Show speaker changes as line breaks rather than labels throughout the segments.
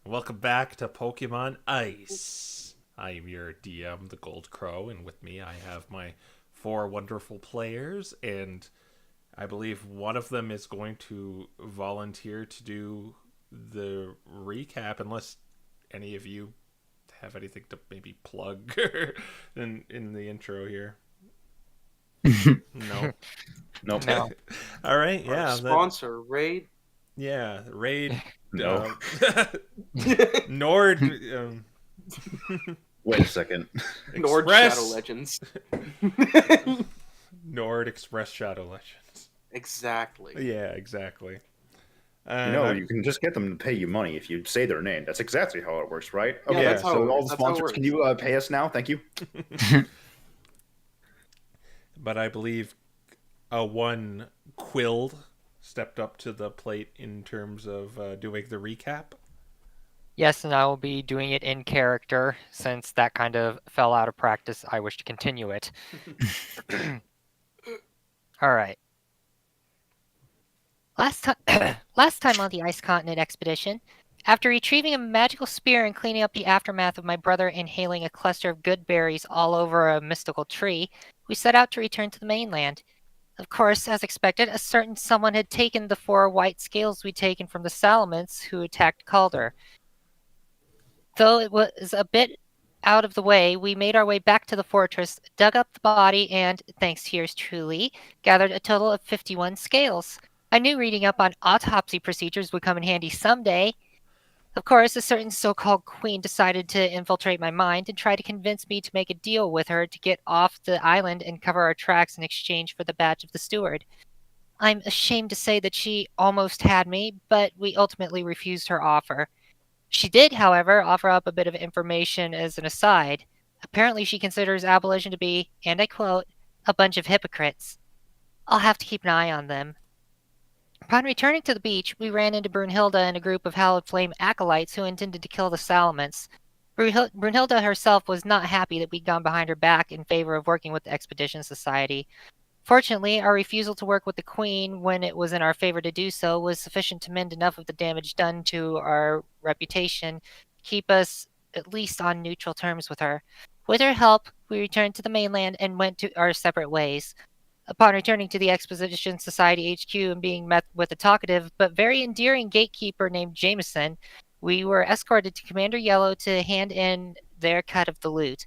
Welcome back to Pokemon Ice. I am your DM, the Gold Crow, and with me I have my four wonderful players, and I believe one of them is going to volunteer to do the recap, unless any of you have anything to maybe plug in the intro here. No.
Nope.
No.
All right,
Our
yeah,
sponsor, Raid.
yeah, raid.
No.
Nord.
Wait a second.
Nord
Express.
Shadow Legends.
Nord Express Shadow Legends.
Exactly.
Yeah, exactly.
You can just get them to pay you money if you say their name. That's exactly how it works, right?
Yeah,
Okay,
that's
how
so
it
all
works.
the
That's how it
sponsors, can
works.
you pay us now? Thank you.
But I believe one Quill stepped up to the plate in terms of doing the recap.
Yes, and I will be doing it in character. Since that kind of fell out of practice, I wish to continue it. Alright. Last time on the Ice Continent expedition, after retrieving a magical spear and cleaning up the aftermath of my brother inhaling a cluster of good berries all over a mystical tree, we set out to return to the mainland. Of course, as expected, a certain someone had taken the 4 white scales we'd taken from the Salamence who attacked Calder. Though it was a bit out of the way, we made our way back to the fortress, dug up the body, and, thanks to yours truly, gathered a total of 51 scales. I knew reading up on autopsy procedures would come in handy someday. Of course, a certain so-called queen decided to infiltrate my mind and try to convince me to make a deal with her to get off the island and cover our tracks in exchange for the badge of the steward. I'm ashamed to say that she almost had me, but we ultimately refused her offer. She did, however, offer up a bit of information as an aside. Apparently, she considers abolition to be, and I quote, a bunch of hypocrites. I'll have to keep an eye on them. Upon returning to the beach, we ran into Brunhilde and a group of Hallowed Flame acolytes who intended to kill the Salamence. Brunhilde herself was not happy that we'd gone behind her back in favor of working with the Expedition Society. Fortunately, our refusal to work with the Queen when it was in our favor to do so was sufficient to mend enough of the damage done to our reputation to keep us at least on neutral terms with her. With her help, we returned to the mainland and went to our separate ways. Upon returning to the Expedition Society HQ and being met with a talkative but very endearing gatekeeper named Jameson, we were escorted to Commander Yellow to hand in their cut of the loot.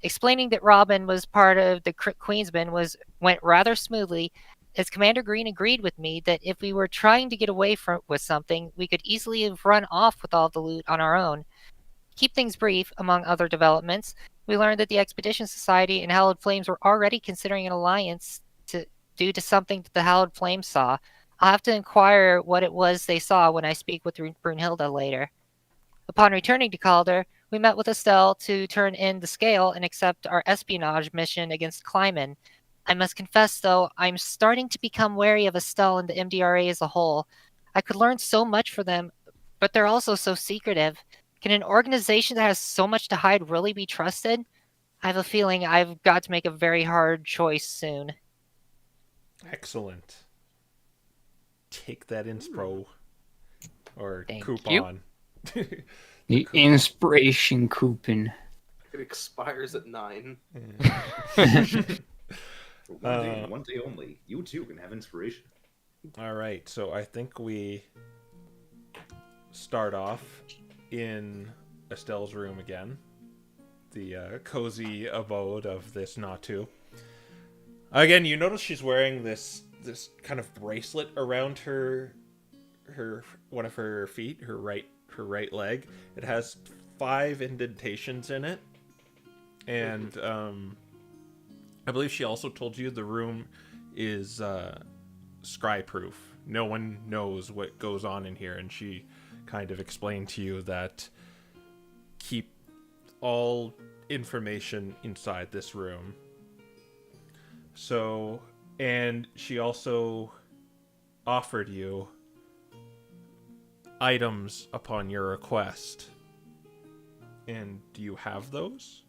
Explaining that Robin was part of the Queensmen went rather smoothly, as Commander Green agreed with me that if we were trying to get away with something, we could easily have run off with all the loot on our own. To keep things brief, among other developments, we learned that the Expedition Society and Hallowed Flames were already considering an alliance due to something that the Hallowed Flames saw. I'll have to inquire what it was they saw when I speak with Brunhilde later. Upon returning to Calder, we met with Estelle to turn in the scale and accept our espionage mission against Kleiman. I must confess, though, I'm starting to become wary of Estelle and the MDRA as a whole. I could learn so much from them, but they're also so secretive. Can an organization that has so much to hide really be trusted? I have a feeling I've got to make a very hard choice soon.
Excellent. Take that inspo or
Thank
coupon.
The inspiration coupon.
It expires at 9.
One day only. You too can have inspiration.
All right, so I think we start off in Estelle's room again, the cozy abode of this Natu. Again, you notice she's wearing this kind of bracelet around her one of her feet, her right leg. It has 5 indentations in it, and I believe she also told you the room is scry-proof. No one knows what goes on in here, and she kind of explained to you that keep all information inside this room. So, and she also offered you items upon your request. And do you have those?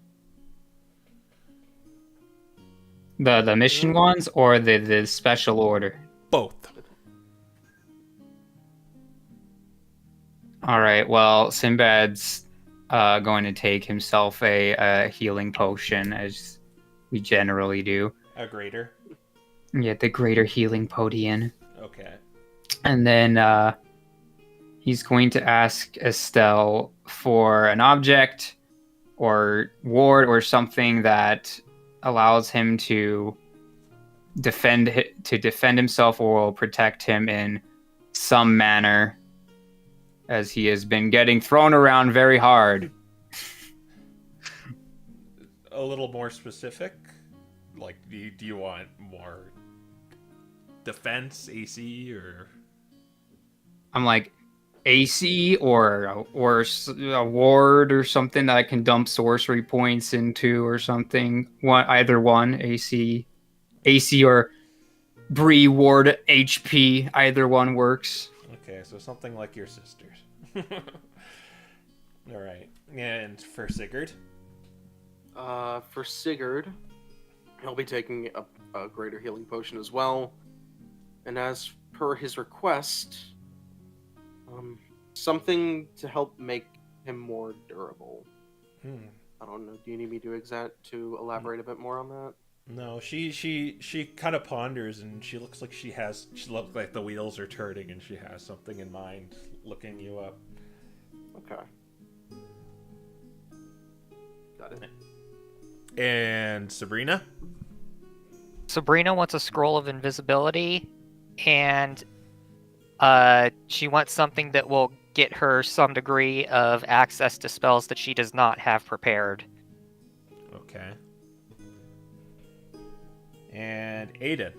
The mission ones or the special order?
Both.
All right. Well, Sinbad's going to take himself a healing potion, as we generally do.
A greater.
Yeah, the greater healing potion.
Okay.
And then he's going to ask Estelle for an object or ward or something that allows him to defend himself or will protect him in some manner, as he has been getting thrown around very hard.
A little more specific? Like, do you want more defense, AC, or...
I'm like, AC or a ward or something that I can dump sorcery points into or something. Either one, AC or Bree ward HP. Either one works.
Okay, so something like your sisters. All right, and for Sigurd.
For Sigurd, he'll be taking a greater healing potion as well. And as per his request, something to help make him more durable. I don't know. Do you need me to elaborate a bit more on that?
No, she kind of ponders, and she looks like she looks like the wheels are turning, and she has something in mind, looking you up.
Okay. Got it.
And Sabrina?
Sabrina wants a scroll of invisibility, and she wants something that will get her some degree of access to spells that she does not have prepared.
Okay. And Aiden.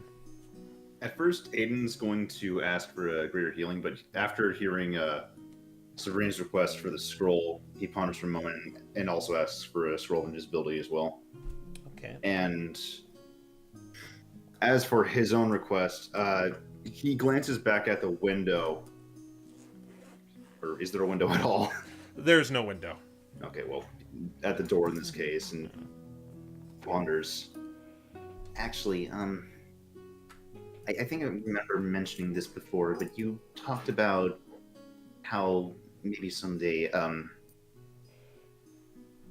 At first, Aiden's going to ask for a greater healing, but after hearing Sabrina's request for the scroll, he ponders for a moment and also asks for a scroll of invisibility as well.
Okay.
And as for his own request, he glances back at the window. Or is there a window at all?
There's no window.
Okay, well, at the door in this case, and ponders. Actually, I think I remember mentioning this before, but you talked about how maybe someday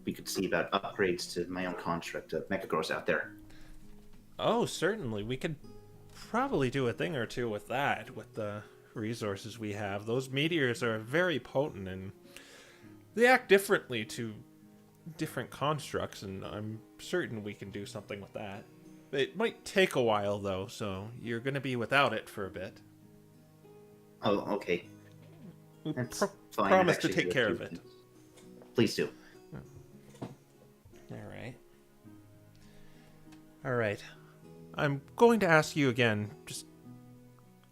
we could see about upgrades to my own construct of Mechagross out there.
Oh, certainly. We could probably do a thing or two with that, with the resources we have. Those meteors are very potent, and they act differently to different constructs, and I'm certain we can do something with that. It might take a while, though, so you're going to be without it for a bit.
Oh, okay.
We
That's fine.
promise to
Actually,
take care of it.
Please do.
All right. I'm going to ask you again, just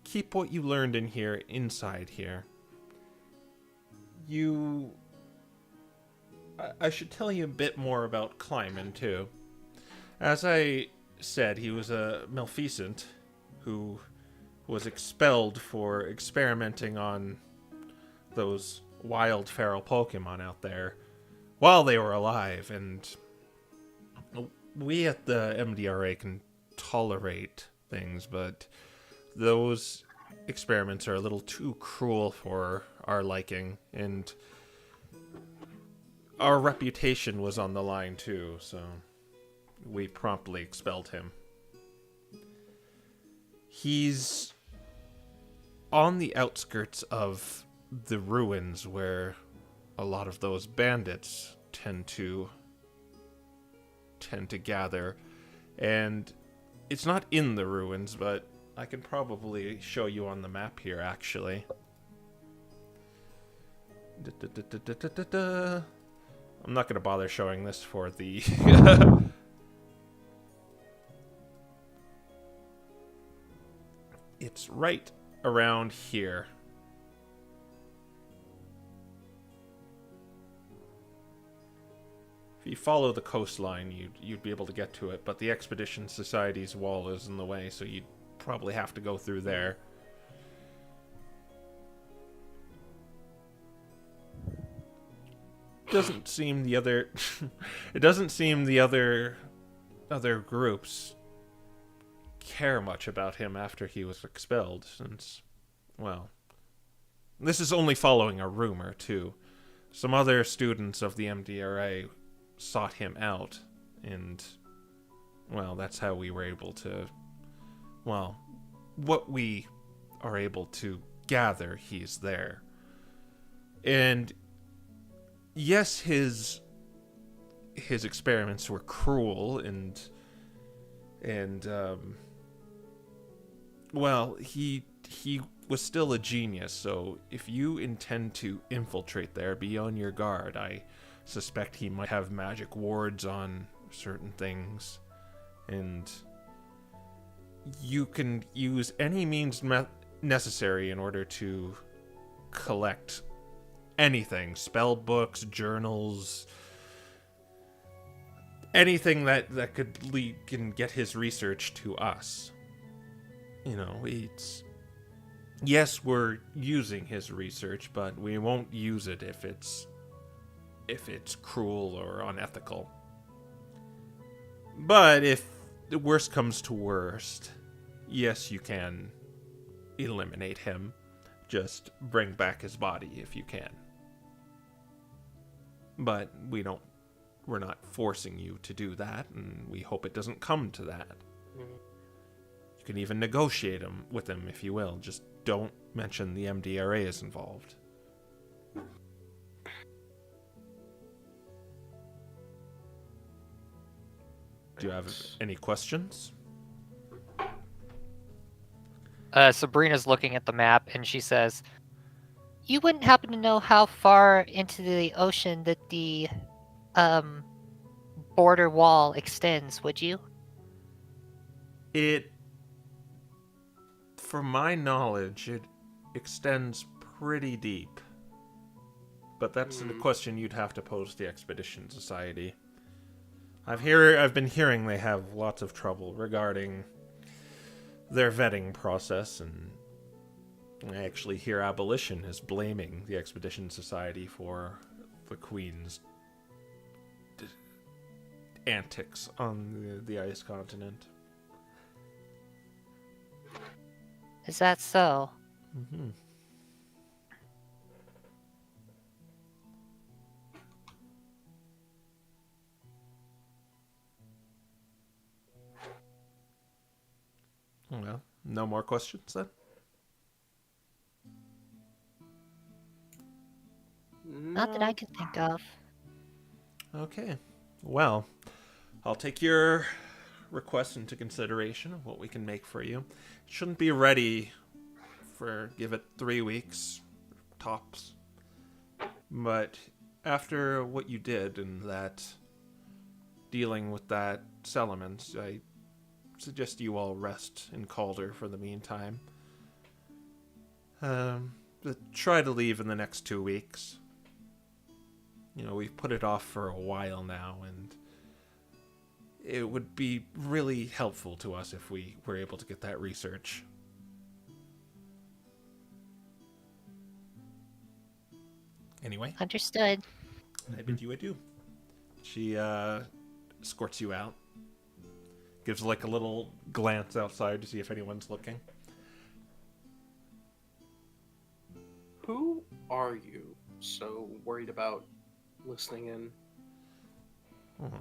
keep what you learned in here inside here. I should tell you a bit more about Kleiman, too. As I said, he was a Maleficent who was expelled for experimenting on those wild feral Pokemon out there while they were alive, and we at the MDRA can tolerate things, but those experiments are a little too cruel for our liking, and our reputation was on the line too, so we promptly expelled him. He's on the outskirts of the ruins where a lot of those bandits tend to gather, and it's not in the ruins, but I can probably show you on the map here, actually. I'm not going to bother showing this for the... It's right around here. If you follow the coastline, you'd be able to get to it, but the Expedition Society's wall is in the way, so you'd probably have to go through there. Doesn't seem the other it doesn't seem the other groups care much about him after he was expelled, since, well, This is only following a rumor, too. Some other students of the MDRA sought him out, and, well, that's how we were able to, well, what we are able to gather, he's there. And yes, his experiments were cruel and well, he was still a genius, so if you intend to infiltrate there, be on your guard. I suspect he might have magic wards on certain things, and you can use any means necessary in order to collect anything, spell books, journals, anything that can get his research to us. You know, yes, we're using his research, but we won't use it if it's cruel or unethical. But if the worst comes to worst, yes, you can eliminate him. Just bring back his body if you can. But we're not forcing you to do that, and we hope it doesn't come to that. You can even negotiate with him if you will. Just don't mention the MDRA is involved. Do you have any questions?
Sabrina's looking at the map and she says, "You wouldn't happen to know how far into the ocean that the border wall extends, would you?"
From my knowledge, it extends pretty deep. But that's the question you'd have to pose to the Expedition Society. I've been hearing they have lots of trouble regarding their vetting process, and I actually hear Abolition is blaming the Expedition Society for the Queen's antics on the ice continent.
Is that so?
Mm-hmm. Well, no more questions then?
Not that I can think of.
Okay. Well, I'll take your request into consideration of what we can make for you. It shouldn't be ready for, give it 3 weeks, tops. But after what you did and that, dealing with that settlement, I suggest you all rest in Calder for the meantime. Try to leave in the next 2 weeks. You know, we've put it off for a while now, and it would be really helpful to us if we were able to get that research. Anyway.
Understood.
I bid you adieu. She escorts you out. Gives like a little glance outside to see if anyone's looking.
Who are you so worried about listening in?
Oh.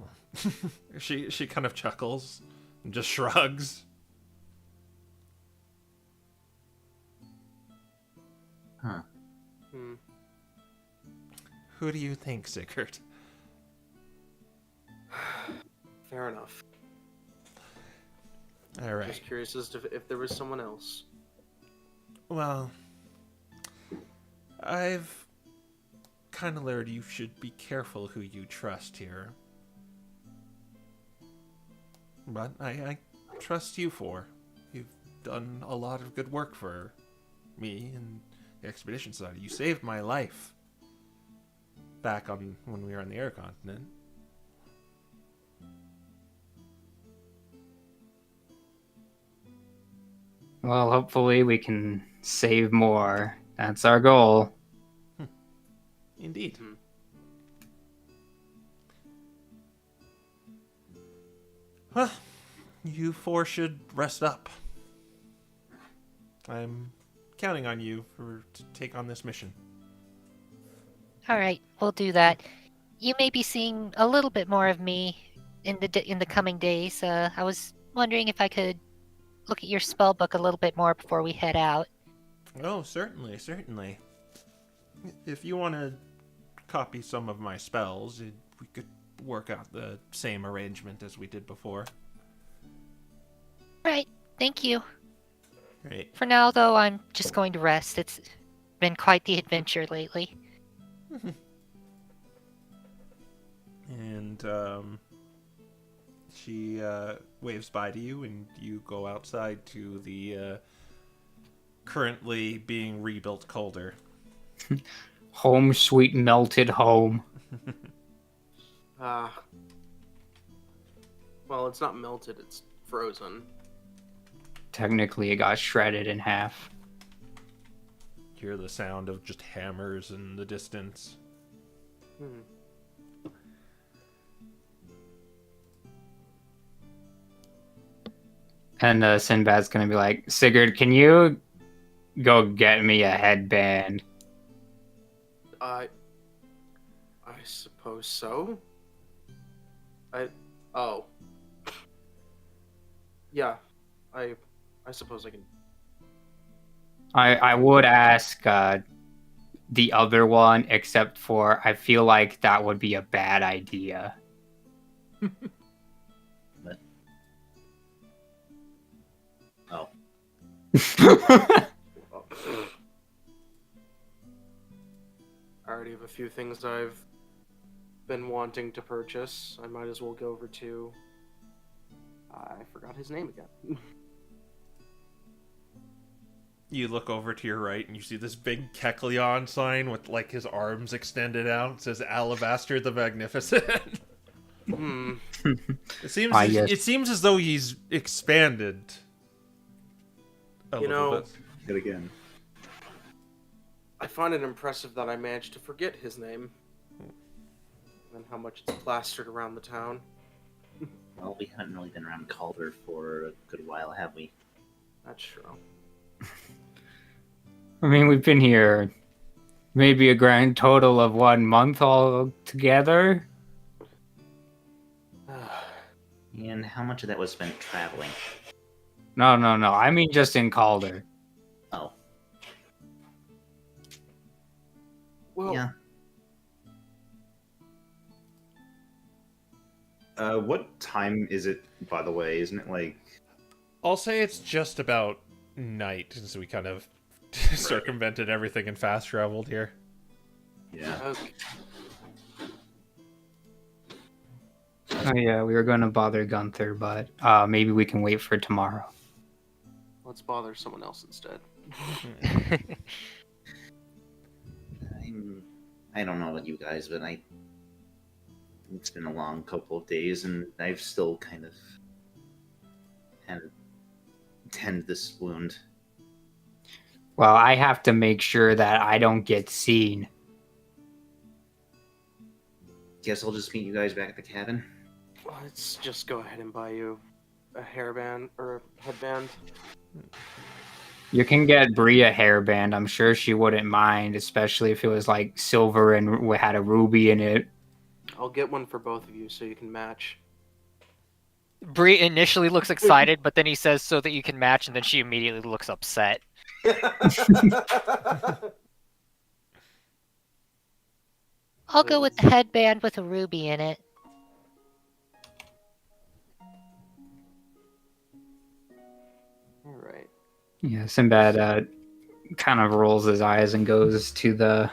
She kind of chuckles and just shrugs.
Huh.
Who do you think, Sigurd?
Fair enough.
All right.
Just curious as to if there was someone else.
Well, I've kind of learned you should be careful who you trust here. But I trust you for. You've done a lot of good work for me and the Expedition Society. You saved my life back on when we were on the Air Continent.
Well, hopefully we can save more. That's our goal.
Indeed. Well, you four should rest up. I'm counting on you to take on this mission.
All right, we'll do that. You may be seeing a little bit more of me in the coming days. I was wondering if I could look at your spell book a little bit more before we head out.
Oh, certainly. If you want to copy some of my spells, we could work out the same arrangement as we did before.
Right, thank you.
Great.
For now, though, I'm just going to rest. It's been quite the adventure lately.
And she waves bye to you, and you go outside to the currently being rebuilt Calder.
Home sweet melted home.
Well, it's not melted, it's frozen.
Technically, it got shredded in half.
Hear the sound of just hammers in the distance.
And Sinbad's gonna be like, Sigurd, can you go get me a headband?
I suppose so. Yeah, I suppose I can.
I would ask the other one, except for I feel like that would be a bad idea.
But... Oh.
I already have a few things I've been wanting to purchase. I might as well go over to... I forgot his name again.
You look over to your right, and you see this big Kecleon sign with, like, his arms extended out. It says Alabaster the Magnificent. It seems as though he's expanded a little bit.
Yet again.
I find it impressive that I managed to forget his name. And how much it's plastered around the town.
Well, we haven't really been around Calder for a good while, have we?
That's true.
I mean, we've been here maybe a grand total of 1 month all together.
And how much of that was spent traveling?
No. I mean just in Calder.
Oh.
Well,
Yeah. What time is it, by the way? Isn't it like...
I'll say it's just about night, since we kind of circumvented everything and fast traveled here.
Yeah.
okay.
Oh yeah, we were going to bother Gunther, but maybe we can wait for tomorrow.
Let's bother someone else instead.
I don't know about you guys, but it's been a long couple of days, and I've still kind of tend this wound.
Well, I have to make sure that I don't get seen.
Guess I'll just meet you guys back at the cabin.
Let's just go ahead and buy you a hairband or a headband.
You can get Bree a hairband. I'm sure she wouldn't mind, especially if it was like silver and had a ruby in it.
I'll get one for both of you so you can match.
Bree initially looks excited, but then he says so that you can match, and then she immediately looks upset. I'll go with the headband with a ruby in it.
Alright.
Yeah, Sinbad kind of rolls his eyes and goes to the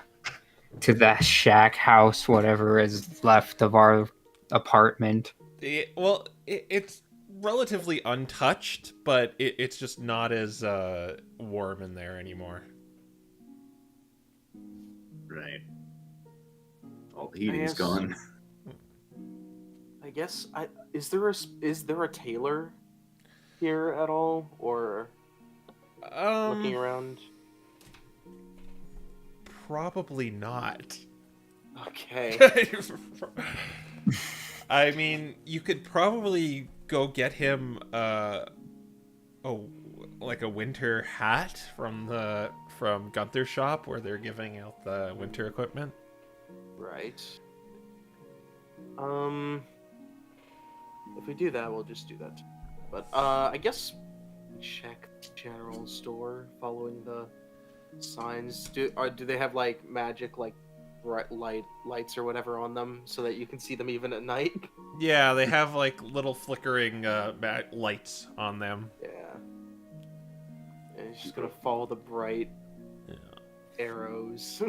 shack house, whatever is left of our apartment.
It's relatively untouched, but it's just not as warm in there anymore.
Right. All the heating's gone.
I guess is there a tailor here at all, or looking around?
Probably not.
Okay.
I mean, you could probably go get him like a winter hat from Gunther's shop where they're giving out the winter equipment.
Right. If we do that, we'll just do that. But I guess check the general store following the signs. Do they have like magic like bright lights or whatever on them so that you can see them even at night?
Yeah, they have like little flickering lights on them.
Yeah. And she's gonna follow the bright arrows.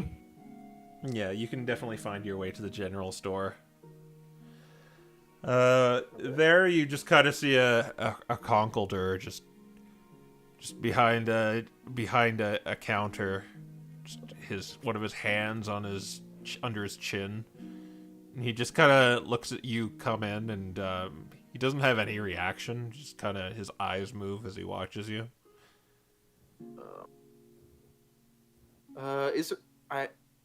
Yeah, you can definitely find your way to the general store. There you just kind of see a Calder just behind a counter, just one of his hands on under his chin. And he just kind of looks at you come in, and he doesn't have any reaction. Just kind of his eyes move as he watches you.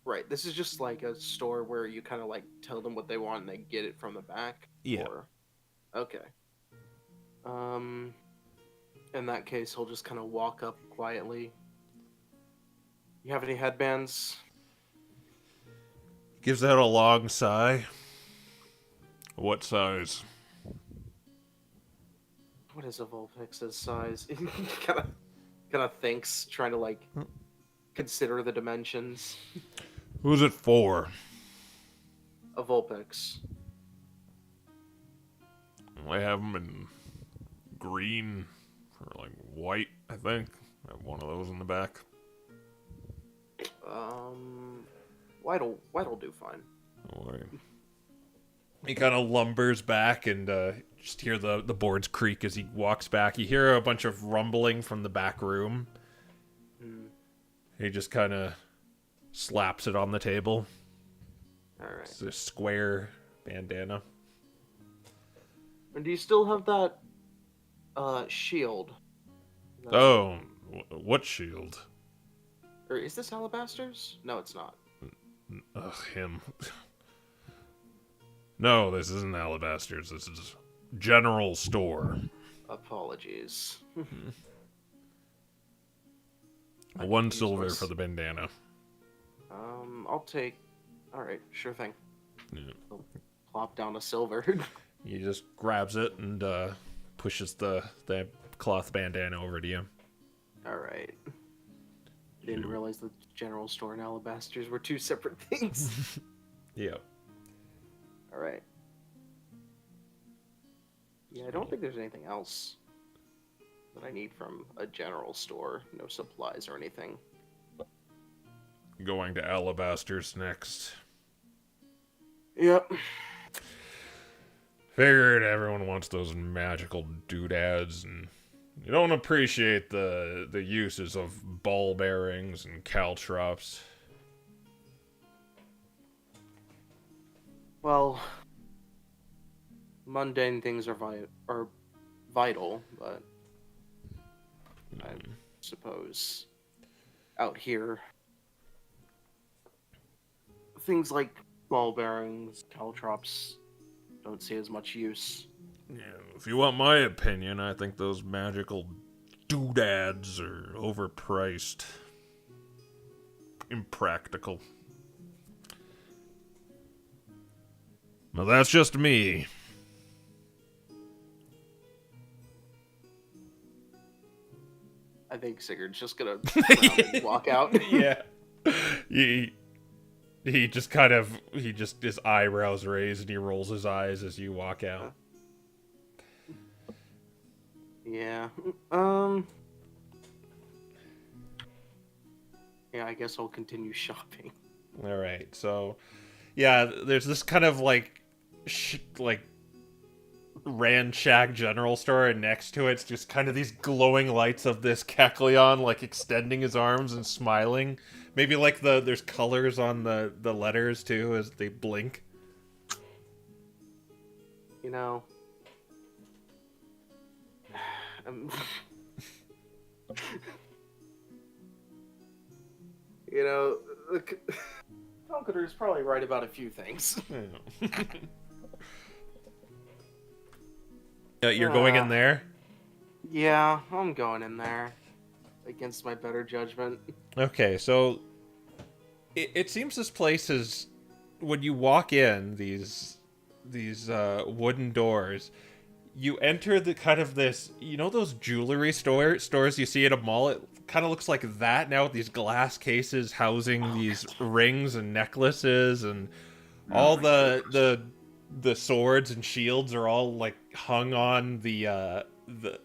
Right. This is just like a store where you kind of like tell them what they want and they get it from the back.
Yeah.
Okay. In that case, he'll just kind of walk up quietly. You have any headbands?
Gives out a long sigh. What size?
What is a Vulpix's size? kind of thinks, trying to like consider the dimensions.
Who's it for?
A Vulpix.
I have them in green or like white, I think. I have one of those in the back.
White'll do fine.
Alright. He kind of lumbers back and just hear the boards creak as he walks back. You hear a bunch of rumbling from the back room. He just kind of slaps it on the table.
Alright.
It's a square bandana.
And do you still have that shield?
Oh, what shield?
Or is this Alabaster's? No, it's not.
Ugh, him. No, this isn't Alabaster's. This is General Store.
Apologies.
1 silver for the bandana.
I'll take... Alright, sure thing.
Yeah.
I'll plop down a silver.
He just grabs it and pushes the cloth bandana over to you.
Alright. Didn't realize the general store and Alabasters were 2 separate things.
Yeah.
Alright. Yeah, I don't think there's anything else that I need from a general store. No supplies or anything.
Going to Alabaster's next.
Yep.
Figured everyone wants those magical doodads, and you don't appreciate the uses of ball bearings and caltrops.
Well, mundane things are vital, but I suppose out here, things like ball bearings, caltrops, don't see as much use.
Yeah, if you want my opinion, I think those magical doodads are overpriced. Impractical. Well, that's just me.
I think Sigurd's just gonna and walk out.
Yeah. He just his eyebrows raised and he rolls his eyes as you walk out.
Yeah. Yeah, I guess I'll continue shopping.
All right. So, yeah, there's this kind of like Ranchak general store, and next to it's just kind of these glowing lights of this Kecleon like extending his arms and smiling. Maybe like there's colors on the letters too as they blink.
You know, you know, Conqueror is probably right about a few things.
You're going in there?
Yeah, I'm going in there against my better judgment.
Okay, so it seems this place is, when you walk in these wooden doors, you enter the kind of this, you know, those jewelry stores you see at a mall. It kind of looks like that now, with these glass cases housing these rings and necklaces, and all the swords and shields are all like hung on the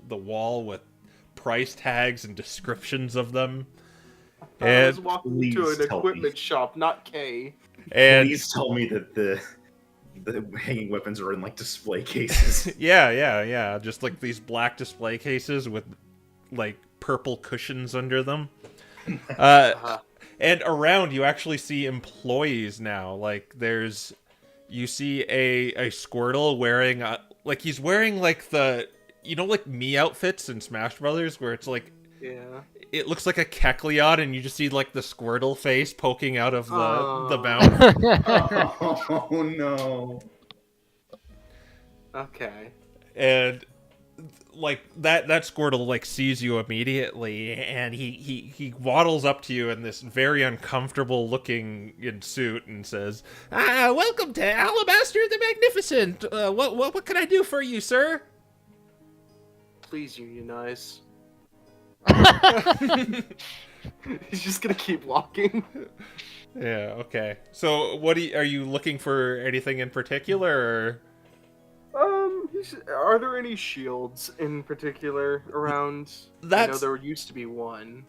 wall with price tags and descriptions of them.
I was
And
walking into
please
an
tell
equipment
me.
shop, not K.
Please tell me that the hanging weapons are in like display cases.
yeah, just like these black display cases with like purple cushions under them. And around you actually see employees now. Like you see a Squirtle wearing like he's wearing like the, you know, like me outfits in Smash Brothers where it's like,
Yeah.
it looks like a Kecleon and you just see like the Squirtle face poking out of the
Oh.
mouth.
Oh no.
Okay.
And like that Squirtle like sees you immediately, and he waddles up to you in this very uncomfortable looking in suit and says, welcome to Alabaster the Magnificent. What can I do for you, sir?
Please unionize. He's just gonna keep walking.
Yeah, okay. So are you looking for anything in particular, or?
Are there any shields in particular around? I know there used to be one.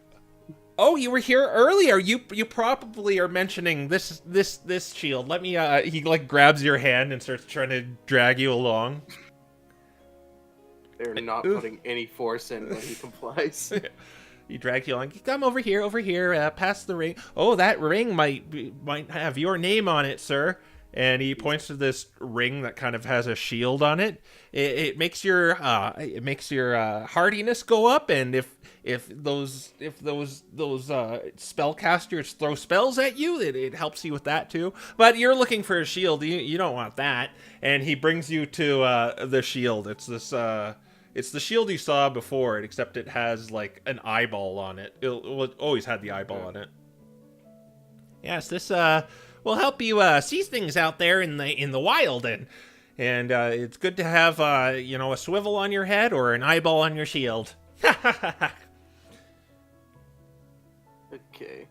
Oh, you were here earlier. You probably are mentioning this shield. Let me. He like grabs your hand and starts trying to drag you along.
They're not putting any force in when he complies.
He drags you along. Come over here. Past the ring. Oh, that ring might have your name on it, sir. And he points to this ring that kind of has a shield on it. It makes your hardiness go up, and if those spellcasters throw spells at you, it helps you with that too. But you're looking for a shield. You don't want that. And he brings you to the shield. It's this it's the shield you saw before, except it has like an eyeball on it. It always had the eyeball on it. Yes, this will help you see things out there in the wild, and it's good to have a swivel on your head or an eyeball on your shield.
Okay.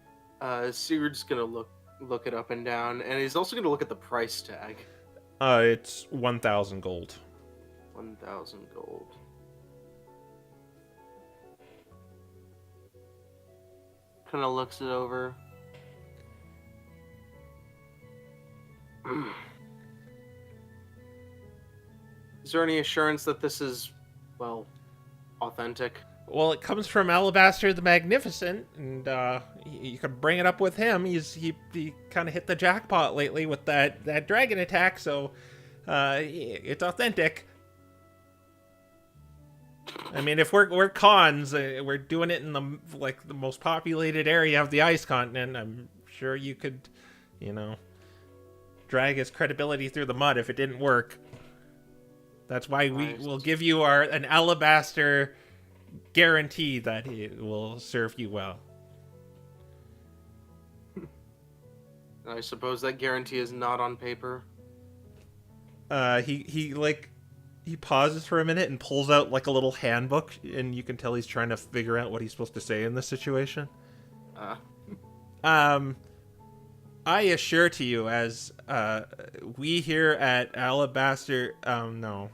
Sigurd's gonna look it up and down, and he's also gonna look at the price tag.
It's 1,000 gold.
1,000 gold. Kind of looks it over. Is there any assurance that this is, well, authentic?
Well, it comes from Alabaster the Magnificent, and you can bring it up with him. He kind of hit the jackpot lately with that dragon attack, so it's authentic. I mean, if we're cons, we're doing it in the most populated area of the ice continent. I'm sure you could, drag his credibility through the mud if it didn't work. That's why we will give you an alabaster guarantee that it will serve you well.
I suppose that guarantee is not on paper.
He pauses for a minute and pulls out like a little handbook, and you can tell he's trying to figure out what he's supposed to say in this situation. I assure to you, as we here at Alabaster, no,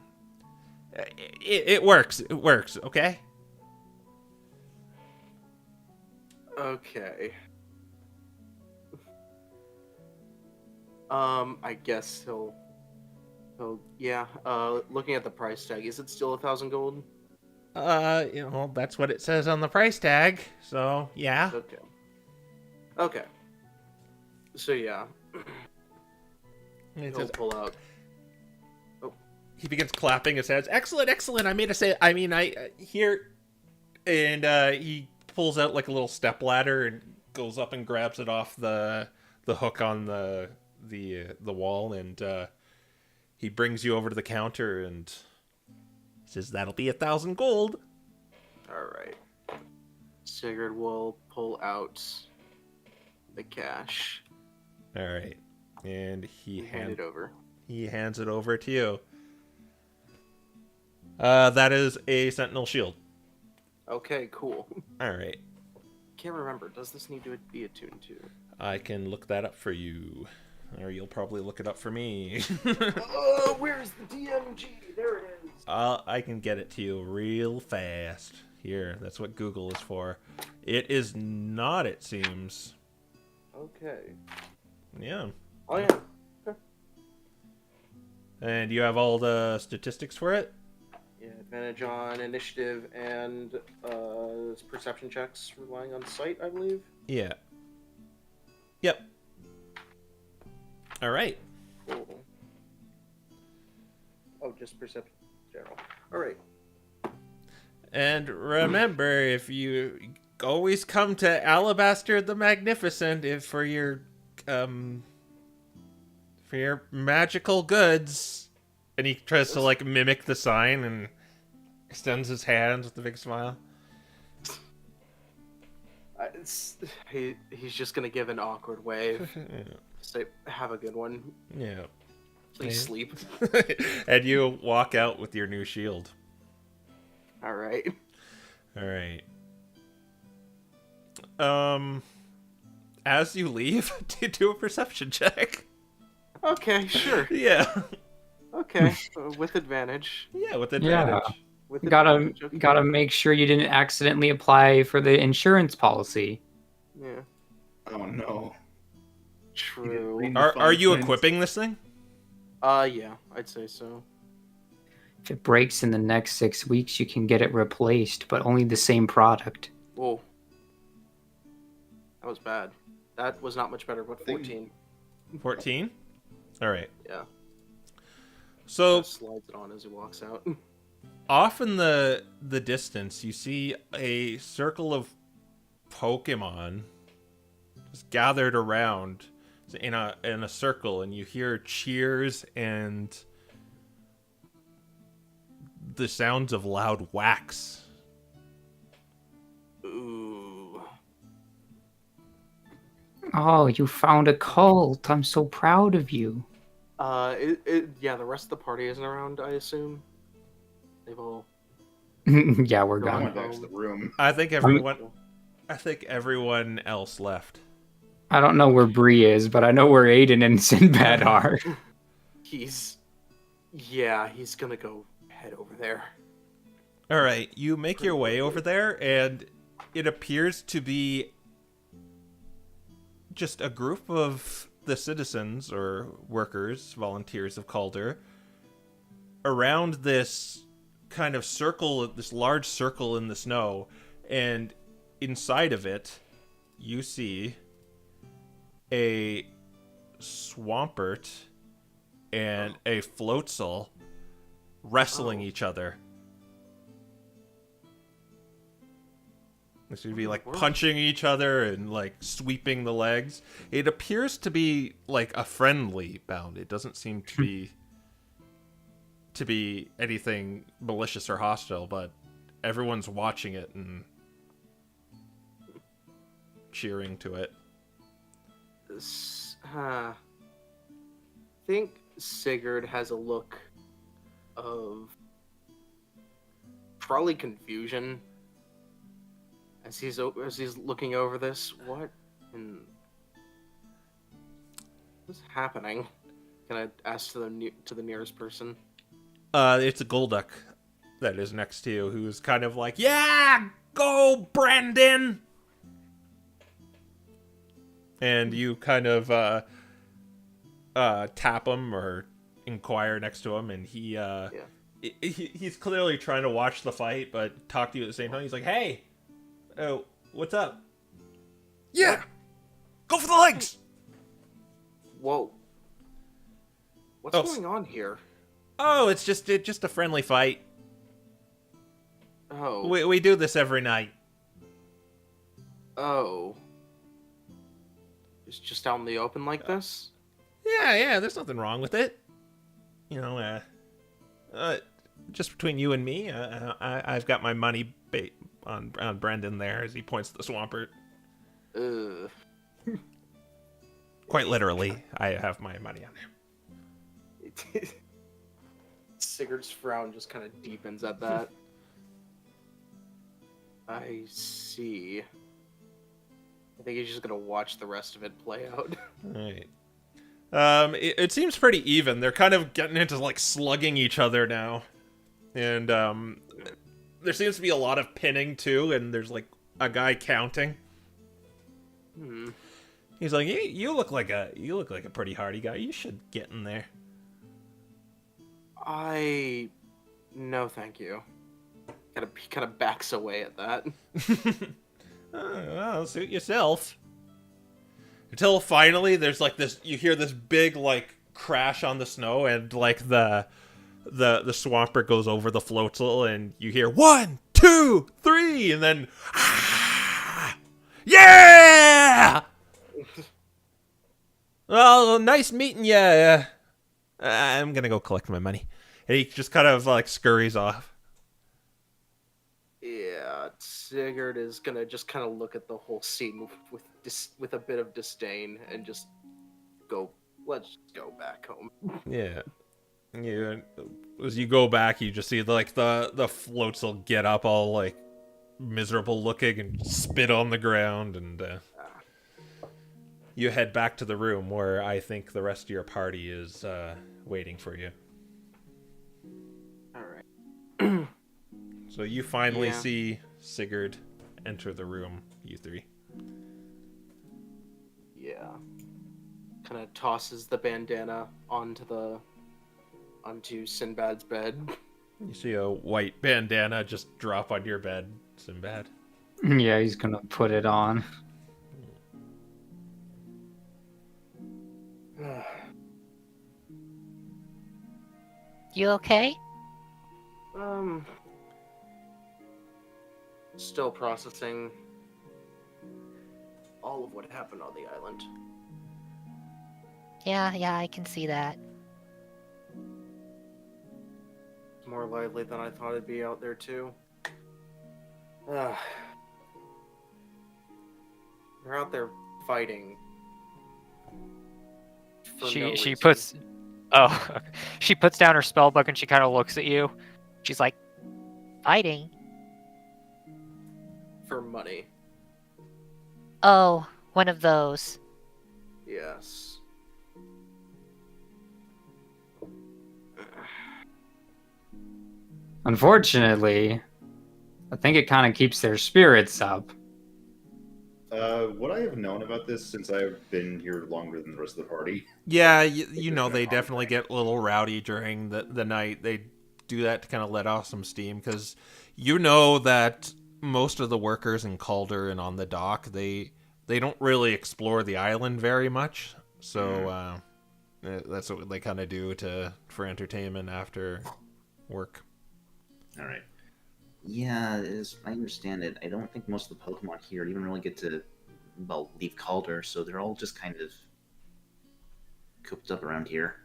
it works. It works. Okay.
Okay. I guess he'll looking at the price tag, is it still 1,000 gold?
That's what it says on the price tag. So yeah.
Okay. So yeah. He'll pull out. Oh.
He begins clapping his hands. Excellent. I here, and he pulls out like a little step ladder and goes up and grabs it off the hook on the wall, and he brings you over to the counter and says, "That'll be 1,000 gold."
Alright. Sigurd will pull out the cash.
All right, and he
Hand it over.
He hands it over to you. That is a sentinel shield.
Okay, cool.
All right,
Can't remember. Does this need to be attuned to?
I can look that up for you, or you'll probably look it up for me.
Oh, where's the DMG? There it is.
I can get it to you real fast. Here, that's what Google is for. It is not, it seems.
Okay.
Yeah.
Oh yeah. Okay.
And you have all the statistics for it?
Yeah, advantage on initiative and perception checks relying on sight, I believe.
Yeah. Yep. All right.
Cool. Oh, just perception general. All right.
And remember, if you always come to Alabaster the Magnificent for your magical goods, and he tries to like mimic the sign and extends his hands with a big smile.
He's just gonna give an awkward wave. Say, have a good one.
Yeah.
Please sleep.
And you walk out with your new shield.
All right.
All right. As you leave, do a perception check.
Okay, sure.
Yeah.
Okay, with advantage.
Yeah, with advantage.
Yeah.
With
Gotta
advantage, okay.
gotta make sure you didn't accidentally apply for the insurance policy.
Yeah.
Oh no.
True.
read-
Are you
Fine.
equipping this thing?
Yeah, I'd say so.
If it breaks in the next 6 weeks, you can get it replaced, but only the same product.
Whoa. That was bad. That was not much better, but 14.
14? All right.
Yeah.
So
Slides it on as he walks out.
off in the distance, you see a circle of Pokemon just gathered around in a circle, and you hear cheers and the sounds of loud whacks.
Ooh.
Oh, you found a cult. I'm so proud of you.
Yeah, the rest of the party isn't around, I assume. They've all...
Yeah, we're
I
gone.
went back to the room.
I think everyone else left.
I don't know where Bree is, but I know where Aiden and Sinbad are.
He's gonna go head over there.
All right, you make your way over there, and it appears to be just a group of the citizens or workers, volunteers of Calder, around this kind of circle, this large circle in the snow, and inside of it, you see a Swampert and a Floatzel wrestling each other. This would be like punching each other and like sweeping the legs. It appears to be like a friendly bound. It doesn't seem to be anything malicious or hostile, but everyone's watching it and cheering to it.
I think Sigurd has a look of probably confusion as he's looking over this. What's happening? Can I ask to the nearest person?
It's a Golduck that is next to you, who's kind of like, "Yeah, go, Brandon!" And you kind of tap him or inquire next to him, and he's clearly trying to watch the fight, but talk to you at the same time. He's like, "Hey, oh, what's up?" "Yeah, go for the legs!"
Whoa. What's going on here?
"Oh, it's just a friendly fight.
Oh.
We do this every night."
Oh. It's just out in the open like this?
Yeah, there's nothing wrong with it. You know, just between you and me, I've got my money on Brendan there as he points to the Swampert.
Ugh.
Quite literally, I have my money on him.
Sigurd's frown just kind of deepens at that. I see. I think he's just gonna watch the rest of it play out.
Alright. It seems pretty even. They're kind of getting into like slugging each other now. And there seems to be a lot of pinning too, and there's like a guy counting. He's like, hey, you look like a pretty hardy guy. You should get in there.
No, thank you. He kind of backs away at that.
Well, suit yourself. Until finally, there's like this. You hear this big like crash on the snow, and like the Swampert goes over the floatzel, and you hear 1, 2, 3, and then yeah. Well, nice meeting you. I'm gonna go collect my money. And he just kind of like scurries off.
Yeah, Sigurd is gonna just kind of look at the whole scene with a bit of disdain and just go. Let's go back home.
Yeah. As you go back, you just see like the floats will get up all like miserable looking and spit on the ground, and you head back to the room where I think the rest of your party is waiting for you.
All right.
So you finally see Sigurd enter the room, you three.
Yeah. Kind of tosses the bandana onto Sinbad's bed.
You see a white bandana just drop on your bed, Sinbad.
Yeah, he's gonna put it on.
You okay?
Still processing all of what happened on the island.
Yeah, I can see that.
More lively than I thought it'd be out there too. They're out there fighting.
She puts she puts down her spell book and she kind of looks at you. She's like, fighting?
For money.
Oh, one of those.
Yes.
Unfortunately, I think it kind of keeps their spirits up.
Would I have known about this since I've been here longer than the rest of the party?
Yeah, you know they definitely get a little rowdy during the night. They do that to kind of let off some steam, because you know that most of the workers in Calder and on the dock, they don't really explore the island very much. So that's what they kind of do for entertainment after work.
All right. Yeah, as I understand it, I don't think most of the Pokemon here even really get to, leave Calder, so they're all just kind of cooped up around here.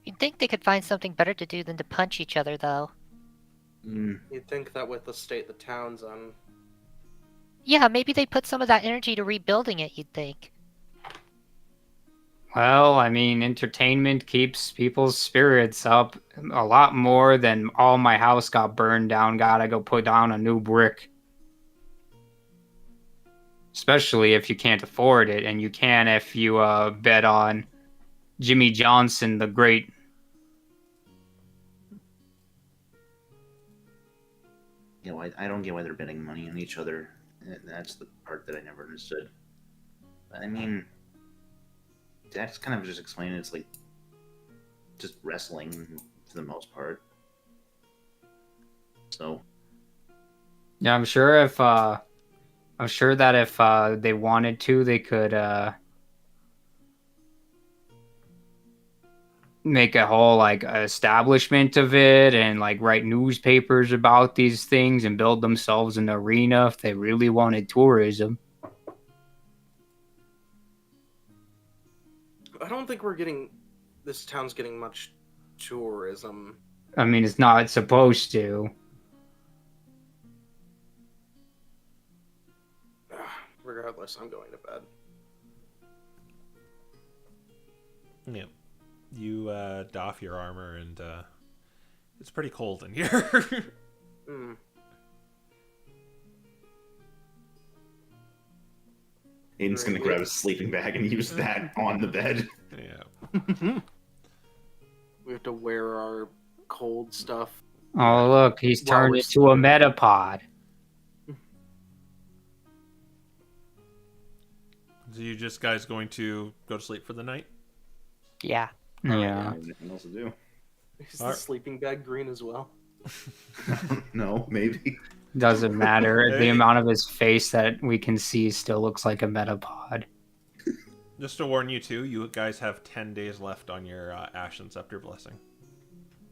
You'd think they could find something better to do than to punch each other, though.
You'd think that with the state the town's on.
Yeah, maybe they put some of that energy to rebuilding it, you'd think.
Well, I mean, entertainment keeps people's spirits up a lot more than all my house got burned down, gotta go put down a new brick. Especially if you can't afford it, and you can if you bet on Jimmy Johnson, the great.
You know, I don't get why they're betting money on each other. That's the part that I never understood. I mean, that's kind of just explaining it's like just wrestling for the most part. So
Yeah, I'm sure that if they wanted to, they could make a whole like establishment of it and like write newspapers about these things and build themselves an arena if they really wanted tourism.
I don't think this town's getting much tourism.
I mean, it's not supposed to.
Regardless, I'm going to bed.
Yeah. You doff your armor, and it's pretty cold in here.
Mm.
Aiden's gonna grab his sleeping bag and use that on the bed.
Yeah.
We have to wear our cold stuff.
Oh, look, he's
While
turned
we're
into a metapod.
So you just guys going to go to sleep for the night?
Yeah.
Yeah.
Anything else to do?
Is the sleeping bag green as well?
No, maybe.
Doesn't matter. The amount of his face that we can see still looks like a metapod.
Just to warn you too, you guys have 10 days left on your Ashen Scepter blessing.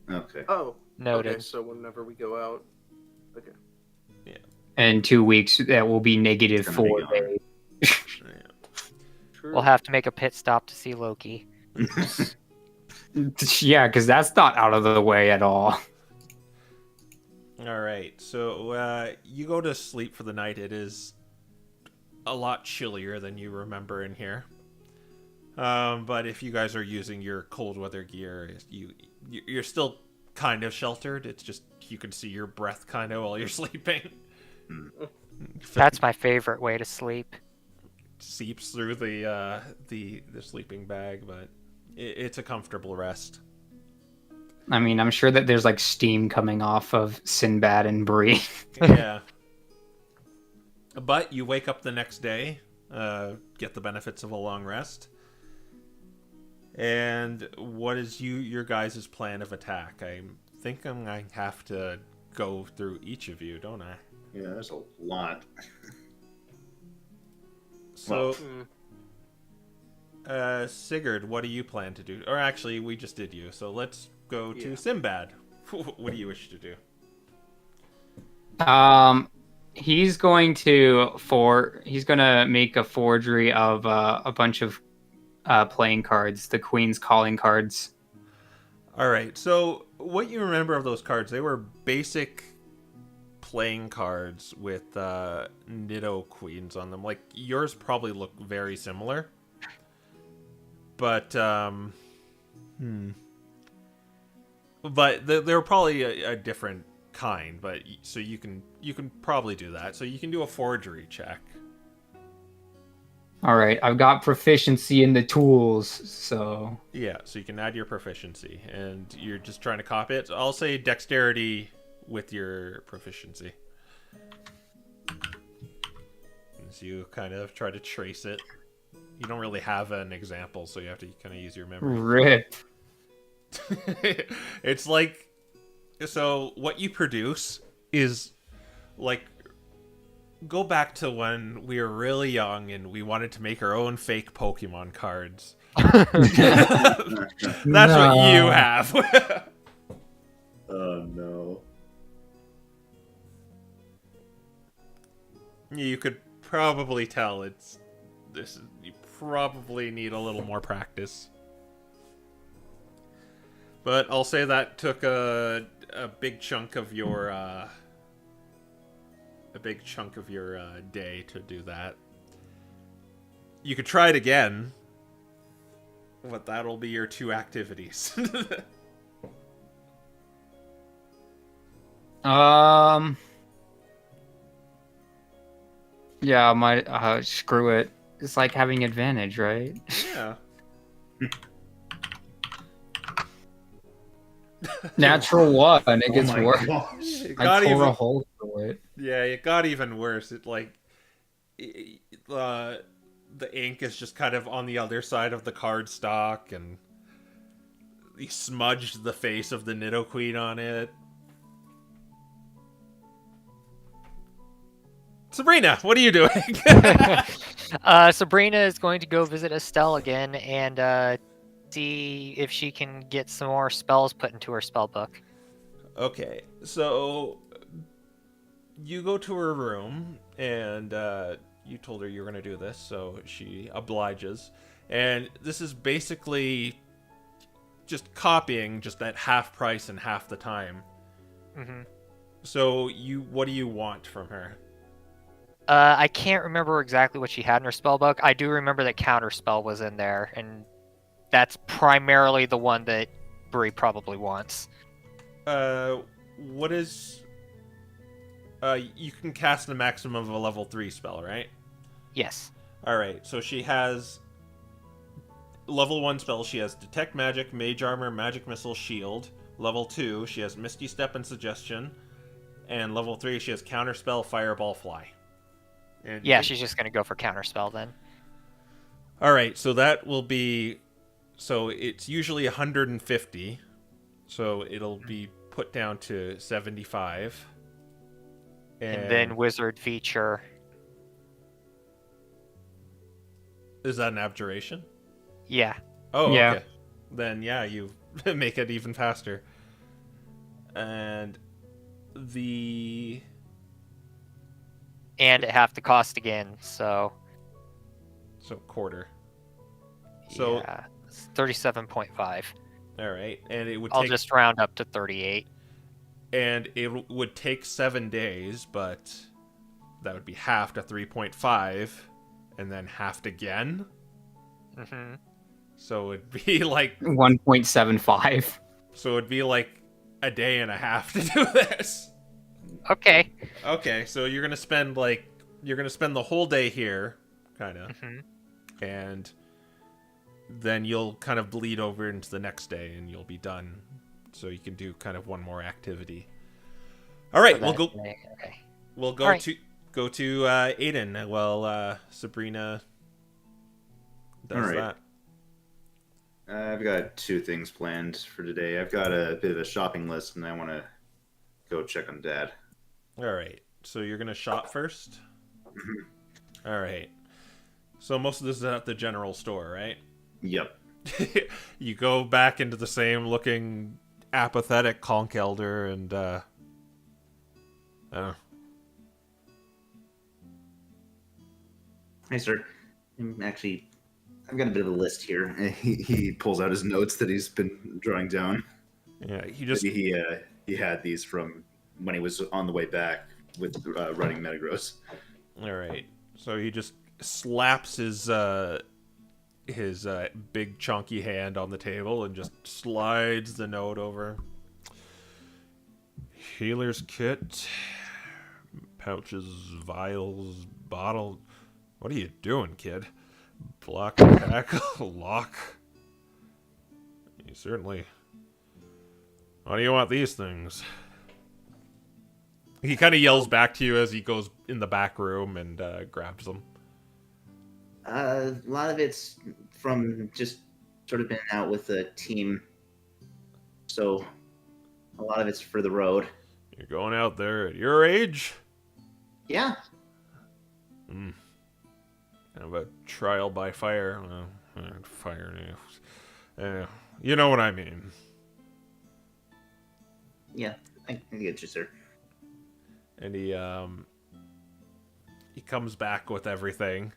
Okay.
Oh,
Noted.
okay. So whenever we go out, okay.
In 2 weeks, that will be negative
It's gonna be
4
gone.
days.
True.
We'll have to make a pit stop to see Loki.
Yeah, because that's not out of the way at all.
All right, so you go to sleep for the night. It is a lot chillier than you remember in here. But if you guys are using your cold weather gear, you're still kind of sheltered. It's just you can see your breath kind of while you're sleeping.
That's my favorite way to sleep.
Seeps through the sleeping bag, but it's a comfortable rest.
I mean, I'm sure that there's like steam coming off of Sinbad and Bree.
Yeah. But you wake up the next day, get the benefits of a long rest. And what is your guys' plan of attack? I think I have to go through each of you, don't I?
Yeah, there's a lot.
So, Sigurd, what do you plan to do? Or actually, we just did you, so let's go to Sinbad. What do you wish to do?
He's going to make a forgery of a bunch of playing cards, the Queen's Calling cards.
All right. So, what you remember of those cards? They were basic playing cards with Nido Queens on them. Like yours probably look very similar, but but they're probably a different kind. But so you can probably do that. So you can do a forgery check.
All right, I've got proficiency in the tools, so
Yeah, so you can add your proficiency, and you're just trying to copy it. So I'll say dexterity with your proficiency. As you kind of try to trace it. You don't really have an example, so you have to kind of use your memory.
rip.
It's like, so what you produce is like, go back to when we were really young and we wanted to make our own fake Pokemon cards. That's what you have.
Oh no.
You could probably tell you probably need a little more practice. But I'll say that took a big chunk of your day to do that. You could try it again, but that'll be your 2 activities.
Yeah, screw it. It's like having advantage, right?
Yeah.
Natural 1, it gets
my
worse.
gosh.
It
I
got
tore
even
a hole through it.
Yeah, it got even worse. The ink is just kind of on the other side of the cardstock, and he smudged the face of the Nidoqueen on it. Sabrina, what are you doing?
Sabrina is going to go visit Estelle again and see if she can get some more spells put into her spell book.
Okay, so you go to her room, and you told her you were going to do this, so she obliges. And this is basically just copying, just at half price and half the time.
Mm-hmm.
So what do you want from her?
I can't remember exactly what she had in her spell book. I do remember that counterspell was in there, and that's primarily the one that Bree probably wants.
What is... you can cast a maximum of a level 3 spell, right?
Yes.
Alright, so she has... Level 1 spell, she has Detect Magic, Mage Armor, Magic Missile, Shield. Level 2, she has Misty Step and Suggestion. And level 3, she has Counterspell, Fireball, Fly. And
Yeah, she's just going to go for counterspell then.
Alright, so that will be... So it's usually 150. So it'll be put down to 75.
And then wizard feature.
Is that an abjuration?
Yeah.
Oh,
Yeah.
okay. Then, yeah, you make it even faster. And the...
And it have to cost again, so...
So, quarter. So,
yeah, it's 37.5.
alright. And it would
I'll
take...
just round up to 38.
And it would take 7 days, but that would be half to 3.5, and then halved again.
Mm-hmm.
So it'd be like
1.75.
So it'd be like a day and a half to do this.
Okay.
Okay, so you're gonna spend the whole day here, kind of,
Mm-hmm.
and then you'll kind of bleed over into the next day, and you'll be done. So you can do kind of one more activity. All right, we'll go.
Okay.
We'll go
All right.
to Aiden while Sabrina does
All right.
that.
I've got 2 things planned for today. I've got a bit of a shopping list, and I want to go check on Dad.
All right, so you're gonna shop first.
Mhm.
All right. So most of this is at the general store, right?
Yep.
You go back into the same looking apathetic Calder and
Hey, sir. Actually, I've got a bit of a list here. He pulls out his notes that he's been drawing down.
yeah, he just
He had these from when he was on the way back with running Metagross.
all right. So he just slaps his big chunky hand on the table and just slides the note over. Healer's kit, pouches, vials, bottle. What are you doing, kid? Block, tackle, lock. You certainly. Why do you want these things? He kind of yells back to you as he goes in the back room and grabs them.
A lot of it's from just sort of been out with the team. So a lot of it's for the road.
You're going out there at your age?
Yeah.
Kind of a trial by fire. Fire. You know what I mean.
Yeah. I get you, sir.
And he comes back with everything.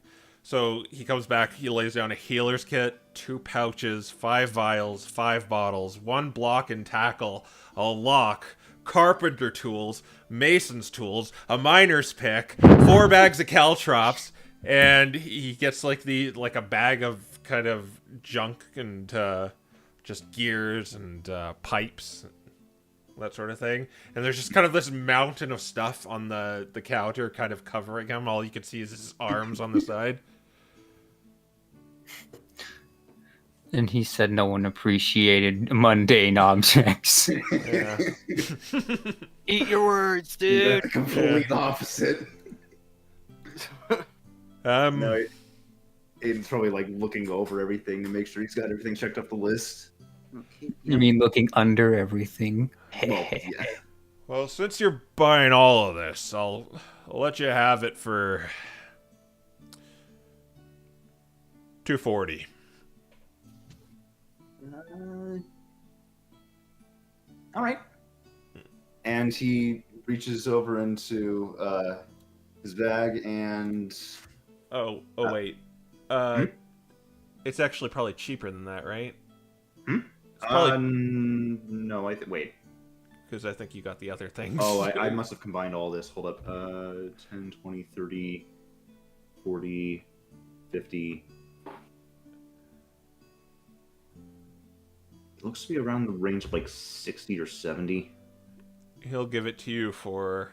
So he comes back, he lays down a healer's kit, 2 pouches, 5 vials, 5 bottles, 1 block and tackle, a lock, carpenter tools, mason's tools, a miner's pick, 4 bags of caltrops, and he gets like a bag of kind of junk and just gears and pipes, that sort of thing. And there's just kind of this mountain of stuff on the counter kind of covering him. All you can see is his arms on the side.
And he said no one appreciated mundane objects.
Yeah.
Eat your words, dude.
Completely the opposite. No, Aiden's probably like looking over everything to make sure he's got everything checked off the list.
You mean looking under everything?
Well, yeah.
Well, since you're buying all of this, I'll let you have it for $240.
All right. And he reaches over into his bag and
Oh, wait. It's actually probably cheaper than that, right?
Hmm?
probably
No, wait.
because I think you got the other things.
Oh, I must have combined all this. Hold up. 10, 20, 30, 40, 50. It looks to be around the range of like 60 or 70.
He'll give it to you for...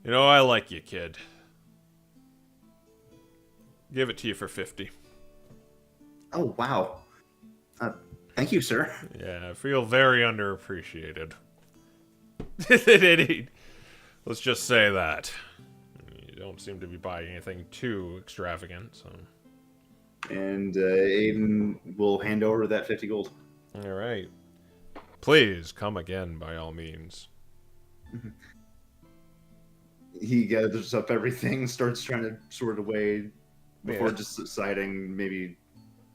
I like you, kid. Give it to you for 50.
Oh, wow. Thank you, sir.
Yeah, I feel very underappreciated. Let's just say that. You don't seem to be buying anything too extravagant, so...
And Aiden will hand over that 50 gold.
Alright. Please, come again, by all means.
He gathers up everything, starts trying to sort it away before
Yeah.
just deciding maybe,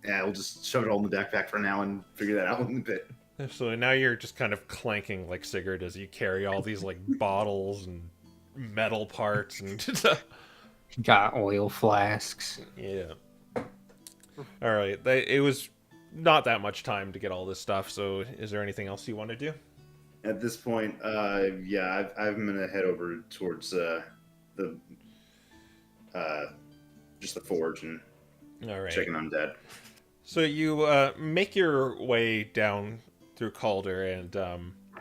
we'll just shove it all in the backpack for now and figure that out in a bit.
So now you're just kind of clanking like Sigurd as you carry all these like bottles and metal parts and
Got oil flasks.
yeah. All right, it was not that much time to get all this stuff. So is there anything else you want to do?
At this point, I'm gonna head over towards just the forge and
All right.
checking on Dad.
So you make your way down through Calder, and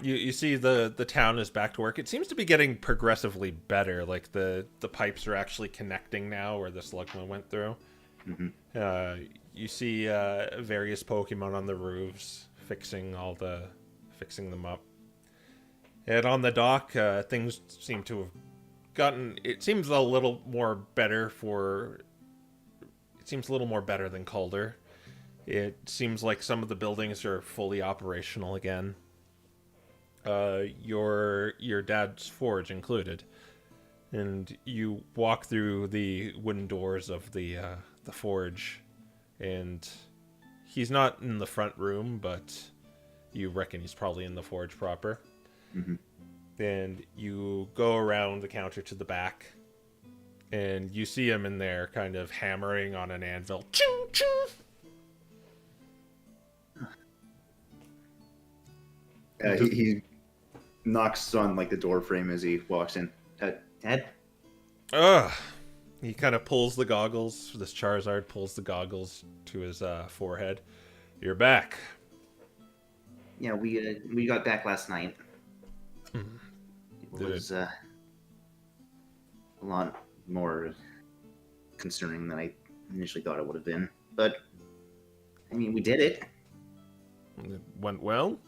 you see the town is back to work. It seems to be getting progressively better. Like the pipes are actually connecting now, where the slugma went through.
Mm-hmm.
You see various Pokemon on the roofs fixing them up. And on the dock, things seem to have gotten. It seems a little more better than Calder. It seems like some of the buildings are fully operational again. Your dad's forge included, and you walk through the wooden doors of the forge, and he's not in the front room, but you reckon he's probably in the forge proper.
Mm-hmm.
And you go around the counter to the back, and you see him in there, kind of hammering on an anvil. Ching, ching.
He knocks on like the door frame as he walks in. Dad?
Ugh. He kind of pulls the goggles. This Charizard pulls the goggles to his forehead. You're back.
Yeah, we got back last night. It
Did
was a lot more concerning than I initially thought it would have been. But, I mean, we did it.
It went well?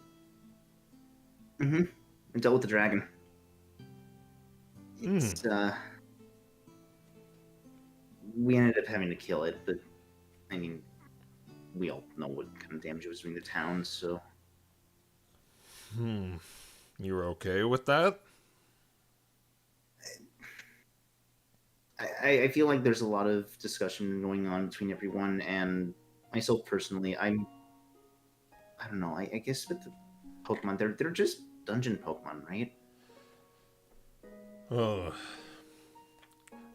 Mm-hmm. We dealt with the dragon. It's, we ended up having to kill it, but, I mean, we all know what kind of damage it was doing to the town, so...
You were okay with that?
I feel like there's a lot of discussion going on between everyone, and myself personally, I don't know, I guess with the Pokemon, they're just dungeon Pokemon, right?
Oh.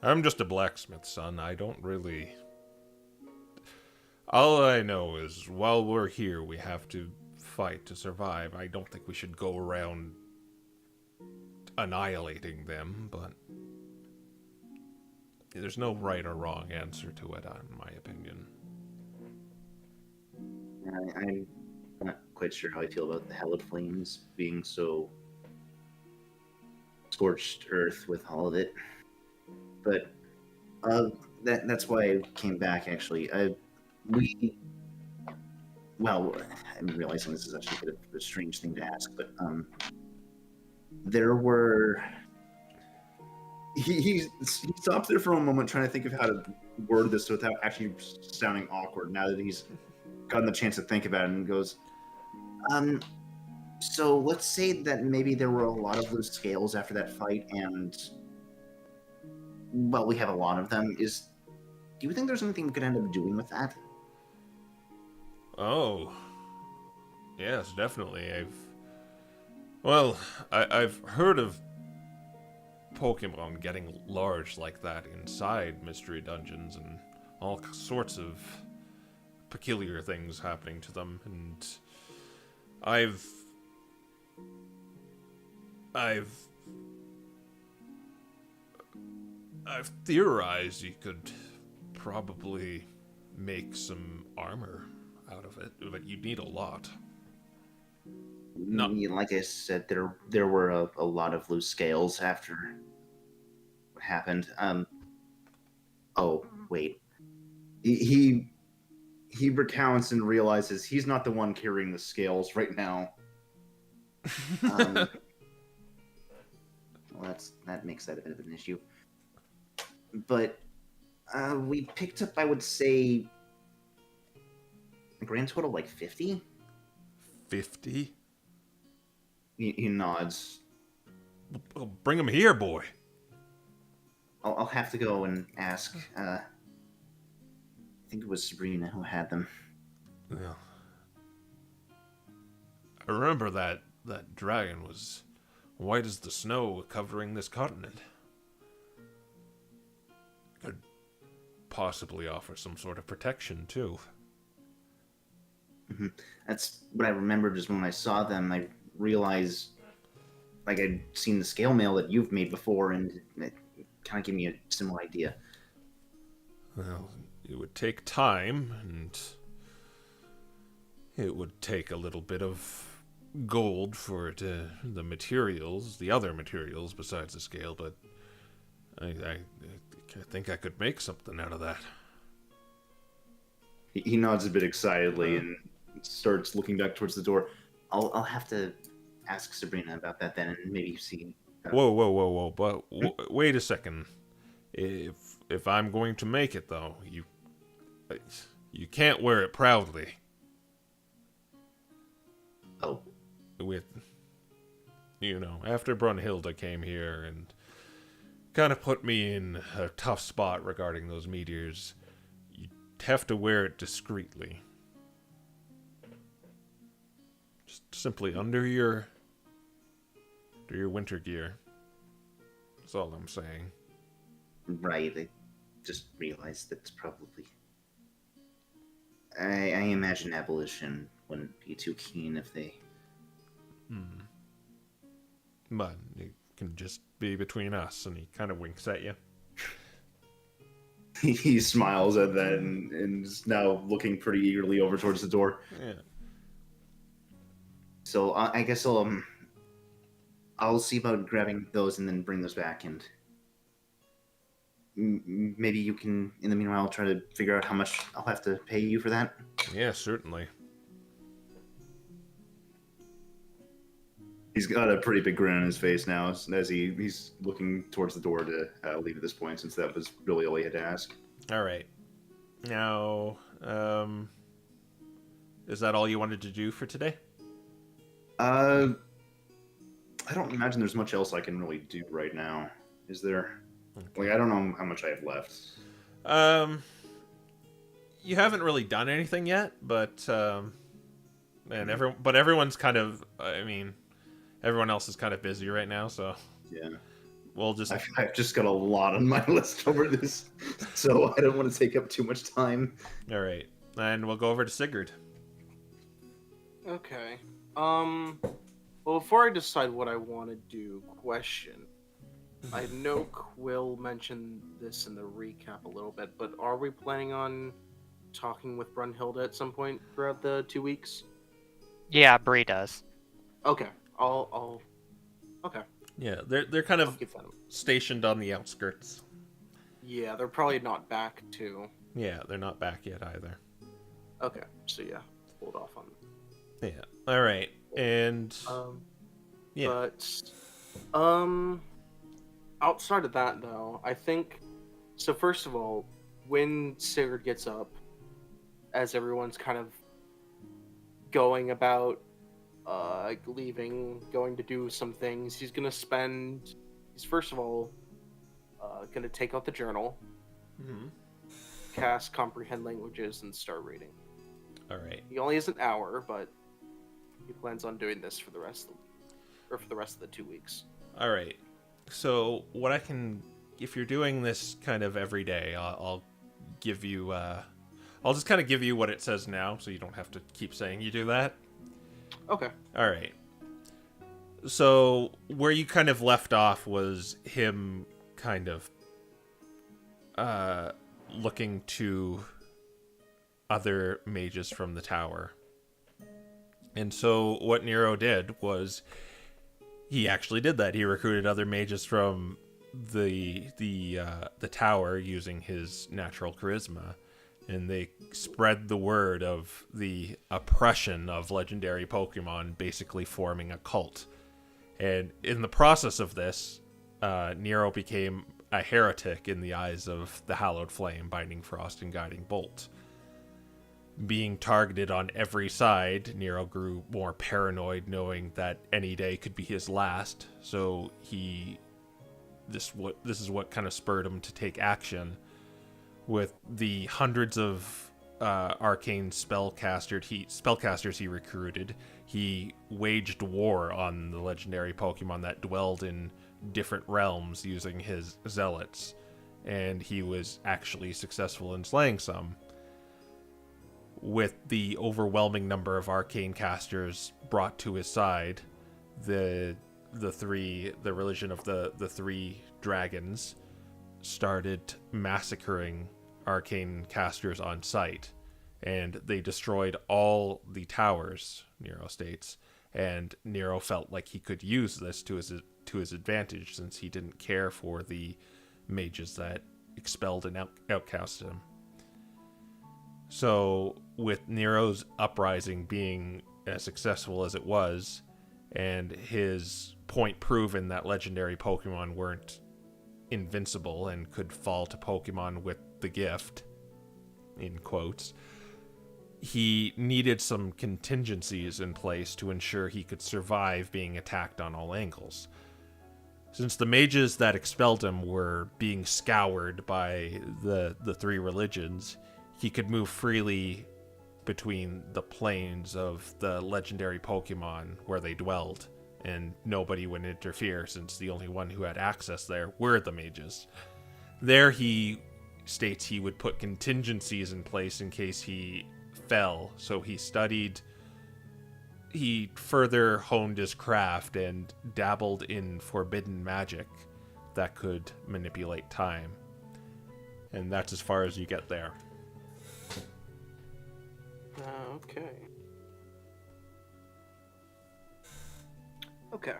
I'm just a blacksmith, son. I don't really... All I know is, while we're here, we have to fight to survive. I don't think we should go around annihilating them, but... There's no right or wrong answer to it, in my opinion.
I'm not quite sure how I feel about the Hallowed Flames being so scorched earth with all of it. But that's why I came back, actually. I'm realizing this is actually a bit of a strange thing to ask, but there were... He stops there for a moment trying to think of how to word this without actually sounding awkward now that he's gotten the chance to think about it, and goes, so let's say that maybe there were a lot of loose scales after that fight, and, well, we have a lot of them. Do you think there's anything we could end up doing with that?
Oh. Yes, definitely. I've heard of Pokemon getting large like that inside Mystery Dungeons, and all sorts of peculiar things happening to them, and I've theorized you could probably make some armor out of it, but you'd need a lot. No.
Like I said, there were a lot of loose scales after what happened. Oh wait, he recounts and realizes he's not the one carrying the scales right now. Well, that makes that a bit of an issue. But we picked up, I would say, a grand total like 50.
50?
He nods.
Well, bring him here, boy.
I'll have to go and ask. I think it was Sabrina who had them.
Well, I remember that dragon was white as the snow covering this continent. Could possibly offer some sort of protection, too.
Mm-hmm. That's what I remembered is when I saw them, I realized, like, I'd seen the scale mail that you've made before, and it kind of gave me a similar idea.
Well, it would take time, and it would take a little bit of gold for it, the materials, the other materials besides the scale, but I think I could make something out of that.
He nods a bit excitedly and starts looking back towards the door. I'll have to ask Sabrina about that then, and maybe see.
Whoa! But wait a second. If I'm going to make it, though, you can't wear it proudly.
Oh.
With, after Brunhilde came here and kind of put me in a tough spot regarding those meteors, you have to wear it discreetly. Just simply under your winter gear. That's all I'm saying.
Right, I just realized that's probably... I imagine abolition wouldn't be too keen if they...
But it can just be between us, and he kind of winks at you.
He smiles at that and is now looking pretty eagerly over towards the door.
Yeah.
So I guess I'll see about grabbing those and then bring those back, and maybe you can, in the meanwhile, try to figure out how much I'll have to pay you for that.
Yeah, certainly.
He's got a pretty big grin on his face now as he's looking towards the door to leave at this point, since that was really all he had to ask.
All right. Now, is that all you wanted to do for today?
I don't imagine there's much else I can really do right now. Is there?
Okay.
Like, I don't know how much I have left.
You haven't really done anything yet, but everyone's kind of. I mean, everyone else is kind of busy right now, so
Yeah.
we'll just.
I've just got a lot on my list over this, so I don't want to take up too much time.
All right, and we'll go over to Sigurd.
Okay. Well, before I decide what I want to do, question. I know Quill mentioned this in the recap a little bit, but are we planning on talking with Brunhilde at some point throughout the 2 weeks?
Yeah, Bree does.
Okay. I'll okay.
Yeah, they're kind
I'll
of
keep that in-
stationed on the outskirts.
Yeah, they're probably not back too.
Yeah, they're not back yet either.
Okay, so yeah, hold off on.
Yeah. All right, and yeah.
But outside of that though, I think so. First of all, when Sigurd gets up, as everyone's kind of going about leaving, going to do some things, he's first of all gonna take out the journal, cast comprehend languages, and start reading.
All right.
He only has an hour, but he plans on doing this for the rest of the 2 weeks.
All right. So what I can, if you're doing this kind of every day, I'll give you. I'll just kind of give you what it says now, so you don't have to keep saying you do that.
Okay.
All right. So where you kind of left off was him kind of looking to other mages from the tower. And so what Nero did was he actually did that. He recruited other mages from the tower using his natural charisma, and they spread the word of the oppression of legendary Pokemon, basically forming a cult. And in the process of this, Nero became a heretic in the eyes of the Hallowed Flame, Binding Frost, and Guiding Bolt. Being targeted on every side, Nero grew more paranoid, knowing that any day could be his last. So this is what kind of spurred him to take action. With the hundreds of arcane spellcasters he recruited, he waged war on the legendary Pokemon that dwelled in different realms using his zealots, and he was actually successful in slaying some. With the overwhelming number of arcane casters brought to his side, the religion of the three dragons started massacring arcane casters on sight, and they destroyed all the towers, Nero states, and Nero felt like he could use this to his advantage, since he didn't care for the mages that expelled and outcasted him. So, with Nero's uprising being as successful as it was, and his point proven that legendary Pokemon weren't invincible and could fall to Pokemon with the gift, in quotes, he needed some contingencies in place to ensure he could survive being attacked on all angles. Since the mages that expelled him were being scoured by the three religions, he could move freely between the planes of the legendary Pokemon where they dwelled, and nobody would interfere, since the only one who had access there were the mages. There he states he would put contingencies in place in case he fell, so he further honed his craft and dabbled in forbidden magic that could manipulate time. And that's as far as you get there.
Okay. Okay.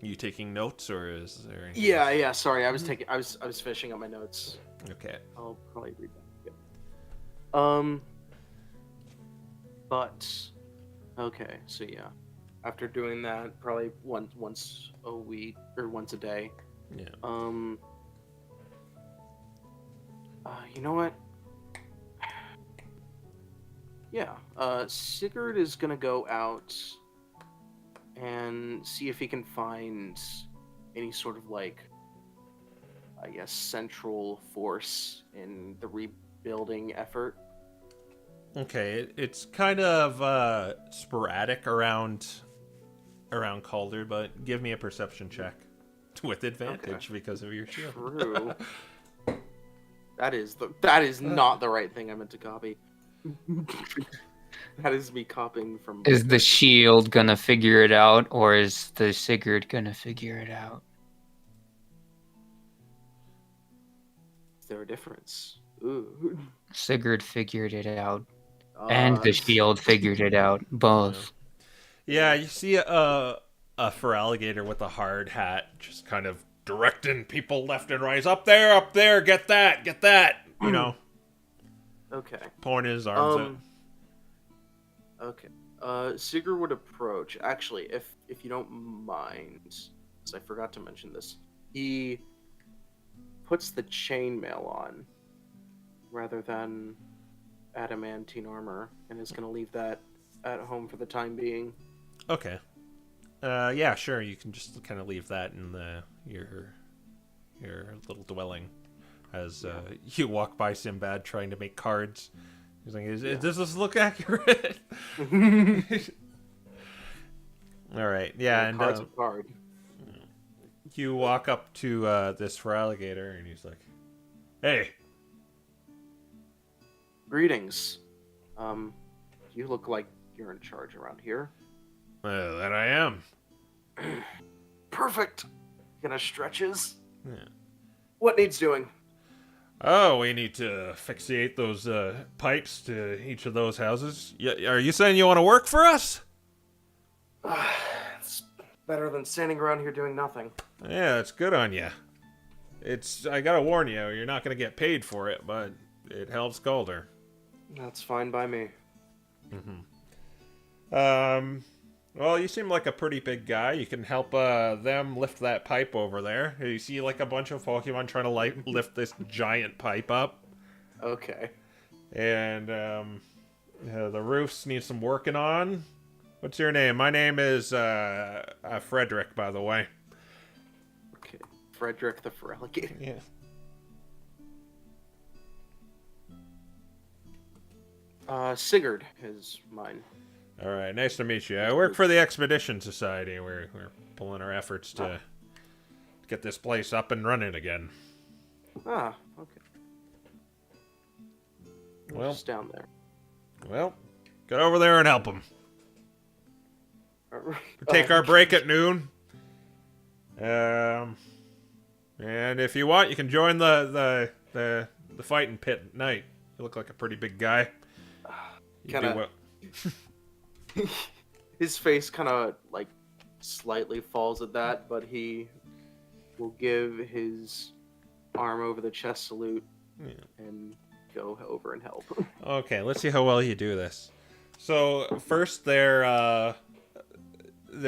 You taking notes, or is there anything
Yeah. Sorry, I was finishing up my notes.
Okay.
I'll probably read that. Yeah. But okay, so yeah, after doing that, probably once a week or once a day.
Yeah.
You know what? Yeah. Sigurd is gonna go out and see if he can find any sort of, like, I guess, central force in the rebuilding effort.
Okay, it's kind of sporadic around Calder, but give me a perception check with advantage because of your shield.
True. That is not the right thing I meant to copy. That is me copying from.
Is the shield gonna figure it out, or is the Sigurd gonna figure it out?
Is there a difference? Ooh.
Sigurd figured it out, and the shield figured it out. Both.
Yeah, you see a Feraligatr with a hard hat just kind of directing people left and right. He's up there, get that, you know.
Okay.
Pouring his arms out.
Okay. Sigurd would approach. Actually, if you don't mind, because I forgot to mention this, he puts the chainmail on rather than adamantine armor, and is going to leave that at home for the time being.
Okay. Yeah, sure. You can just kind of leave that in your little dwelling as you walk by Sinbad trying to make cards. He's like, does this look accurate? All right. Yeah, and
card's a card.
you walk up to this Feraligatr, and he's like, "Hey."
Greetings. You look like you're in charge around here.
That I am.
Perfect. Gonna stretches.
Yeah.
What needs doing?
Oh, we need to fixate those pipes to each of those houses. Are you saying you want to work for us?
It's better than standing around here doing nothing.
Yeah, it's good on you. I gotta warn you, you're not gonna get paid for it, but it helps Calder.
That's fine by me.
Well, you seem like a pretty big guy. You can help them lift that pipe over there. You see like a bunch of Pokemon trying to lift this giant pipe up.
Okay.
And the roofs need some working on. What's your name? My name is Frederick, by the way.
Okay. Frederick the Feraligatr.
Yeah.
Sigurd is mine.
All right, nice to meet you. I work for the Expedition Society. We're pulling our efforts to get this place up and running again.
Ah, okay.
Well,
Just down there.
Well, get over there and help them. Take our break at noon. And if you want, you can join the fighting pit at night. You look like a pretty big guy. You do well.
His face kind of like slightly falls at that, but he will give his arm over the chest salute and go over and help.
Okay, let's see how well you do this. So first, they're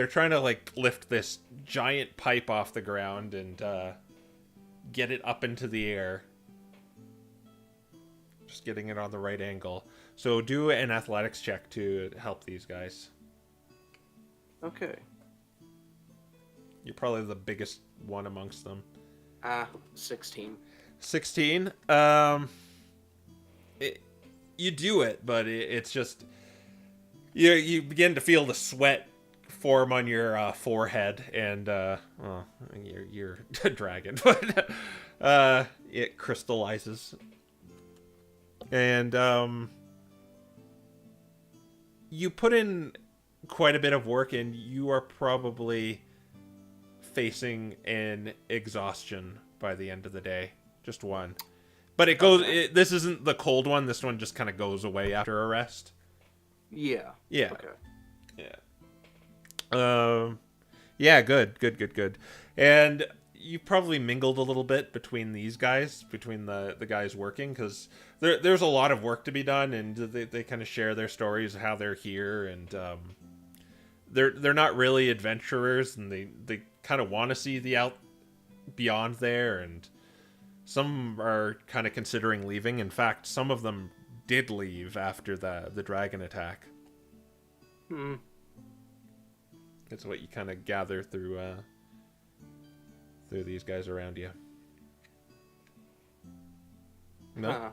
trying to like lift this giant pipe off the ground and get it up into the air. Just getting it on the right angle. So do an athletics check to help these guys.
Okay.
You're probably the biggest one amongst them.
16.
16. You do it, but it's just you begin to feel the sweat form on your forehead, and you're a dragon, but it crystallizes, and you put in quite a bit of work, and you are probably facing an exhaustion by the end of the day. Just one. But it goes. This isn't the cold one. This one just kind of goes away after a rest.
Yeah.
Yeah.
Okay.
Yeah. Yeah. Good. And you probably mingled a little bit between these guys, between the guys working, because there's a lot of work to be done, and they kind of share their stories of how they're here, and they're not really adventurers, and they kind of want to see the out beyond there, and some are kind of considering leaving. In fact, some of them did leave after the dragon attack. That's what you kind of gather through these guys around you. No.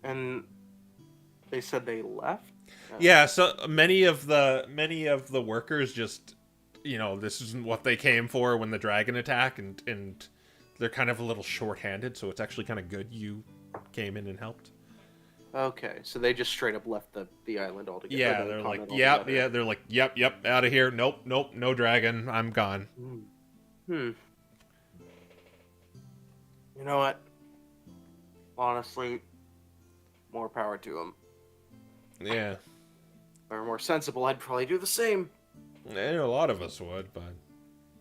And they said they left?
Yeah, so many of the workers just, this isn't what they came for when the dragon attack, and they're kind of a little short-handed, so it's actually kind of good you came in and helped.
Okay, so they just straight up left the island altogether.
Yeah, they're like, they're like, yep, out of here. Nope, no dragon. I'm gone.
You know what? Honestly, more power to them.
Yeah.
If they were more sensible, I'd probably do the same.
A lot of us would, but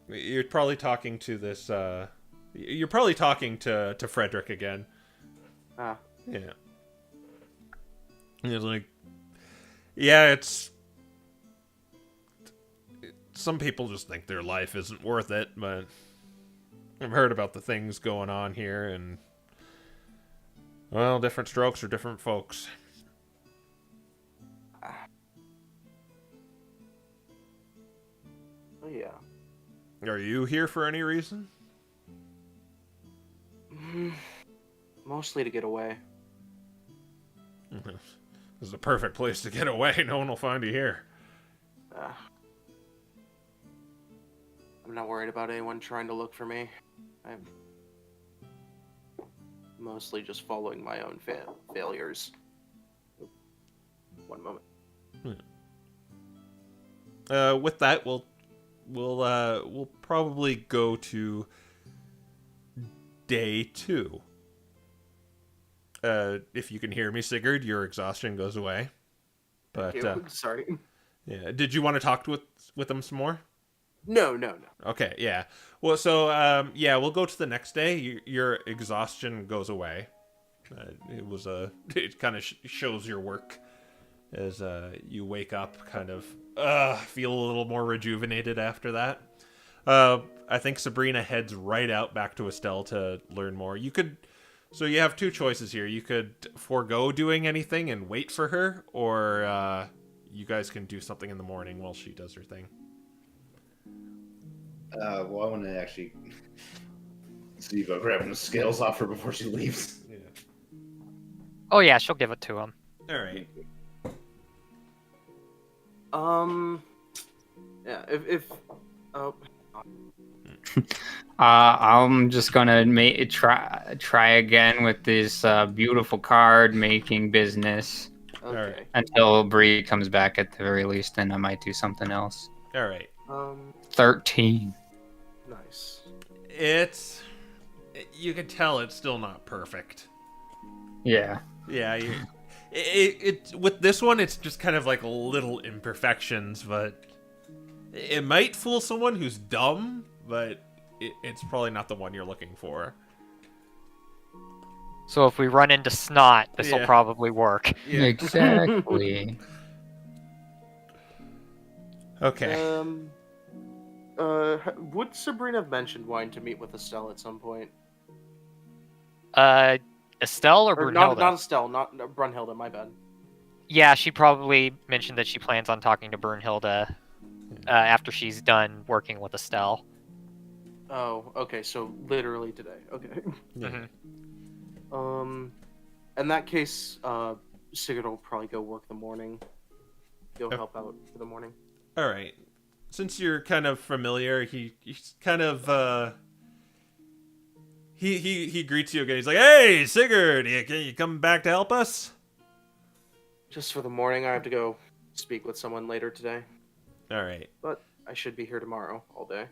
you're probably talking to this. You're probably talking to Frederick again. Yeah. He's like, yeah, some people just think their life isn't worth it, but I've heard about the things going on here, and well, different strokes for different folks.
Oh yeah.
Are you here for any reason?
Mostly to get away.
This is the perfect place to get away. No one will find you here.
I'm not worried about anyone trying to look for me. I'm mostly just following my own failures. One moment.
With that, we'll probably go to day 2. If you can hear me, Sigurd, your exhaustion goes away. But
Sorry.
yeah, did you want to talk with them some more?
No.
Okay, yeah. Well, so yeah, we'll go to the next day. Your exhaustion goes away. It kind of shows your work as you wake up, kind of feel a little more rejuvenated after that. I think Sabrina heads right out back to Estelle to learn more. So you have 2 choices here. You could forego doing anything and wait for her, or you guys can do something in the morning while she does her thing.
Well, I want to actually see about grabbing the scales off her before she leaves.
Yeah.
Oh yeah, she'll give it to him.
All right.
Yeah. If
I'm just gonna try again with this beautiful card making business
okay.
until Bree comes back at the very least. Then I might do something else.
All right.
13.
Nice.
You can tell it's still not perfect.
Yeah.
Yeah. With this one, it's just kind of like little imperfections, but it might fool someone who's dumb, but it's probably not the one you're looking for.
So if we run into snot, this will
Yeah.
probably work.
Yeah.
Exactly.
Okay.
Would Sabrina have mentioned wanting to meet with Estelle at some point?
Estelle or
Or
Brunhilde?
not Estelle, not Brunhilde, my bad.
Yeah, she probably mentioned that she plans on talking to Brunhilde after she's done working with Estelle.
Oh, okay, so literally today. Okay.
Yeah.
In that case, Sigurd will probably go work the morning. Go help out for the morning.
All right. Since you're kind of familiar, he's kind of he greets you again. He's like, "Hey, Sigurd, can you come back to help us?"
Just for the morning, I have to go speak with someone later today.
All right.
But I should be here tomorrow all day.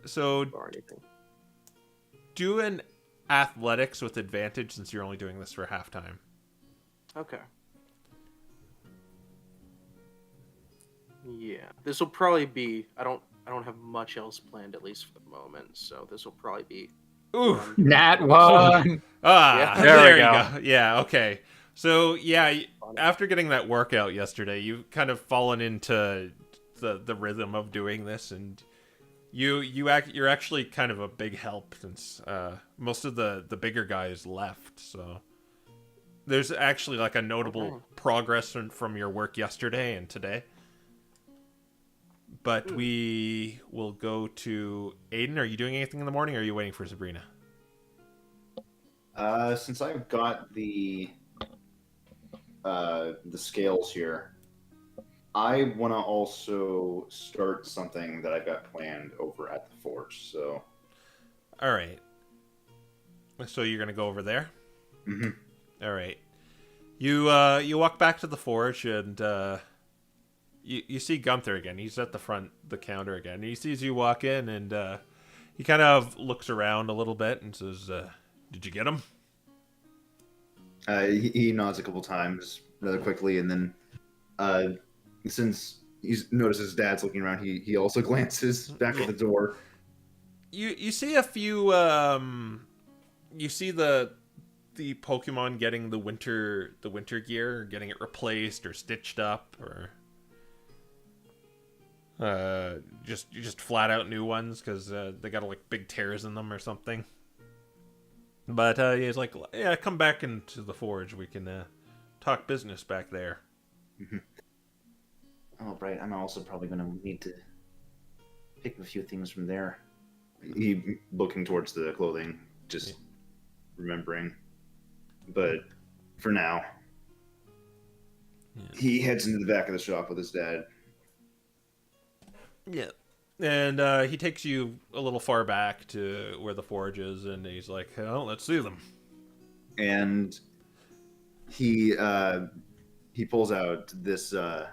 So
Or anything.
do an athletics with advantage since you're only doing this for halftime.
Okay. Yeah, this will probably be. I don't have much else planned, at least for the moment. So this will probably be.
Ooh.
Nat 1.
Ah,
Yeah.
there
There we
you
go.
go. Yeah, okay. So, yeah, after getting that workout yesterday, you've kind of fallen into the rhythm of doing this, and you're actually kind of a big help since most of the bigger guys left. So there's actually like a notable progress from your work yesterday and today. But we will go to Aiden. Are you doing anything in the morning, or are you waiting for Sabrina?
Since I've got the scales here, I want to also start something that I've got planned over at the forge. So,
All right. So you're gonna go over there.
mm-hmm.
All right. You walk back to the forge and you see Gunther again. He's at the counter again. He sees you walk in and he kind of looks around a little bit and says, "Did you get him?"
He nods a couple times rather quickly, and then since he notices Dad's looking around, he also glances back at the door.
You see a few. You see the Pokemon getting the winter gear, or getting it replaced or stitched up, or just flat out new ones because they got like big tears in them or something. But he's like, "Yeah, come back into the forge. We can talk business back there."
Mm-hmm. Oh, right. I'm also probably going to need to pick a few things from there. He looking towards the clothing, just remembering. But for now, he heads into the back of the shop with his dad.
Yeah. And he takes you a little far back to where the forge is, and he's like, well, let's see them.
And he pulls out this I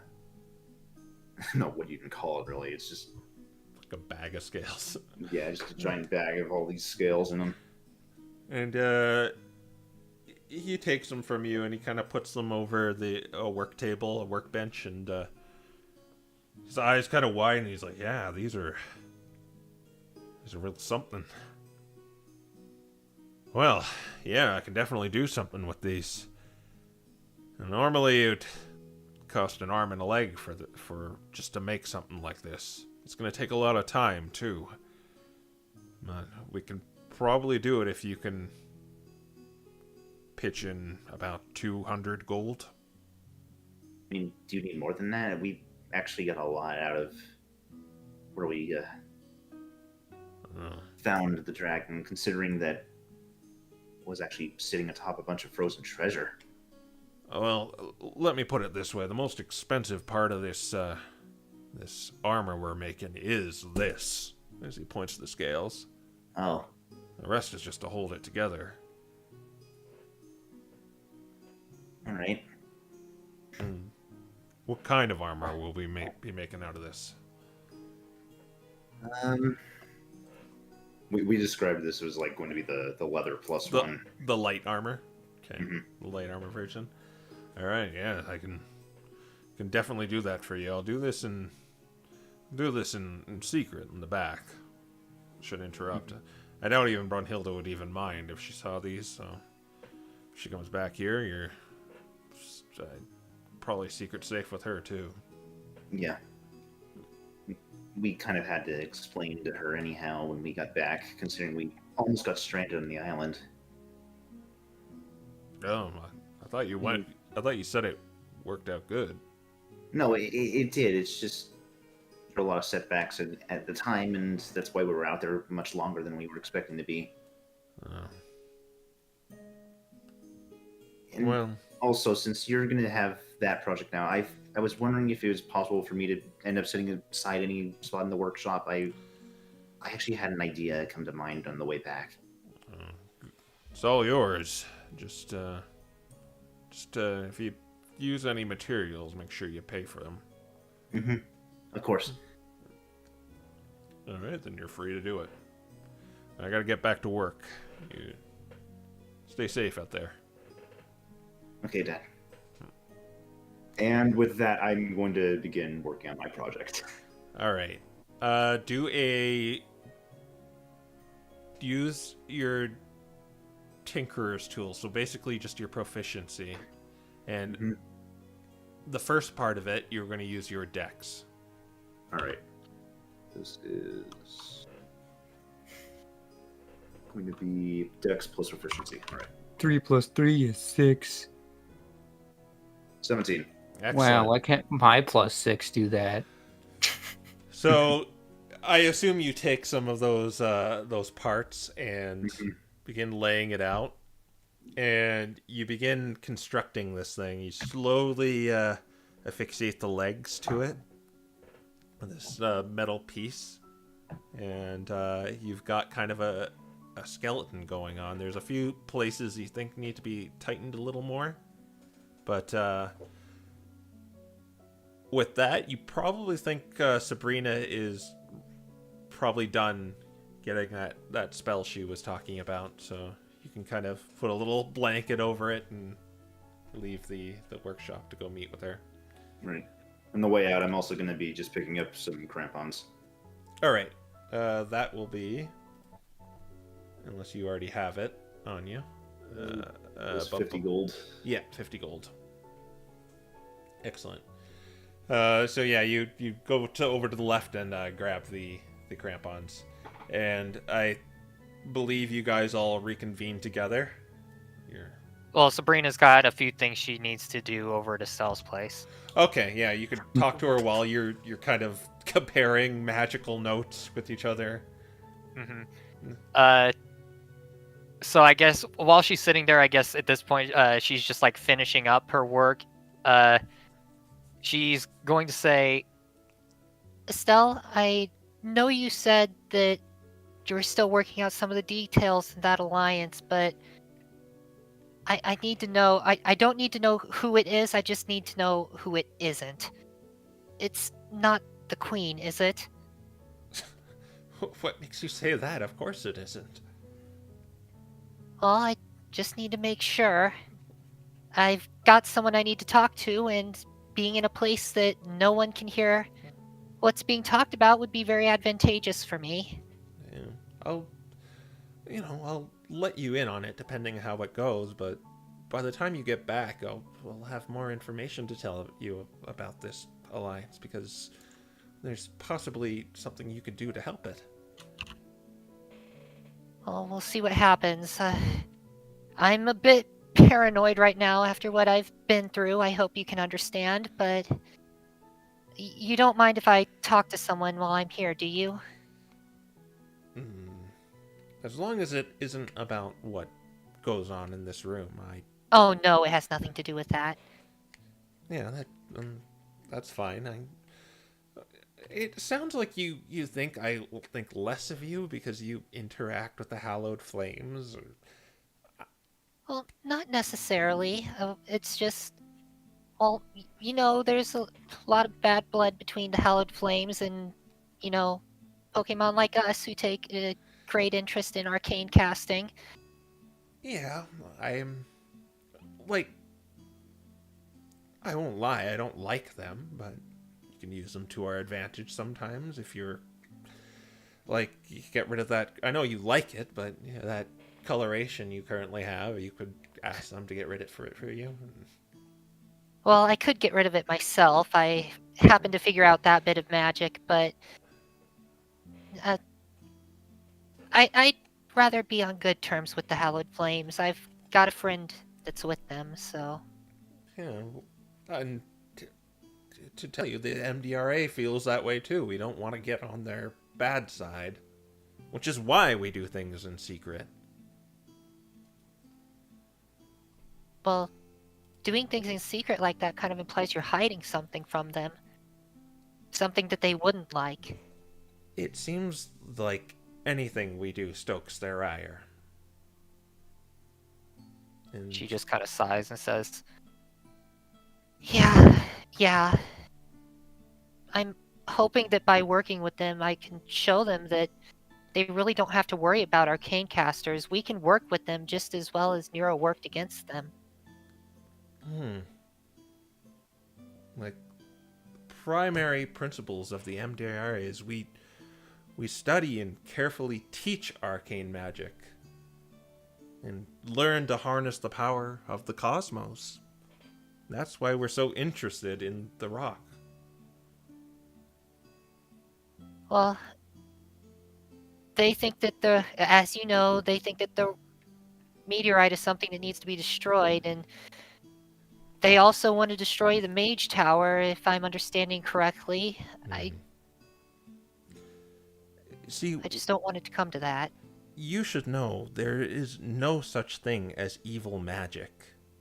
don't know what you can call it really. It's just
Like a bag of scales.
yeah, just a giant bag of all these scales in them.
And he takes them from you, and he kind of puts them over a work table, a workbench, and his eyes kind of widen, and he's like, yeah, these are real something. Well, yeah, I can definitely do something with these. And normally it'd cost an arm and a leg for just to make something like this. It's going to take a lot of time, too. But we can probably do it if you can pitch in about 200 gold.
I mean, do you need more than that? We actually got a lot out of where we found the dragon, considering that it was actually sitting atop a bunch of frozen treasure.
Well, let me put it this way. The most expensive part of this armor we're making is this. As he points to the scales.
Oh.
The rest is just to hold it together.
All right.
What kind of armor will we be making out of this?
We described this as like going to be the leather plus one.
The light armor. Okay,
Mhm.
The light armor version. All right, yeah, I can definitely do that for you. I'll do this in secret in the back. Should interrupt. I doubt even Brunhilde would even mind if she saw these. So if she comes back here, you're probably secret safe with her too.
Yeah. We kind of had to explain to her anyhow when we got back, considering we almost got stranded on the island.
Oh, I thought you went. I thought you said it worked out good.
No, it did. It's just there were a lot of setbacks at the time, and that's why we were out there much longer than we were expecting to be. And
Well,
also, since you're going to have that project now, I was wondering if it was possible for me to end up setting aside any spot in the workshop. I actually had an idea come to mind on the way back.
it's all yours. Just if you use any materials, make sure you pay for them.
Mm-hmm. Of course.
All right, then you're free to do it. I gotta get back to work. You stay safe out there.
Okay, Dad. And with that, I'm going to begin working on my project.
All right. Use your tinkerer's tool. So basically, just your proficiency, and the first part of it, you're going to use your dex.
All right. This is going to be dex plus proficiency. All right.
3 plus 3 is 6.
17.
Excellent.
Wow, why can't my plus 6 do that?
So, I assume you take some of those parts and begin laying it out, and you begin constructing this thing. You slowly affixate the legs to it, this metal piece, and you've got kind of a skeleton going on. There's a few places you think need to be tightened a little more, but with that, you probably think Sabrina is probably done getting that spell she was talking about, so you can kind of put a little blanket over it and leave the workshop to go meet with her.
Right. On the way out, I'm also going to be just picking up some crampons.
All right. That will be, unless you already have it on you.
It's 50 gold.
Yeah, 50 gold. Excellent. So yeah, you go over to the left and grab the crampons, and I believe you guys all reconvene together.
Well, Sabrina's got a few things she needs to do over to Stell's place.
Okay, yeah, you could talk to her while you're kind of comparing magical notes with each other.
So I guess while she's sitting there, I guess at this point, she's just like finishing up her work. She's going to say, Estelle, I know you said that you were still working out some of the details in that alliance, but I need to know. I don't need to know who it is, I just need to know who it isn't. It's not the Queen, is it?
What makes you say that? Of course it isn't.
Well, I just need to make sure. I've got someone I need to talk to, and being in a place that no one can hear what's being talked about would be very advantageous for me.
Yeah. I'll, I'll let you in on it depending how it goes, but by the time you get back, we'll have more information to tell you about this alliance because there's possibly something you could do to help it.
Well, we'll see what happens. I'm a bit paranoid right now after what I've been through. I hope you can understand, but you don't mind if I talk to someone while I'm here, do you?
As long as it isn't about what goes on in this room,
Oh no, it has nothing to do with that.
yeah, that's fine. It sounds like you think I think less of you because you interact with the hallowed flames.
Well, not necessarily. It's just, well, there's a lot of bad blood between the Hallowed Flames and, Pokemon like us who take a great interest in arcane casting.
Yeah, I'm like, I won't lie, I don't like them, but you can use them to our advantage sometimes if you're like, you get rid of that. I know you like it, but yeah, that coloration you currently have, you could ask them to get rid of it for you.
Well, I could get rid of it myself. I happen to figure out that bit of magic, but I'd rather be on good terms with the Hallowed Flames. I've got a friend that's with them, so...
Yeah, and to tell you, the MDRA feels that way too. We don't want to get on their bad side, which is why we do things in secret.
Well, doing things in secret like that kind of implies you're hiding something from them. Something that they wouldn't like.
It seems like anything we do stokes their ire. And
She just kind of sighs and says, Yeah. I'm hoping that by working with them, I can show them that they really don't have to worry about arcane casters. We can work with them just as well as Nero worked against them.
Like, primary principles of the MDR is we study and carefully teach arcane magic and learn to harness the power of the cosmos. That's why we're so interested in the rock.
Well, they think that as you know, they think that the meteorite is something that needs to be destroyed, and they also want to destroy the Mage Tower, if I'm understanding correctly. I just don't want it to come to that.
You should know there is no such thing as evil magic.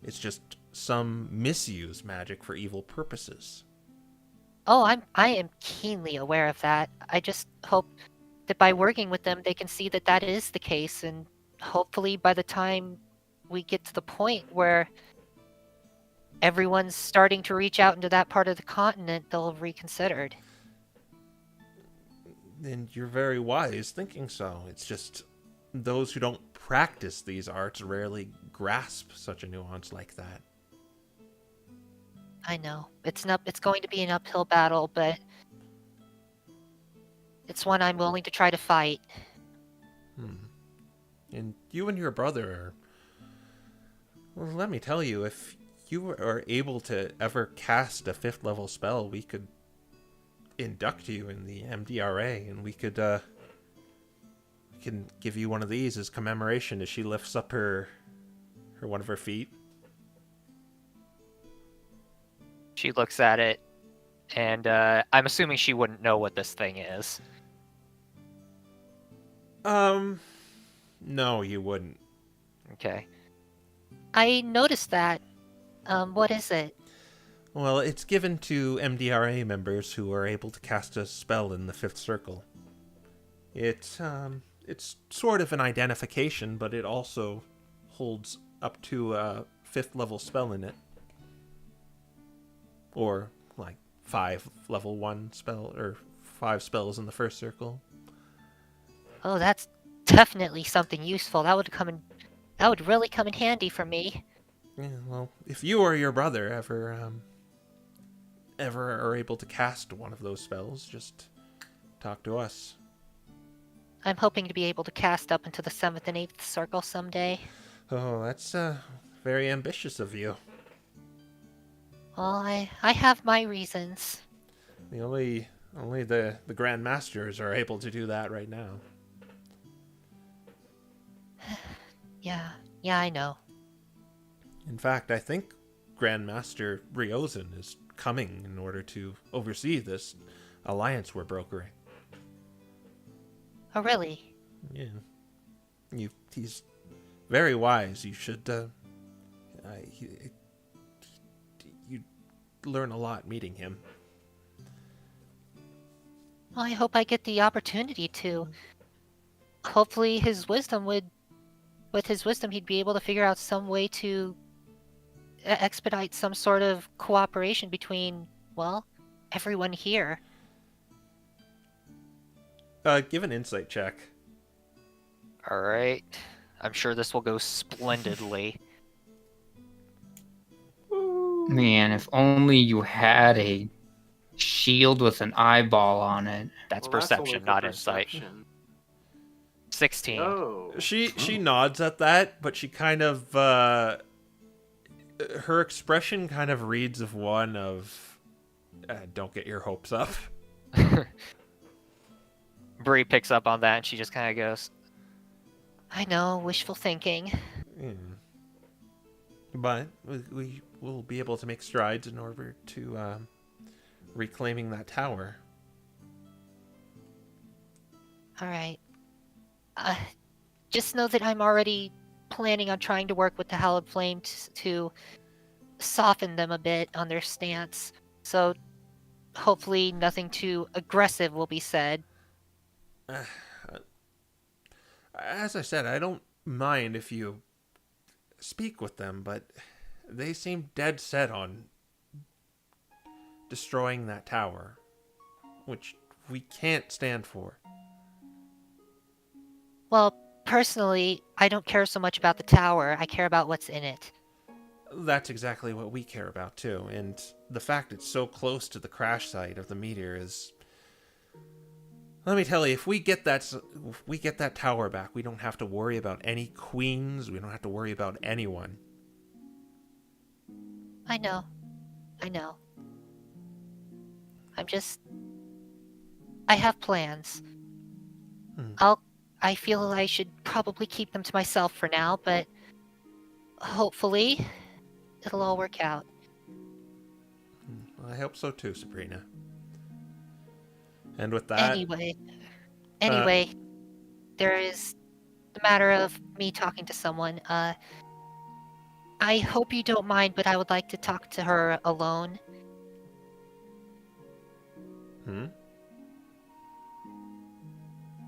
It's just some misuse magic for evil purposes.
Oh, I am keenly aware of that. I just hope that by working with them, they can see that that is the case, and hopefully by the time we get to the point where everyone's starting to reach out into that part of the continent, they'll have reconsidered.
And you're very wise thinking so. It's just those who don't practice these arts rarely grasp such a nuance like that.
I know. It's going to be an uphill battle, but it's one I'm willing to try to fight.
And you and your brother are... Well, let me tell you, if you are able to ever cast a 5th level spell, we could induct you in the MDRA, and we can give you one of these as commemoration as she lifts up her one of her feet.
She looks at it, and I'm assuming she wouldn't know what this thing is.
No, you wouldn't.
Okay. I noticed that. What is it?
Well, it's given to MDRA members who are able to cast a spell in the 5th circle. It's sort of an identification, but it also holds up to a 5th level spell in it. Or, like, 5 level 1 spell, or 5 spells in the 1st circle.
Oh, that's definitely something useful. That would really come in handy for me.
Yeah, well, if you or your brother ever are able to cast one of those spells, just talk to us.
I'm hoping to be able to cast up into the 7th and 8th circle someday.
Oh, that's very ambitious of you.
Well, I have my reasons.
The only the Grand Masters are able to do that right now.
Yeah, I know.
In fact, I think Grandmaster Ryozan is coming in order to oversee this alliance we're brokering.
Oh, really?
Yeah. He's very wise. You should, you learn a lot meeting him.
Well, I hope I get the opportunity to. Hopefully with his wisdom, he'd be able to figure out some way to expedite some sort of cooperation between, well, everyone here.
Give an insight check.
Alright. I'm sure this will go splendidly.
Man, if only you had a shield with an eyeball on it.
That's
Well,
perception,
only for
not insight.
perception.
16.
Oh.
She nods at that, but she kind of her expression kind of reads of one of don't get your hopes up.
Bree picks up on that and she just kind of goes,
I know, wishful thinking.
Yeah. But we will be able to make strides in order to reclaiming that tower.
Alright. Just know that I'm already planning on trying to work with the Hallowed Flame to soften them a bit on their stance. So hopefully nothing too aggressive will be said.
As I said, I don't mind if you speak with them, but they seem dead set on destroying that tower, which we can't stand for.
Well, personally, I don't care so much about the tower. I care about what's in it.
That's exactly what we care about too, and the fact it's so close to the crash site of the meteor is... Let me tell you, if we get that tower back, we don't have to worry about any queens, we don't have to worry about anyone.
I know. I have plans. I feel I should probably keep them to myself for now, but hopefully it'll all work out.
I hope so too, Sabrina. And with that...
Anyway, there is the matter of me talking to someone. I hope you don't mind, but I would like to talk to her alone.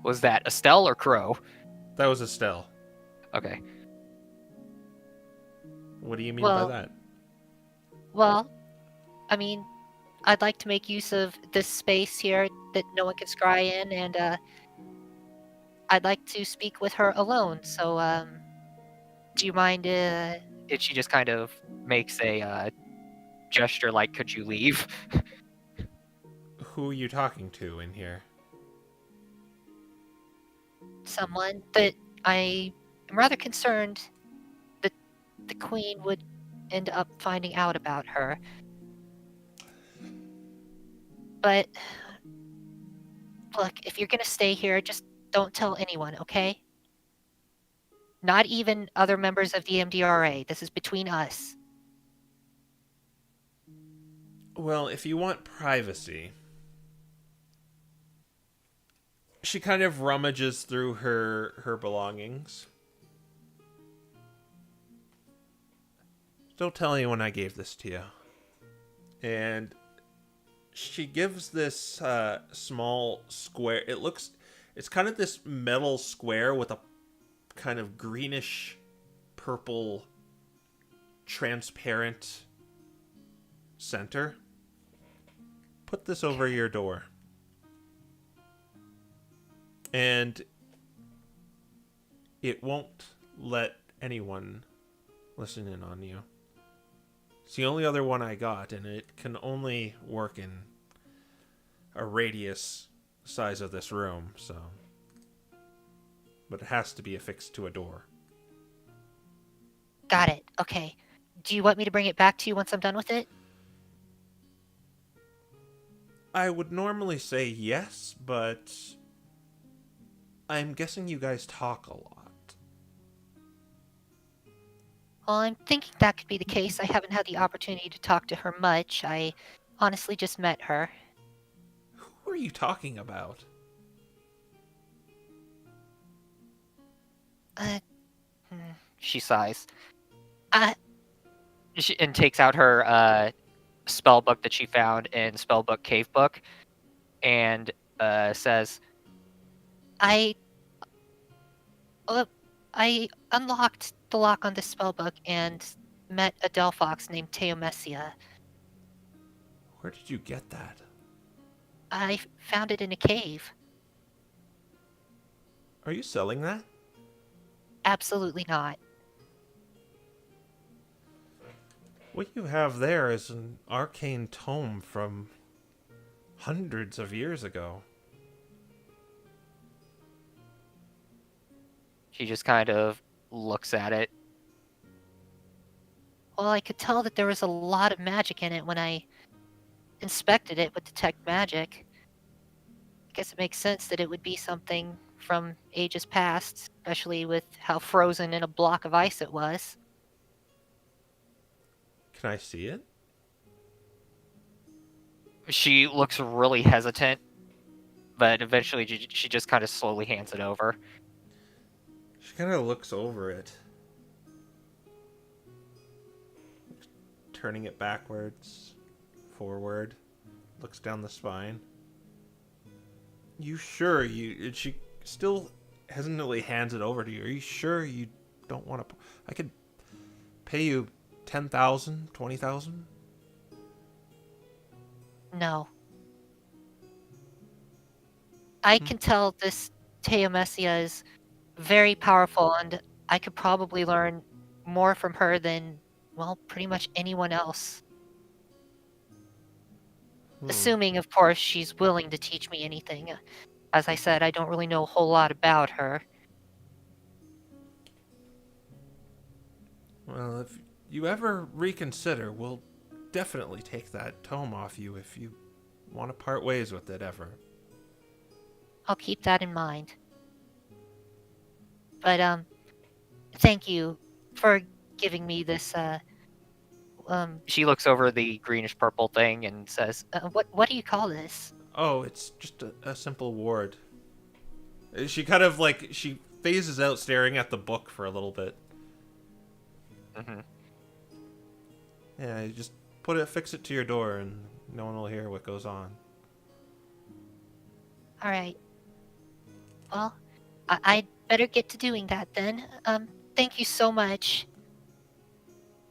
was that Estelle or Crow?
That was Estelle.
Okay.
What do you mean by that?
Well, I mean, I'd like to make use of this space here that no one can scry in, and I'd like to speak with her alone. So, do you mind?
And she just kind of makes a gesture like, "Could you leave?"
Who are you talking to in here?
Someone that I am rather concerned that the Queen would end up finding out about her. But look, if you're gonna stay here, just don't tell anyone, okay? Not even other members of the MDRA. This is between us.
Well, if you want privacy... She kind of rummages through her belongings. Don't tell anyone I gave this to you. and she gives this small square. It's kind of this metal square with a kind of greenish purple transparent center. Put this over your door. And it won't let anyone listen in on you. It's the only other one I got, and it can only work in a radius size of this room, so. But it has to be affixed to a door.
Got it. Okay. Do you want me to bring it back to you once I'm done with it?
I would normally say yes, but I'm guessing you guys talk a lot.
Well, I'm thinking that could be the case. I haven't had the opportunity to talk to her much. I honestly just met her.
Who are you talking about?
She sighs. And takes out her spell book that she found in Spellbook Cave Book, and says,
I unlocked the lock on this spellbook and met a Delphox named Teomesia.
Where did you get that?
I found it in a cave.
Are you selling that?
Absolutely not.
What you have there is an arcane tome from hundreds of years ago.
she just kind of looks at it.
Well, I could tell that there was a lot of magic in it when I inspected it with detect magic. I guess it makes sense that it would be something from ages past, especially with how frozen in a block of ice it was.
Can I see it?
She looks really hesitant, but eventually she just kind of slowly hands it over.
She kind of looks over it. Turning it backwards, forward, looks down the spine. You sure you... She still hesitantly hands it over to you. Are you sure you don't want to... I could pay you 10,000, 20,000?
No. I can tell this Teomesia is very powerful, and I could probably learn more from her than, well, pretty much anyone else. Assuming, of course, she's willing to teach me anything. As I said, I don't really know a whole lot about her.
Well, if you ever reconsider, we'll definitely take that tome off you if you want to part ways with it ever.
I'll keep that in mind. But, thank you for giving me this,
She looks over the greenish purple thing and says,
what do you call this?
Oh, it's just a simple ward. She kind of like, she phases out staring at the book for a little bit.
mm-hmm.
Yeah, you just fix it to your door and no one will hear what goes on.
Alright. Well, I'd better get to doing that then. Thank you so much.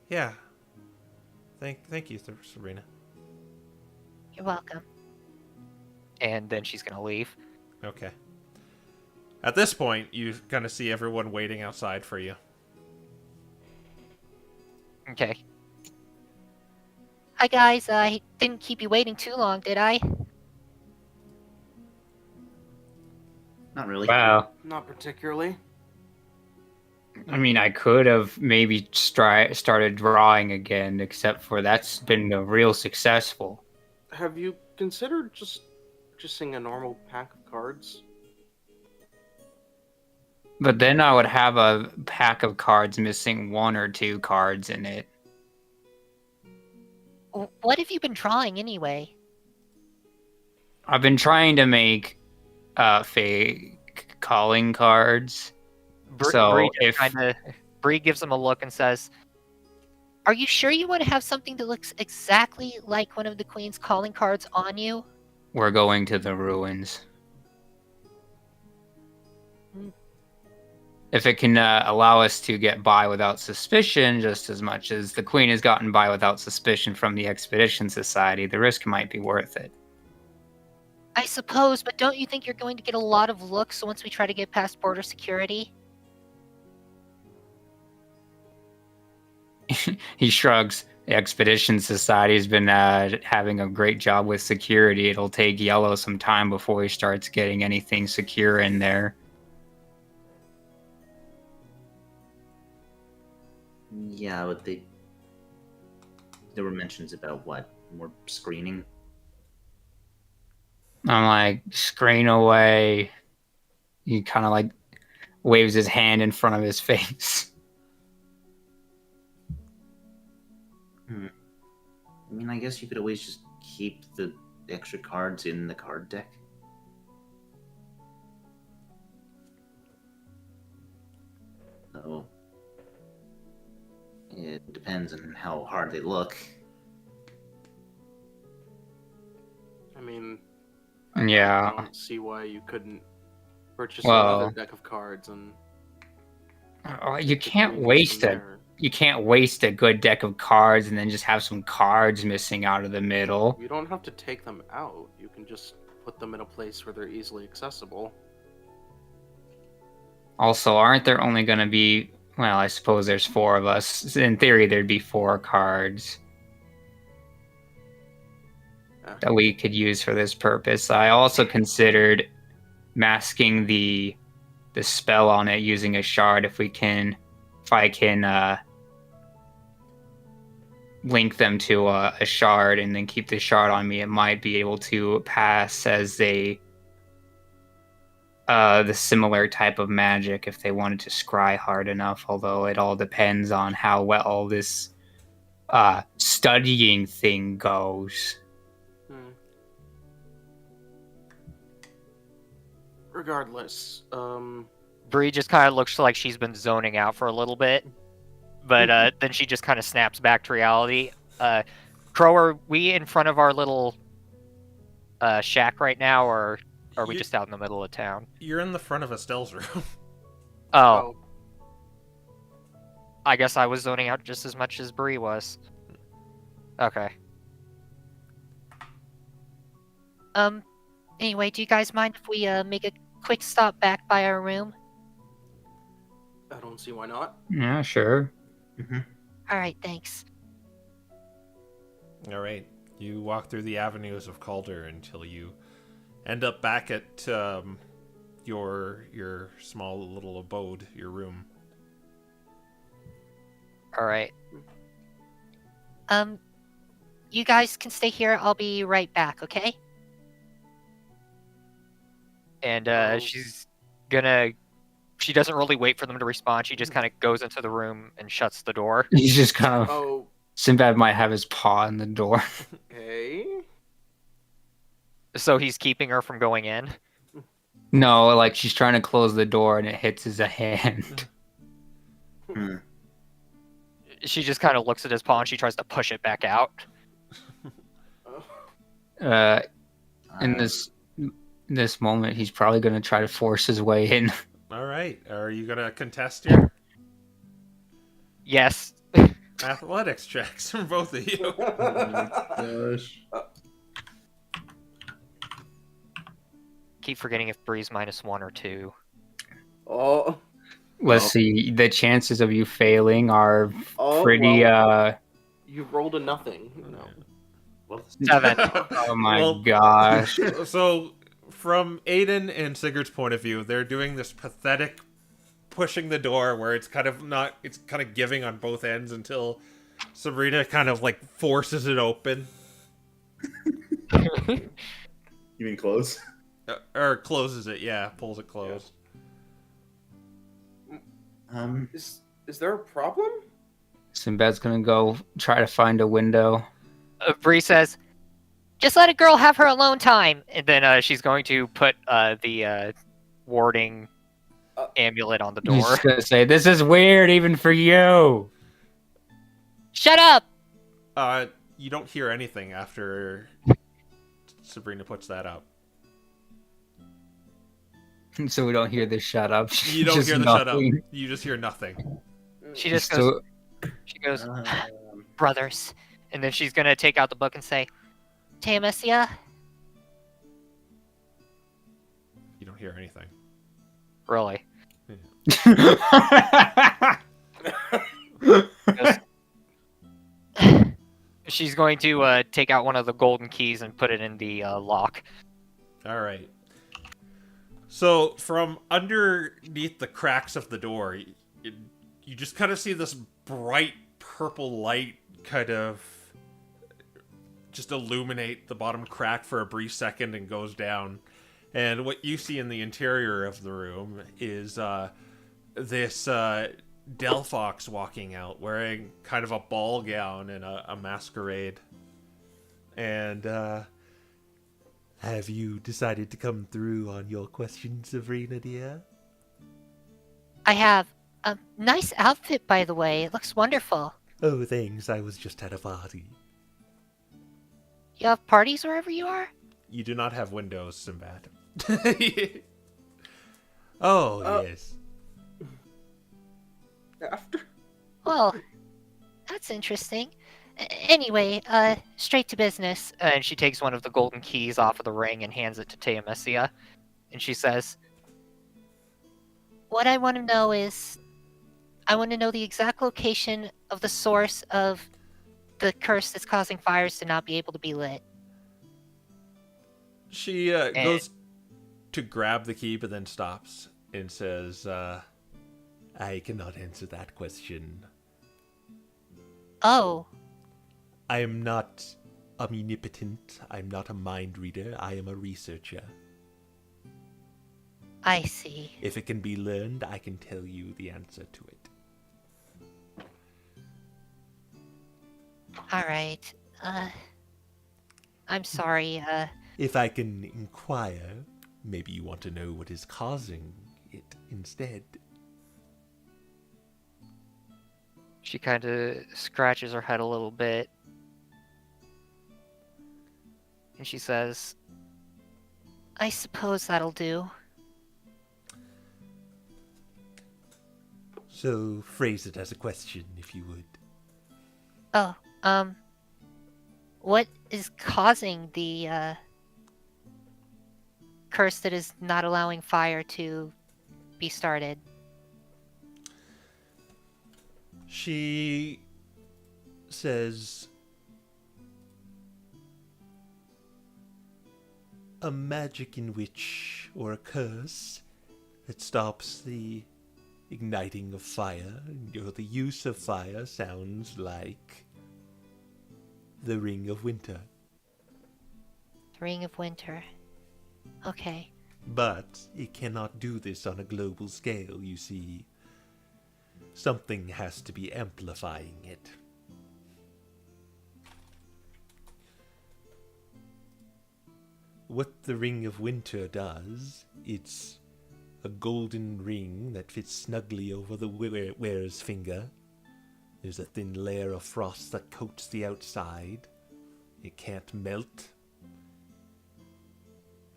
Yeah. Thank you, Sabrina.
You're welcome.
And then she's gonna leave.
Okay. At this point, you kind of see everyone waiting outside for you.
Okay.
Hi guys, I didn't keep you waiting too long, did I?
Not really.
Wow.
Not particularly.
I mean, I could have maybe started drawing again, except for that's been a real successful.
Have you considered just purchasing a normal pack of cards?
But then I would have a pack of cards missing one or two cards in it.
What have you been drawing anyway?
I've been trying to make fake calling cards. So
Bree
if
Bree gives him a look and says,
Are you sure you want to have something that looks exactly like one of the Queen's calling cards on you?
We're going to the ruins. If it can allow us to get by without suspicion, just as much as the Queen has gotten by without suspicion from the Expedition Society, the risk might be worth it.
I suppose, but don't you think you're going to get a lot of looks once we try to get past border security?
He shrugs. The Expedition Society has been having a great job with security. It'll take Yellow some time before he starts getting anything secure in there.
Yeah, but there were mentions about what? More screening?
I'm like, screen away. He kind of like waves his hand in front of his face.
I mean, I guess you could always just keep the extra cards in the card deck. So, it depends on how hard they look.
I mean,
Yeah.
I don't see why you couldn't purchase
Well-
another deck of cards and
You can't
continue
waste
from
it.
there.
You can't waste a good deck of cards and then just have some cards missing out of the middle.
You don't have to take them out. You can just put them in a place where they're easily accessible.
Also, aren't there only going to be... Well, I suppose there's 4 of us. In theory, there'd be 4 cards
Yeah.
that we could use for this purpose. I also considered masking the spell on it using a shard if I can link them to a shard and then keep the shard on me. It might be able to pass as the similar type of magic if they wanted to scry hard enough, although it all depends on how well this studying thing goes.
Regardless,
Bree just kind of looks like she's been zoning out for a little bit, but then she just kind of snaps back to reality. Crow, are we in front of our little shack right now, or are we
You-
just out in the middle of town?
You're in the front of Estelle's room.
Oh, I guess I was zoning out just as much as Bree was. Okay.
Anyway, do you guys mind if we make a quick stop back by our room?
I don't see why not.
Yeah, sure.
Alright, thanks.
All right, you walk through the avenues of Calder until you end up back at your small little abode, your room.
Alright.
You guys can stay here. I'll be right back, okay?
And
Oh.
she doesn't really wait for them to respond. She just kind of goes into the room and shuts the door.
He's just kind of...
Oh,
Sinbad might have his paw in the door.
okay.
So he's keeping her from going in.
No, like she's trying to close the door and it hits his hand.
She just kind of looks at his paw and she tries to push it back out.
In this moment, he's probably going to try to force his way in.
All right, are you gonna contest your
Yes.
athletics checks from both of you?
Gosh.
Keep forgetting if Bree's -1 or 2.
Oh,
Let's see. The chances of you failing are
oh,
pretty.
well, you rolled a nothing. No.
Well,
7.
Oh my
Well-
gosh!
So, from Aiden and Sigurd's point of view, they're doing this pathetic pushing the door where it's kind of giving on both ends until Sabrina kind of like forces it open.
you mean close?
Or closes it, yeah, pulls it closed.
Is there a problem?
Sinbad's gonna go try to find a window.
Bree says, "Just let a girl have her alone time," and then she's going to put the warding amulet on the
He's
door.
just gonna say, "This is weird, even for you."
Shut up!
You don't hear anything after Sabrina puts that up.
So we don't hear the shut up.
You don't
Just
hear the shut up.
nothing.
You just hear nothing.
She just goes,
So
brothers. And then she's gonna take out the book and say, Tamesia?
You don't hear anything.
Really? She's going to take out one of the golden keys and put it in the lock.
All right. So from underneath the cracks of the door, you just kind of see this bright purple light kind of just illuminate the bottom crack for a brief second and goes down. And what you see in the interior of the room is this Delphox walking out wearing kind of a ball gown and a masquerade. And have you decided to come through on your question, Sabrina, dear?
I have a nice outfit, by the way. It looks wonderful.
Oh, thanks. I was just at a party.
You have parties wherever you are?
You do not have windows, Sinbad. Oh, yes.
After.
Well, that's interesting. Anyway, straight to business.
And she takes one of the golden keys off of the ring and hands it to Tamesia. And she says,
What I want to know is, I want to know the exact location of the source of the curse that's causing fires to not be able to be lit.
She goes to grab the key, but then stops and says, I cannot answer that question.
Oh,
I am not omnipotent. I'm not a mind reader. I am a researcher.
I see.
If it can be learned, I can tell you the answer to it.
Alright. I'm sorry,
If I can inquire, maybe you want to know what is causing it instead.
she kind of scratches her head a little bit. And she says,
I suppose that'll do.
So phrase it as a question, if you would.
Oh, what is causing the, curse that is not allowing fire to be started?
She says, a magic in which, or a curse, that stops the igniting of fire, or the use of fire, sounds like the Ring of Winter.
Ring of Winter. Okay.
But it cannot do this on a global scale, you see. Something has to be amplifying it. What the Ring of Winter does, it's a golden ring that fits snugly over the wearer's finger. There's a thin layer of frost that coats the outside. It can't melt.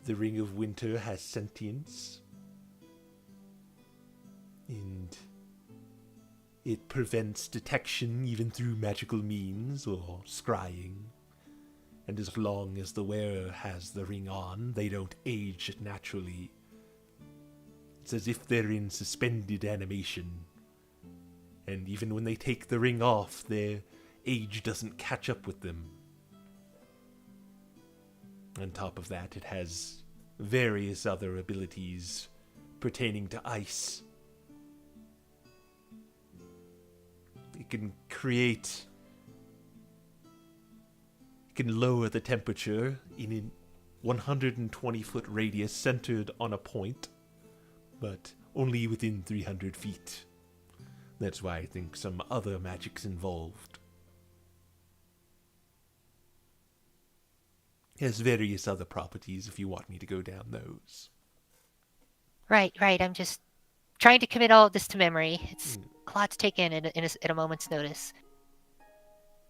The Ring of Winter has sentience. And it prevents detection even through magical means or scrying. And as long as the wearer has the ring on, they don't age naturally. It's as if they're in suspended animation. And even when they take the ring off, their age doesn't catch up with them. On top of that, it has various other abilities pertaining to ice. It can create... It can lower the temperature in a 120-foot radius centered on a point, but only within 300 feet. That's why I think some other magic's involved. It has various other properties if you want me to go down those.
Right. I'm just trying to commit all of this to memory. It's a lot to take in a moment's notice.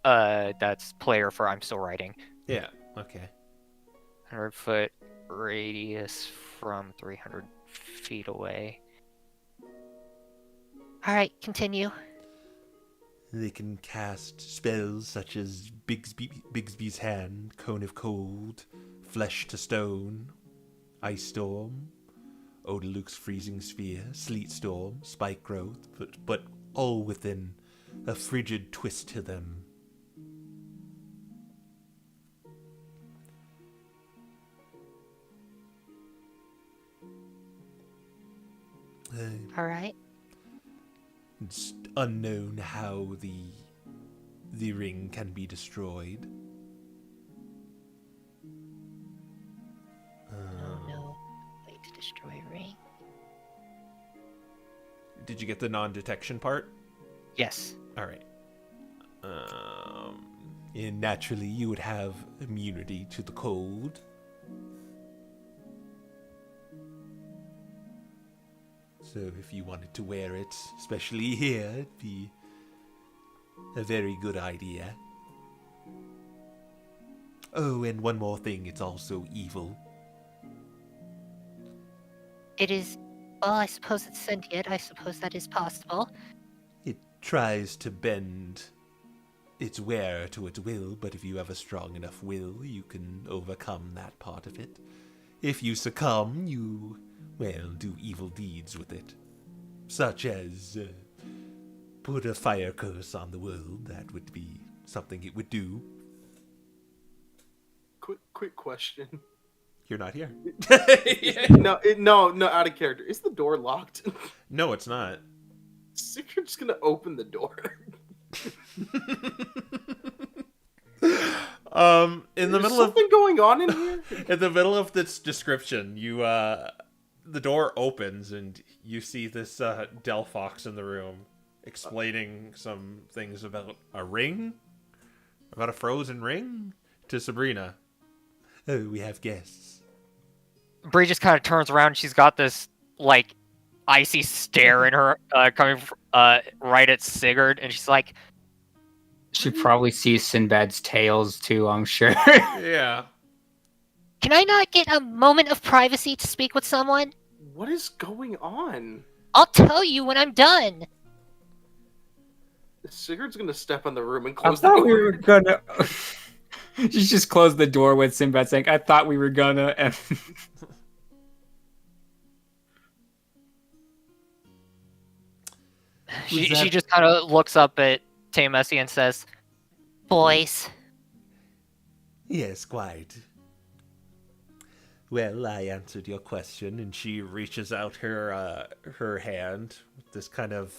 That's player for I'm still writing.
Yeah. Okay.
100-foot radius from 300 feet away.
Alright, continue.
They can cast spells such as Bigsby's Hand, Cone of Cold, Flesh to Stone, Ice Storm, Odaluke's Freezing Sphere, Sleet Storm, Spike Growth, but all within a frigid twist to them.
Alright.
It's unknown how the ring can be destroyed.
Oh no. Way to destroy a ring.
Did you get the non-detection part?
Yes.
All right. And naturally, you would have immunity to the cold. So if you wanted to wear it, especially here, it'd be a very good idea. Oh, and one more thing, it's also evil.
It is. Well, I suppose it's sentient. I suppose that is possible.
It tries to bend its wearer to its will, but if you have a strong enough will, you can overcome that part of it. If you succumb, you, well, do evil deeds with it. Such as put a fire curse on the world. That would be something it would do.
Quick question.
You're not here.
No, out of character. Is the door locked?
No, it's not.
You're just gonna open the door.
In the
There's
middle of
something going on in here.
in the middle of this description, you the door opens and you see this Delphox in the room explaining some things about a ring, about a frozen ring to Sabrina. Oh, we have guests.
Bree just kind of turns around. She's got this like icy stare in her, coming right at Sigurd, and she's like,
She probably sees Sinbad's tails too, I'm sure.
Yeah.
Can I not get a moment of privacy to speak with someone?
What is going on?
I'll tell you when I'm done.
Sigurd's gonna step in the room and
I
close the
thought
door.
we were gonna. She just closed the door with Sinbad saying, "I thought we were gonna." And
she just kind of looks up at Messi and says,
Boys.
Yes, quite. Well, I answered your question, and she reaches out her hand with this kind of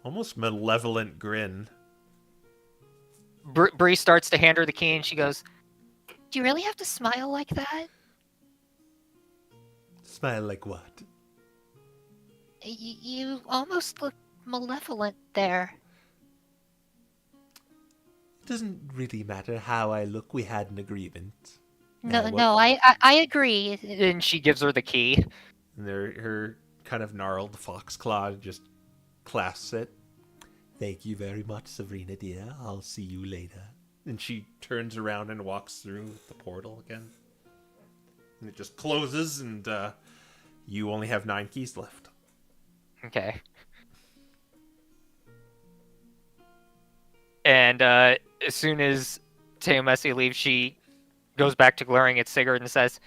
almost malevolent grin.
Bree starts to hand her the key, and she goes,
Do you really have to smile like that?
Smile like what?
You almost look malevolent there.
It doesn't really matter how I look. We had an agreement.
No,
what-
no, I agree.
and she gives her the key.
And her kind of gnarled fox claw just clasps it. Thank you very much, Sabrina dear. I'll see you later. And she turns around and walks through the portal again. And it just closes, and you only have 9 keys left.
Okay. And as soon as Messi leaves, she goes back to glaring at Sigurd and says,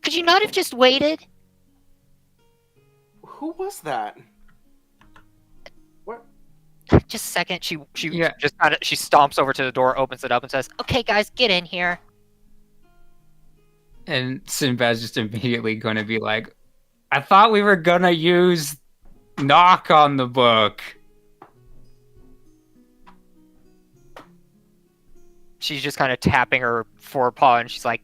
Could you not have just waited?
Who was that? What?
Just a second.
she
Yeah.
just kind of she stomps over to the door, opens it up, and says,
Okay, guys, get in here.
and Sinbad's just immediately going to be like, "I thought we were gonna use knock on the book."
she's just kind of tapping her forepaw, and she's like,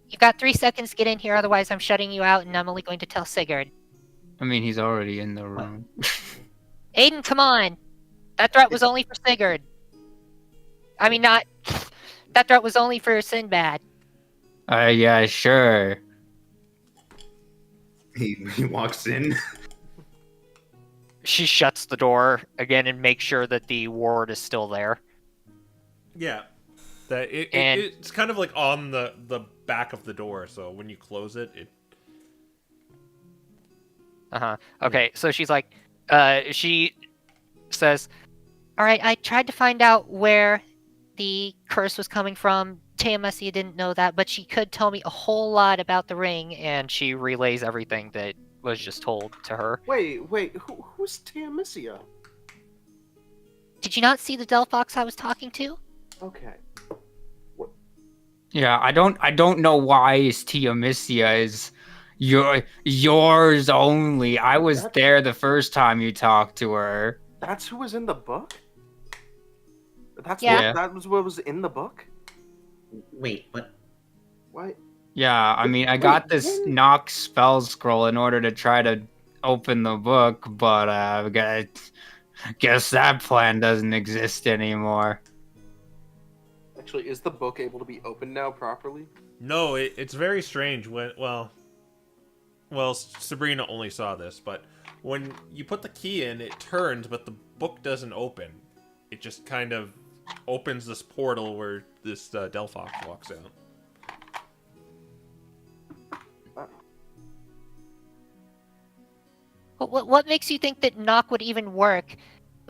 You've got 3 seconds to get in here, otherwise I'm shutting you out, and I'm only going to tell Sigurd.
I mean, he's already in the room.
Aiden, come on! That threat was only for Sigurd. I mean, not... That threat was only for Sinbad.
Yeah, sure.
He walks in.
she shuts the door again and makes sure that the ward is still there.
Yeah. That
And-
it's kind of like on the back of the door, so when you close it,
Okay, so she's like, she says,
All right, I tried to find out where the curse was coming from. Tayamesia didn't know that, but she could tell me a whole lot about the ring.
and she relays everything that was just told to her.
Wait, who's Tayamesia?
Did you not see the Delphox I was talking to?
Okay.
Yeah, I don't know why Tiamisia is yours only. I was
That's-
there the first time you talked to her.
That's who was in the book?
Yeah.
That was what was in the book?
Wait, what?
What?
Yeah, I mean, I
Wait,
got this
what?
knock spell scroll in order to try to open the book, but guess that plan doesn't exist anymore.
Actually, is the book able to be opened now properly?
no, it's very strange when well, Sabrina only saw this, but when you put the key in, it turns, but the book doesn't open. It just kind of opens this portal where this Delphox walks out.
What makes you think that knock would even work?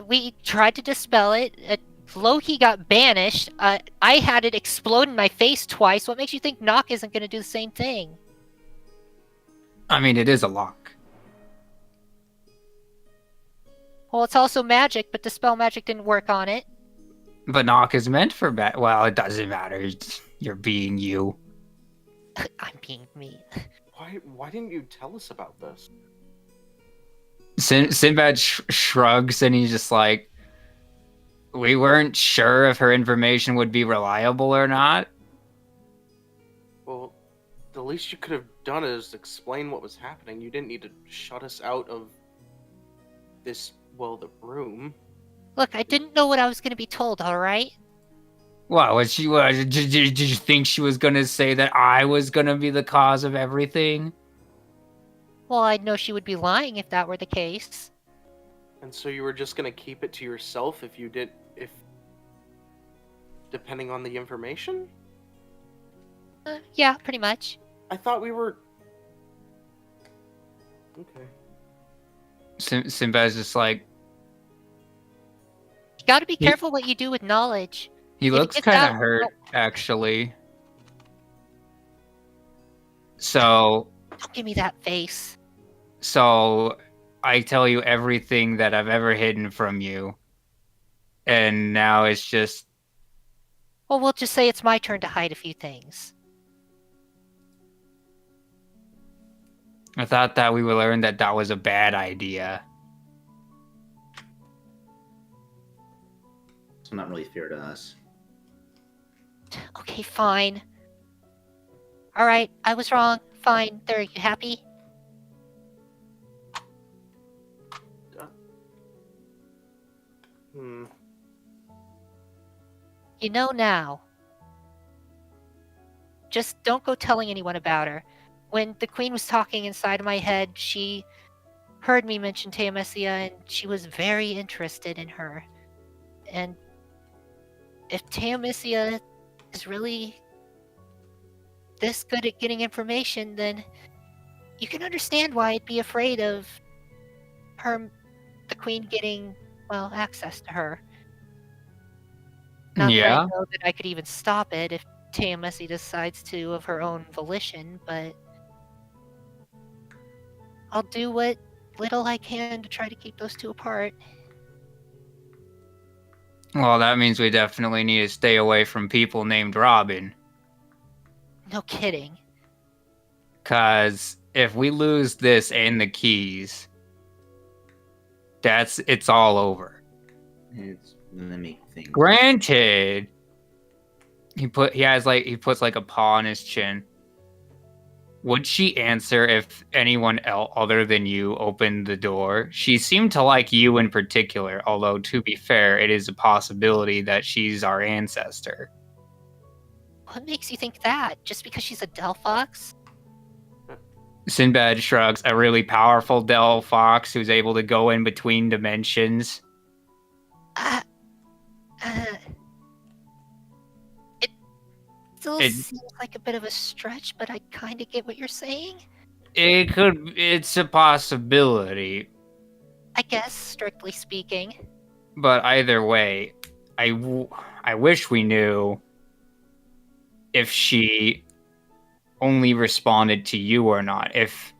We tried to dispel it. Loki got banished. I had it explode in my face twice. What makes you think knock isn't going to do the same thing?
I mean, it is a lock.
Well, it's also magic, but dispel magic didn't work on it.
But knock is meant for well, it doesn't matter. You're being you.
I'm being mean.
Why didn't you tell us about this?
Sinbad shrugs and he's just like, we weren't sure if her information would be reliable or not.
Well, the least you could have done is explain what was happening. You didn't need to shut us out of this, the room.
Look, I didn't know what I was going to be told, alright?
Wow, did you think she was gonna say that I was gonna be the cause of everything?
Well, I'd know she would be lying if that were the case.
And so you were just gonna keep it to yourself if depending on the information?
Yeah, pretty much.
I thought we were... Okay.
Sinbad's just like,
You gotta be careful what you do with knowledge.
he
If it
looks
gets
kind
out-
of hurt, actually. So
Don't give me that face.
I tell you everything that I've ever hidden from you. And now it's just,
Well, we'll just say it's my turn to hide a few things.
I thought that we would learn that that was a bad idea.
So not really fair to us.
Okay, fine. Alright, I was wrong. Fine. There, you happy? You know now. Just don't go telling anyone about her. When the queen was talking inside of my head, she heard me mention Tayamesia, and she was very interested in her. And if Tayamesia is really this good at getting information, then you can understand why I'd be afraid of her, the queen, getting, access to her. Not that
Yeah?
I know that I could even stop it if Tayamesia decides to of her own volition, but I'll do what little I can to try to keep those two apart.
Well, that means we definitely need to stay away from people named Robin.
No kidding.
Because if we lose this and the keys, it's all over.
Let me think.
Granted, he puts like a paw on his chin. Would she answer if anyone else other than you opened the door? She seemed to like you in particular, although to be fair, it is a possibility that she's our ancestor.
What makes you think that? Just because she's a Delphox?
Sinbad shrugs. A really powerful Del Fox who's able to go in between dimensions.
Uh, uh, it still
It
seems like a bit of a stretch, but I kind of get what you're saying.
it's a possibility,
I guess, strictly speaking.
but either way, I wish we knew if she only responded to you or not. If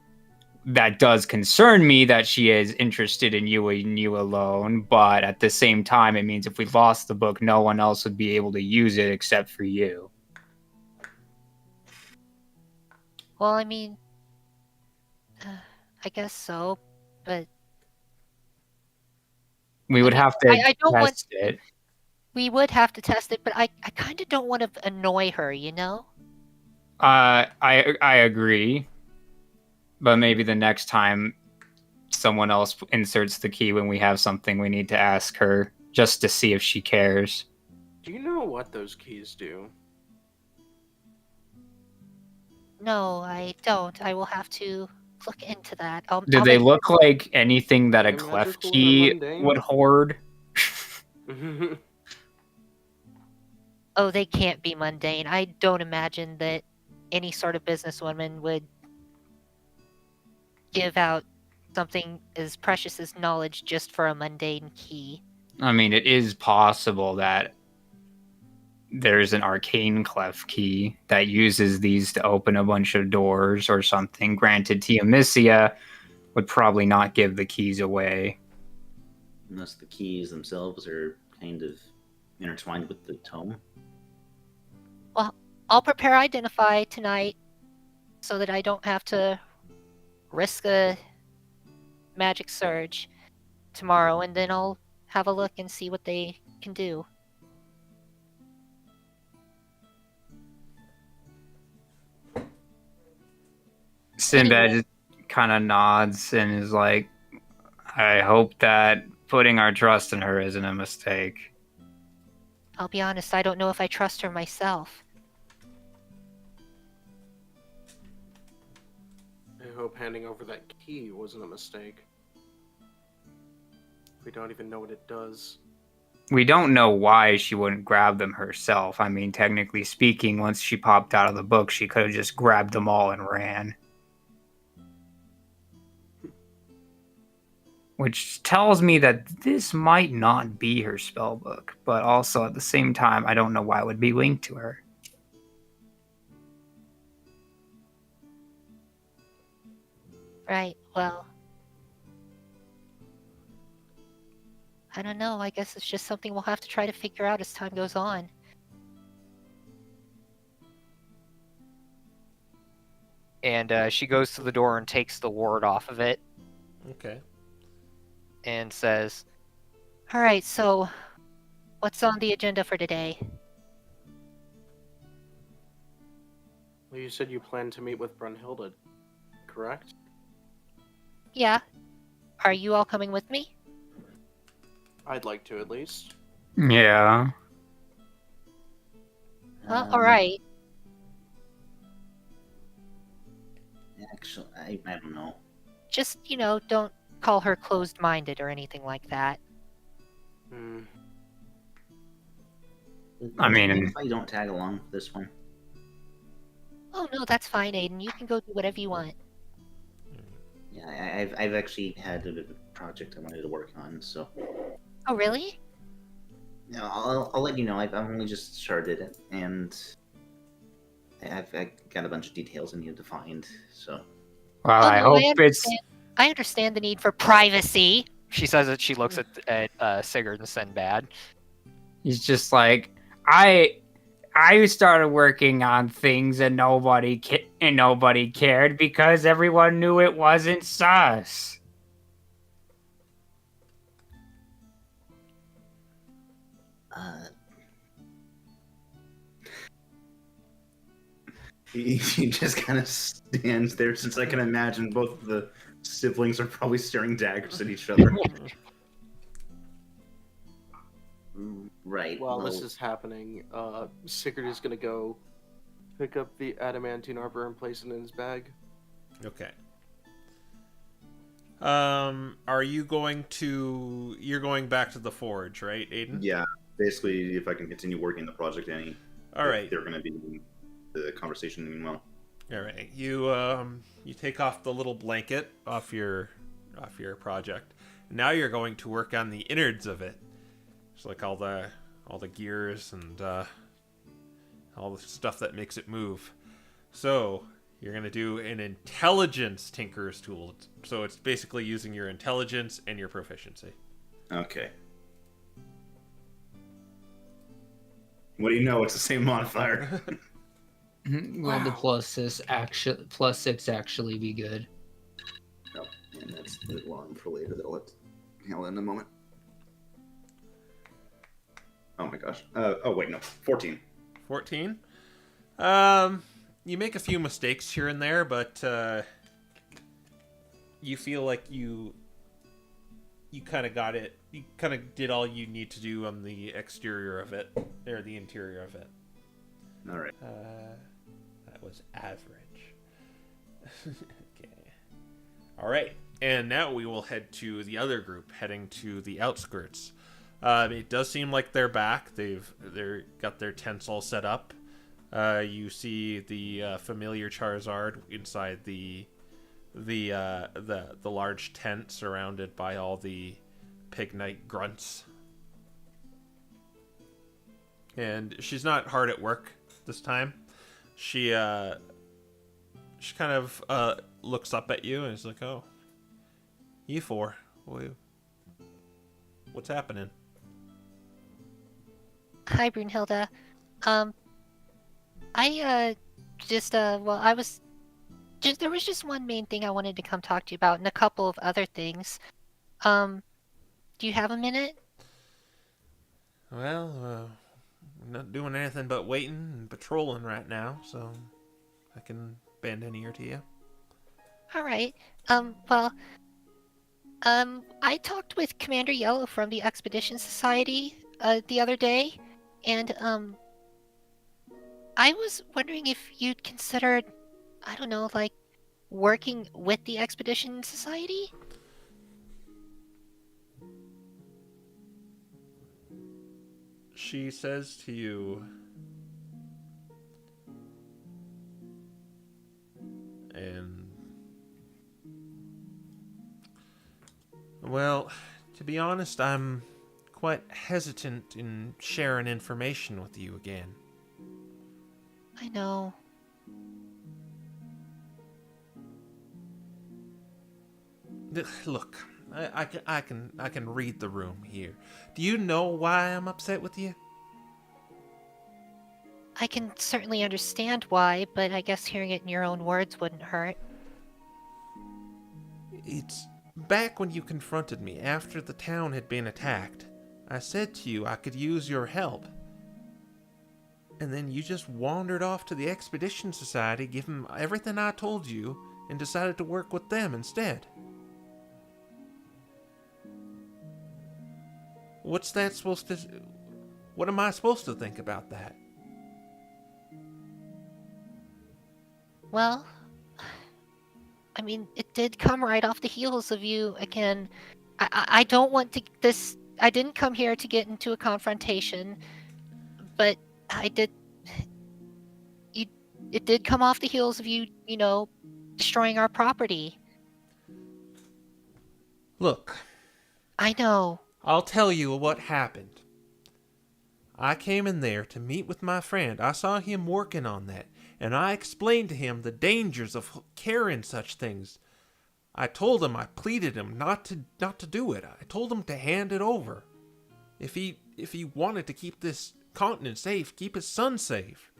that does concern me that she is interested in you and you alone, but at the same time, it means if we lost the book, no one else would be able to use it except for you.
Well, I mean, I guess so, but
We would
I mean,
have to
I don't want.
test it.
We would have to test it, but I kind of don't want to annoy her, you know?
I agree, but maybe the next time someone else inserts the key when we have something, we need to ask her just to see if she cares.
Do you know what those keys do?
No, I don't. I will have to look into that.
Do
I'll
they
make
look like anything that a
They're
clef
magical or
key
mundane?
would hoard?
Oh, they can't be mundane. I don't imagine that any sort of businesswoman would give out something as precious as knowledge just for a mundane key.
I mean, it is possible that there's an arcane clef key that uses these to open a bunch of doors or something. Granted, Tiamicia would probably not give the keys away.
Unless the keys themselves are kind of intertwined with the tome.
I'll prepare Identify tonight so that I don't have to risk a magic surge tomorrow, and then I'll have a look and see what they can do.
Sinbad just kind of nods and is like, I hope that putting our trust in her isn't a mistake.
I'll be honest, I don't know if I trust her myself.
I hope handing over that key wasn't a mistake. We don't even know what it does.
We don't know why she wouldn't grab them herself. I mean, technically speaking, once she popped out of the book, she could have just grabbed them all and ran. Which tells me that this might not be her spellbook, but also at the same time, I don't know why it would be linked to her.
Right, well... I don't know, I guess it's just something we'll have to try to figure out as time goes on.
And she goes to the door and takes the ward off of it
Okay.
and says,
Alright, so... what's on the agenda for today?
Well, you said you planned to meet with Brunhilde, correct?
Yeah. Are you all coming with me?
I'd like to, at least.
Yeah.
Alright.
Actually, I don't know.
Just, don't call her closed-minded or anything like that.
Hmm.
I mean-
if I don't tag along with this one.
Oh no, that's fine, Aiden. You can go do whatever you want.
Yeah, I've actually had a project I wanted to work on, so
Oh, really?
no, I'll let you know. I've only just started it, and I've got a bunch of details I need to find. So
Well,
Oh,
I
no,
hope it's...
I understand the need for privacy.
she says that she looks at Sigurd and Sinbad.
He's just like, I started working on things and nobody cared because everyone knew it wasn't sus.
he just kind of stands there, since I can imagine both of the siblings are probably staring daggers at each other. Right.
While this is happening, Sigurd is gonna go pick up the adamantine arbor and place it in his bag.
Okay. Are you going to... You're going back to the forge, right, Aiden?
Yeah, basically, if I can continue working the project,
All right.
they're going to be in the conversation meanwhile.
All right. You take off the little blanket off your project. Now you're going to work on the innards of it. It's like all the gears and all the stuff that makes it move. So you're going to do an intelligence tinker's tool. So it's basically using your intelligence and your proficiency.
Okay. What do you know? It's the same modifier.
Will the plus 6 actually be good?
Oh, and that's the one for later that I'll let handle in a moment. Oh my gosh. Oh wait, no. 14.
14. You make a few mistakes here and there, but you feel like you kind of got it. You kind of did all you need to do on the exterior of it, or the interior of it.
All right.
That was average. Okay. All right, and now we will head to the other group, heading to the outskirts. It does seem like they're back. They're got their tents all set up. You see the familiar Charizard inside the large tent, surrounded by all the pig knight grunts. And she's not hard at work this time. She kind of looks up at you and is like, "Oh, you four, what's happening?"
Hi, Brunhilde. I there was just one main thing I wanted to come talk to you about, and a couple of other things. Do you have a minute?
Well, I'm not doing anything but waiting and patrolling right now, so I can bend an ear to you.
All right. I talked with Commander Yellow from the Expedition Society the other day, and I was wondering if you'd considered, I don't know, like working with the Expedition Society?
She says to you, and well, to be honest, I'm quite hesitant in sharing information with you again.
I know.
Look, I can read the room here. Do you know why I'm upset with you?
I can certainly understand why, but I guess hearing it in your own words wouldn't hurt.
It's back when you confronted me after the town had been attacked. I said to you I could use your help. And then you just wandered off to the Expedition Society, gave them everything I told you, and decided to work with them instead. What's that supposed to... What am I supposed to think about that?
Well, I mean, it did come right off the heels of you again. I don't want to this. I didn't come here to get into a confrontation, but I did. It did come off the heels of you, destroying our property.
Look,
I know.
I'll tell you what happened. I came in there to meet with my friend. I saw him working on that, and I explained to him the dangers of carrying such things. I told him, I pleaded him not to do it. I told him to hand it over. If he wanted to keep this continent safe, keep his son safe.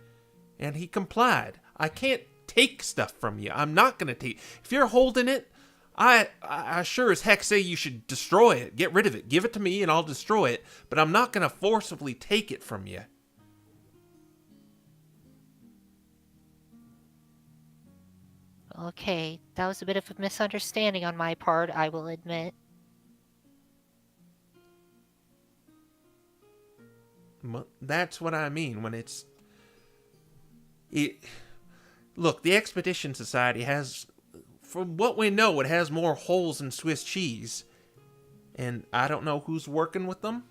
And he complied. I can't take stuff from you. I'm not going to take... If you're holding it, I sure as heck say you should destroy it. Get rid of it. Give it to me and I'll destroy it. But I'm not going to forcibly take it from you.
Okay, that was a bit of a misunderstanding on my part, I will admit.
That's what I mean when it's... Look, the Expedition Society has from what we know, it has more holes than Swiss cheese. And I don't know who's working with them,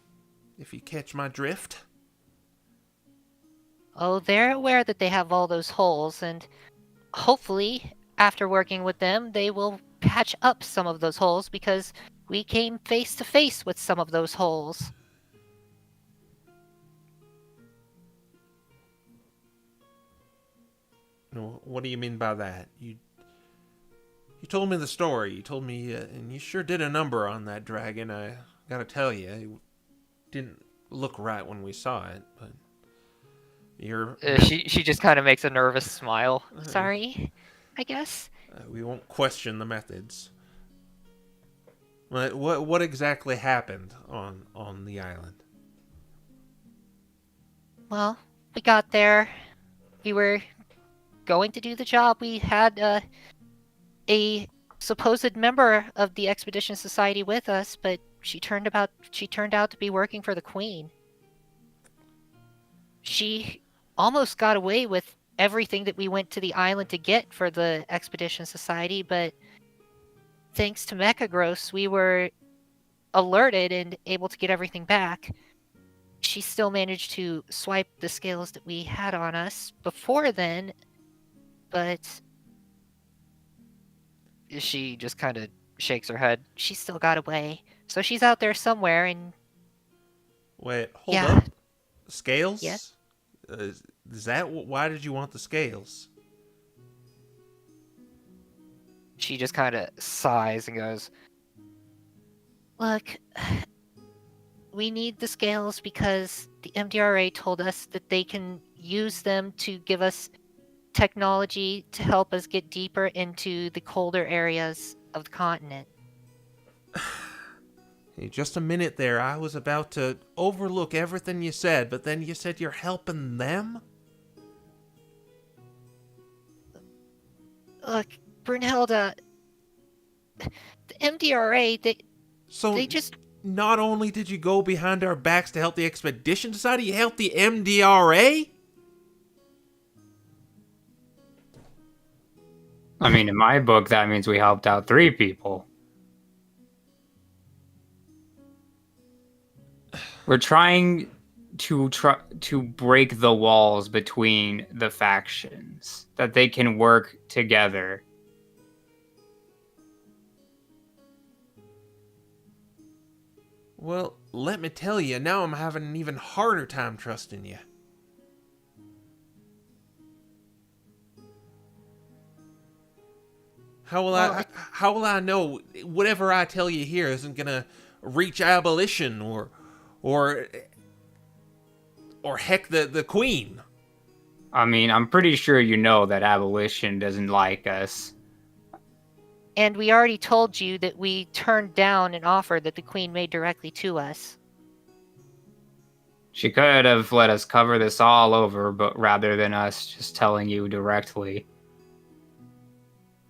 if you catch my drift.
Oh, they're aware that they have all those holes, and hopefully, after working with them, they will patch up some of those holes because we came face to face with some of those holes.
What do you mean by that? You told me the story. You told me, and you sure did a number on that dragon. I gotta tell you, it didn't look right when we saw it, but you're...
She just kind of makes a nervous smile.
Sorry, I guess.
We won't question the methods. What exactly happened on the island?
Well, we got there. We were going to do the job. We had a supposed member of the Expedition Society with us, but she turned out to be working for the Queen. She almost got away with everything that we went to the island to get for the Expedition Society, but thanks to Mechagross, we were alerted and able to get everything back. She still managed to swipe the scales that we had on us before then, but
She just kind of shakes her head.
she still got away. So she's out there somewhere, and
Wait, hold
Yeah.
up. Scales?
Yes.
Is that why did you want the scales?
She just kind of sighs and goes,
look, we need the scales because the MDRA told us that they can use them to give us technology to help us get deeper into the colder areas of the continent.
Hey, just a minute there. I was about to overlook everything you said, but then you said you're helping them?
Look, Brunhilde, the MDRA,
So
they just...
not only did you go behind our backs to help the Expedition Society, you helped the MDRA?
I mean, in my book, that means we helped out 3 people. We're trying to break the walls between the factions, that they can work together.
Well, let me tell you, now I'm having an even harder time trusting you. How will I know whatever I tell you here isn't gonna reach abolition or heck the Queen?
I mean, I'm pretty sure you know that abolition doesn't like us.
And we already told you that we turned down an offer that the Queen made directly to us.
She could have let us cover this all over, but rather than us just telling you directly,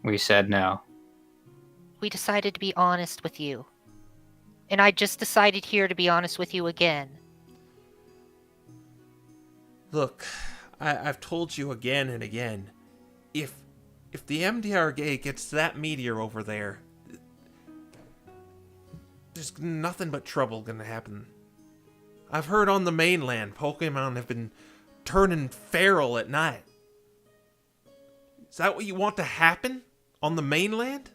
we said no.
We decided to be honest with you. And I just decided here to be honest with you again.
Look, I've told you again and again, if the MDRA gets that meteor over there, there's nothing but trouble gonna happen. I've heard on the mainland, Pokemon have been turning feral at night. Is that what you want to happen on the mainland?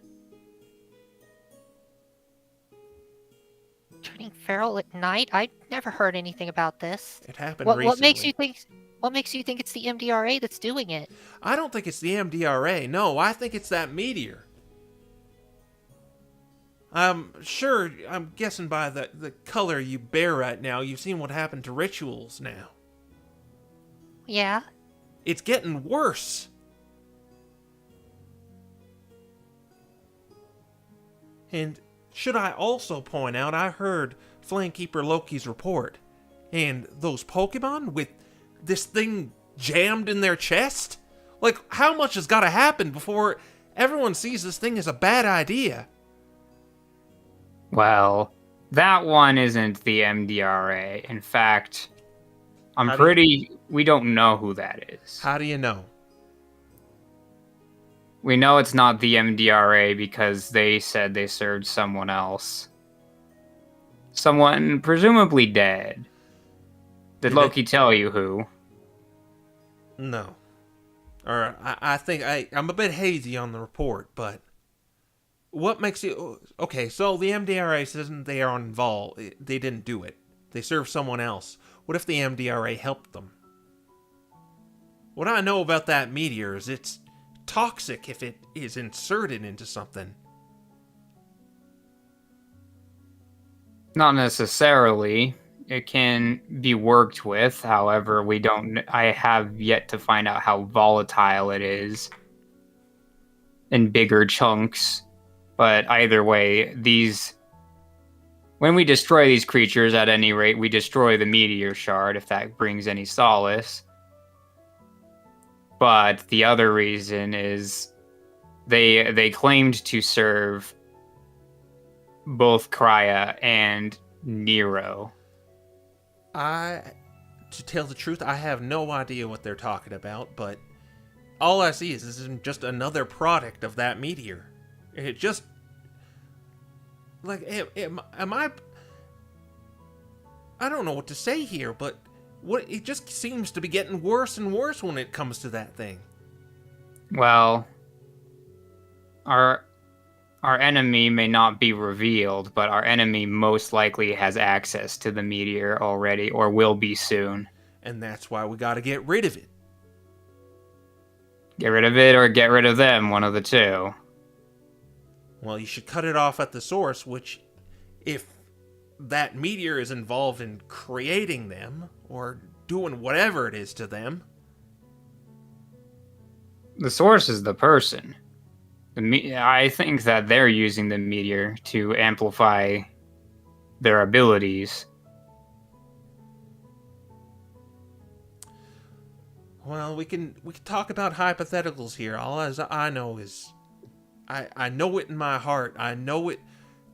Turning feral at night? I never heard anything about this.
It happened
What
recently.
makes you think? What makes you think it's the MDRA that's doing it?
I don't think it's the MDRA. No, I think it's that meteor. I'm sure, I'm guessing by the color you bear right now, you've seen what happened to rituals now.
Yeah.
It's getting worse. And should I also point out, I heard Flamekeeper Loki's report. And those Pokemon with this thing jammed in their chest? Like, how much has got to happen before everyone sees this thing as a bad idea?
Well, that one isn't the MDRA. In fact, we don't know who that is.
How do you know?
We know it's not the MDRA because they said they served someone else. Someone presumably dead. Did Loki tell you who?
No. Or I think I'm a bit hazy on the report, but what makes you... Okay, so the MDRA says they are involved. They didn't do it. They served someone else. What if the MDRA helped them? What I know about that meteor is it's toxic if it is inserted into something.
Not necessarily. It can be worked with. However, I have yet to find out how volatile it is in bigger chunks. But either way, when we destroy these creatures, at any rate, we destroy the meteor shard, if that brings any solace. But the other reason is they claimed to serve both Krya and Nero.
To tell the truth, I have no idea what they're talking about, but all I see is this is just another product of that meteor. It just... Like, am I... I don't know what to say here, but it just seems to be getting worse and worse when it comes to that thing.
Well, our enemy may not be revealed, but our enemy most likely has access to the meteor already, or will be soon.
And that's why we gotta get rid of it.
Get rid of it or get rid of them, one of the two.
Well, you should cut it off at the source, which, if that meteor is involved in creating them, or doing whatever it is to them...
The source is the person. I think that they're using the meteor to amplify their abilities.
Well, we can talk about hypotheticals here. All as I know is... I know it in my heart. I know it...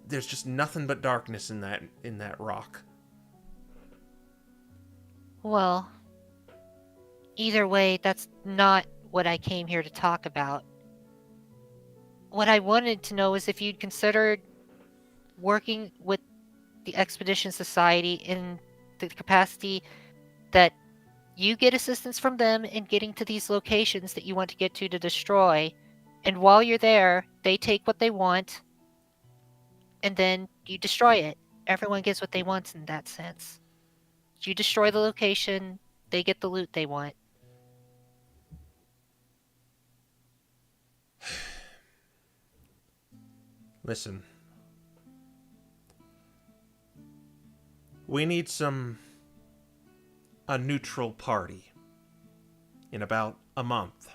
There's just nothing but darkness in that rock.
Well, either way, that's not what I came here to talk about. What I wanted to know is if you'd considered working with the Expedition Society in the capacity that you get assistance from them in getting to these locations that you want to get to destroy, and while you're there, they take what they want, and then you destroy it. Everyone gets what they want in that sense. You destroy the location, they get the loot they want.
Listen. We need a neutral party in about a month.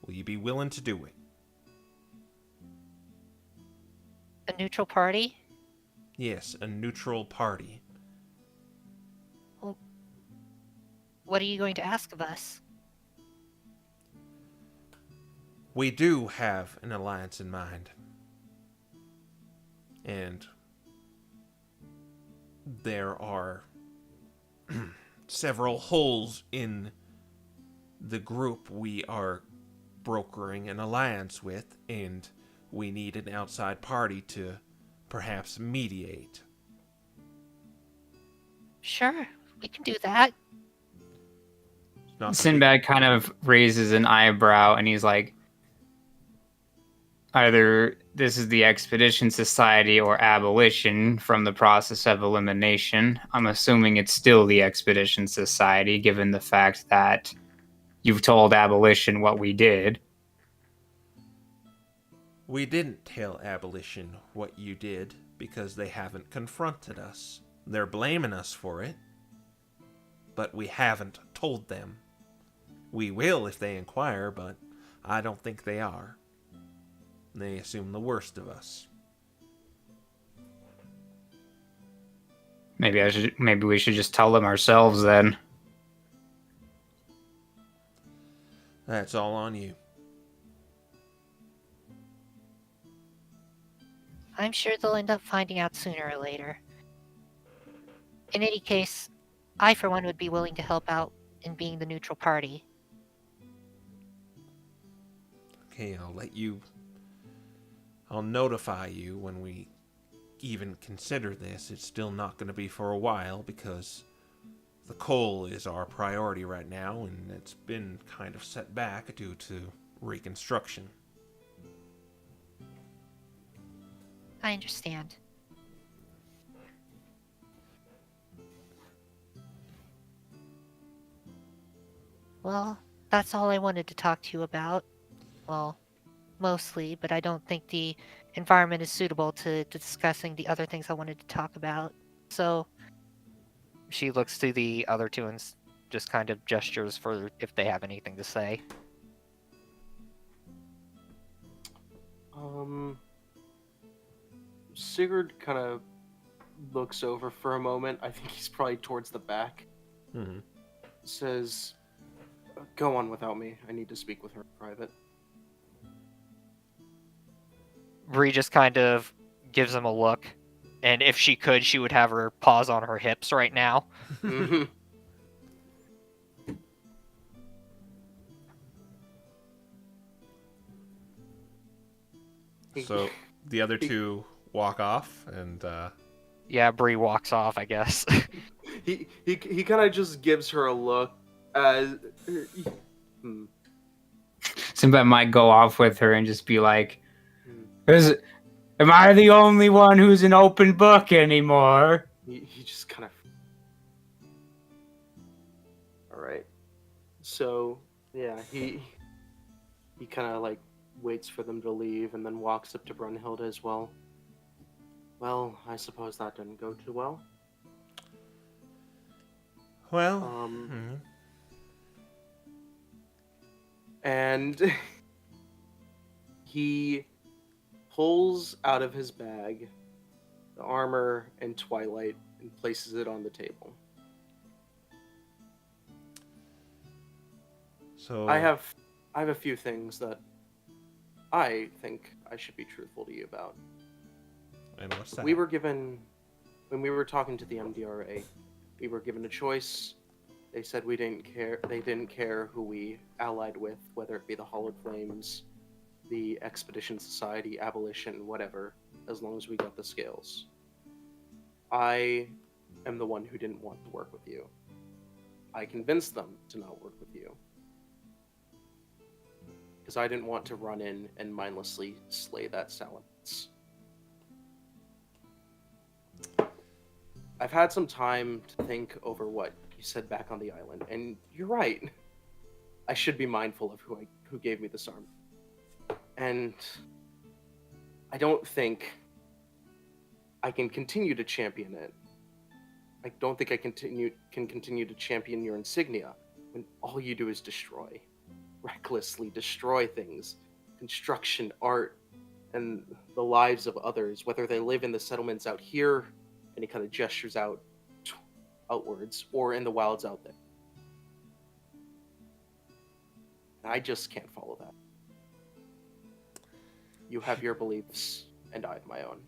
Will you be willing to do it?
A neutral party?
Yes, a neutral party.
Well, what are you going to ask of us?
We do have an alliance in mind. And there are several holes in the group we are brokering an alliance with, and we need an outside party to perhaps mediate.
Sure, we can do that.
Sinbad kind of raises an eyebrow and he's like, either this is the Expedition Society or Abolition from the process of elimination. I'm assuming it's still the Expedition Society, given the fact that you've told Abolition what we did.
We didn't tell Abolition what you did because they haven't confronted us. They're blaming us for it, but we haven't told them. We will if they inquire, but I don't think they are. They assume the worst of us.
Maybe we should just tell them ourselves then.
That's all on you.
I'm sure they'll end up finding out sooner or later. In any case, I for one would be willing to help out in being the neutral party.
Okay, I'll notify you when we even consider this. It's still not going to be for a while because the coal is our priority right now, and it's been kind of set back due to reconstruction.
I understand. Well, that's all I wanted to talk to you about. Well, mostly, but I don't think the environment is suitable to discussing the other things I wanted to talk about. So,
She looks to the other two and just kind of gestures for if they have anything to say.
Sigurd kind of looks over for a moment. I think he's probably towards the back.
Mm-hmm.
Says, "Go on without me. I need to speak with her in private."
Bree just kind of gives him a look, and if she could, she would have her paws on her hips right now.
Mhm.
So the other two walk off, and
Yeah, Bree walks off, I guess.
he kind of just gives her a look as
Simba might go off with her and just be like, am I the only one who's an open book anymore?
he just kind of. All right. So yeah, he kind of like waits for them to leave and then walks up to Brunhilde as well. Well, I suppose that didn't go too well.
well,
And he pulls out of his bag the armor and Twilight and places it on the table.
so
I have a few things that I think I should be truthful to you about.
And what's that?
We were given, when we were talking to the MDRA, we were given a choice. They said we didn't care. They didn't care who we allied with, whether it be the Hollowed Flames, the Expedition Society, Abolition, whatever, as long as we got the scales. I am the one who didn't want to work with you. I convinced them to not work with you. Because I didn't want to run in and mindlessly slay that Salamence. I've had some time to think over what you said back on the island, and you're right. I should be mindful of who gave me this arm. And I don't think I can continue to champion it. I don't think I can continue to champion your insignia when all you do is destroy. Recklessly destroy things. Construction, art, and the lives of others, whether they live in the settlements out here, and he kind of gestures outwards, or in the wilds out there. I just can't follow that. You have your beliefs, and I have my own.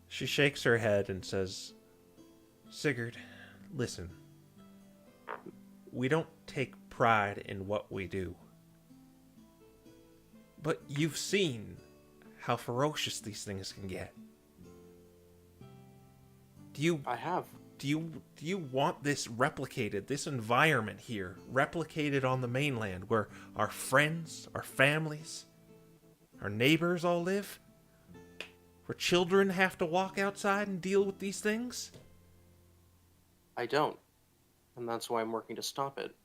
She shakes her head and says, Sigurd, listen. We don't take pride in what we do. But you've seen how ferocious these things can get.
I have.
Do you want this replicated, this environment here, replicated on the mainland where our friends, our families, our neighbors all live? Where children have to walk outside and deal with these things?
I don't. And that's why I'm working to stop it.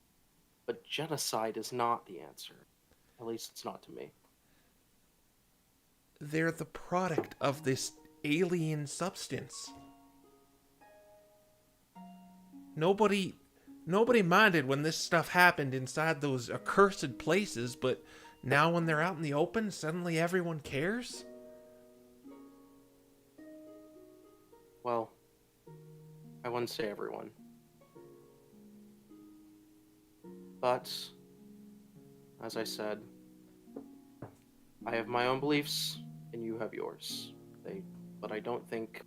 But genocide is not the answer. At least it's not to me.
They're the product of this alien substance. Nobody minded when this stuff happened inside those accursed places, but now when they're out in the open, suddenly everyone cares?
Well, I wouldn't say everyone. But, as I said, I have my own beliefs, and you have yours. But I don't think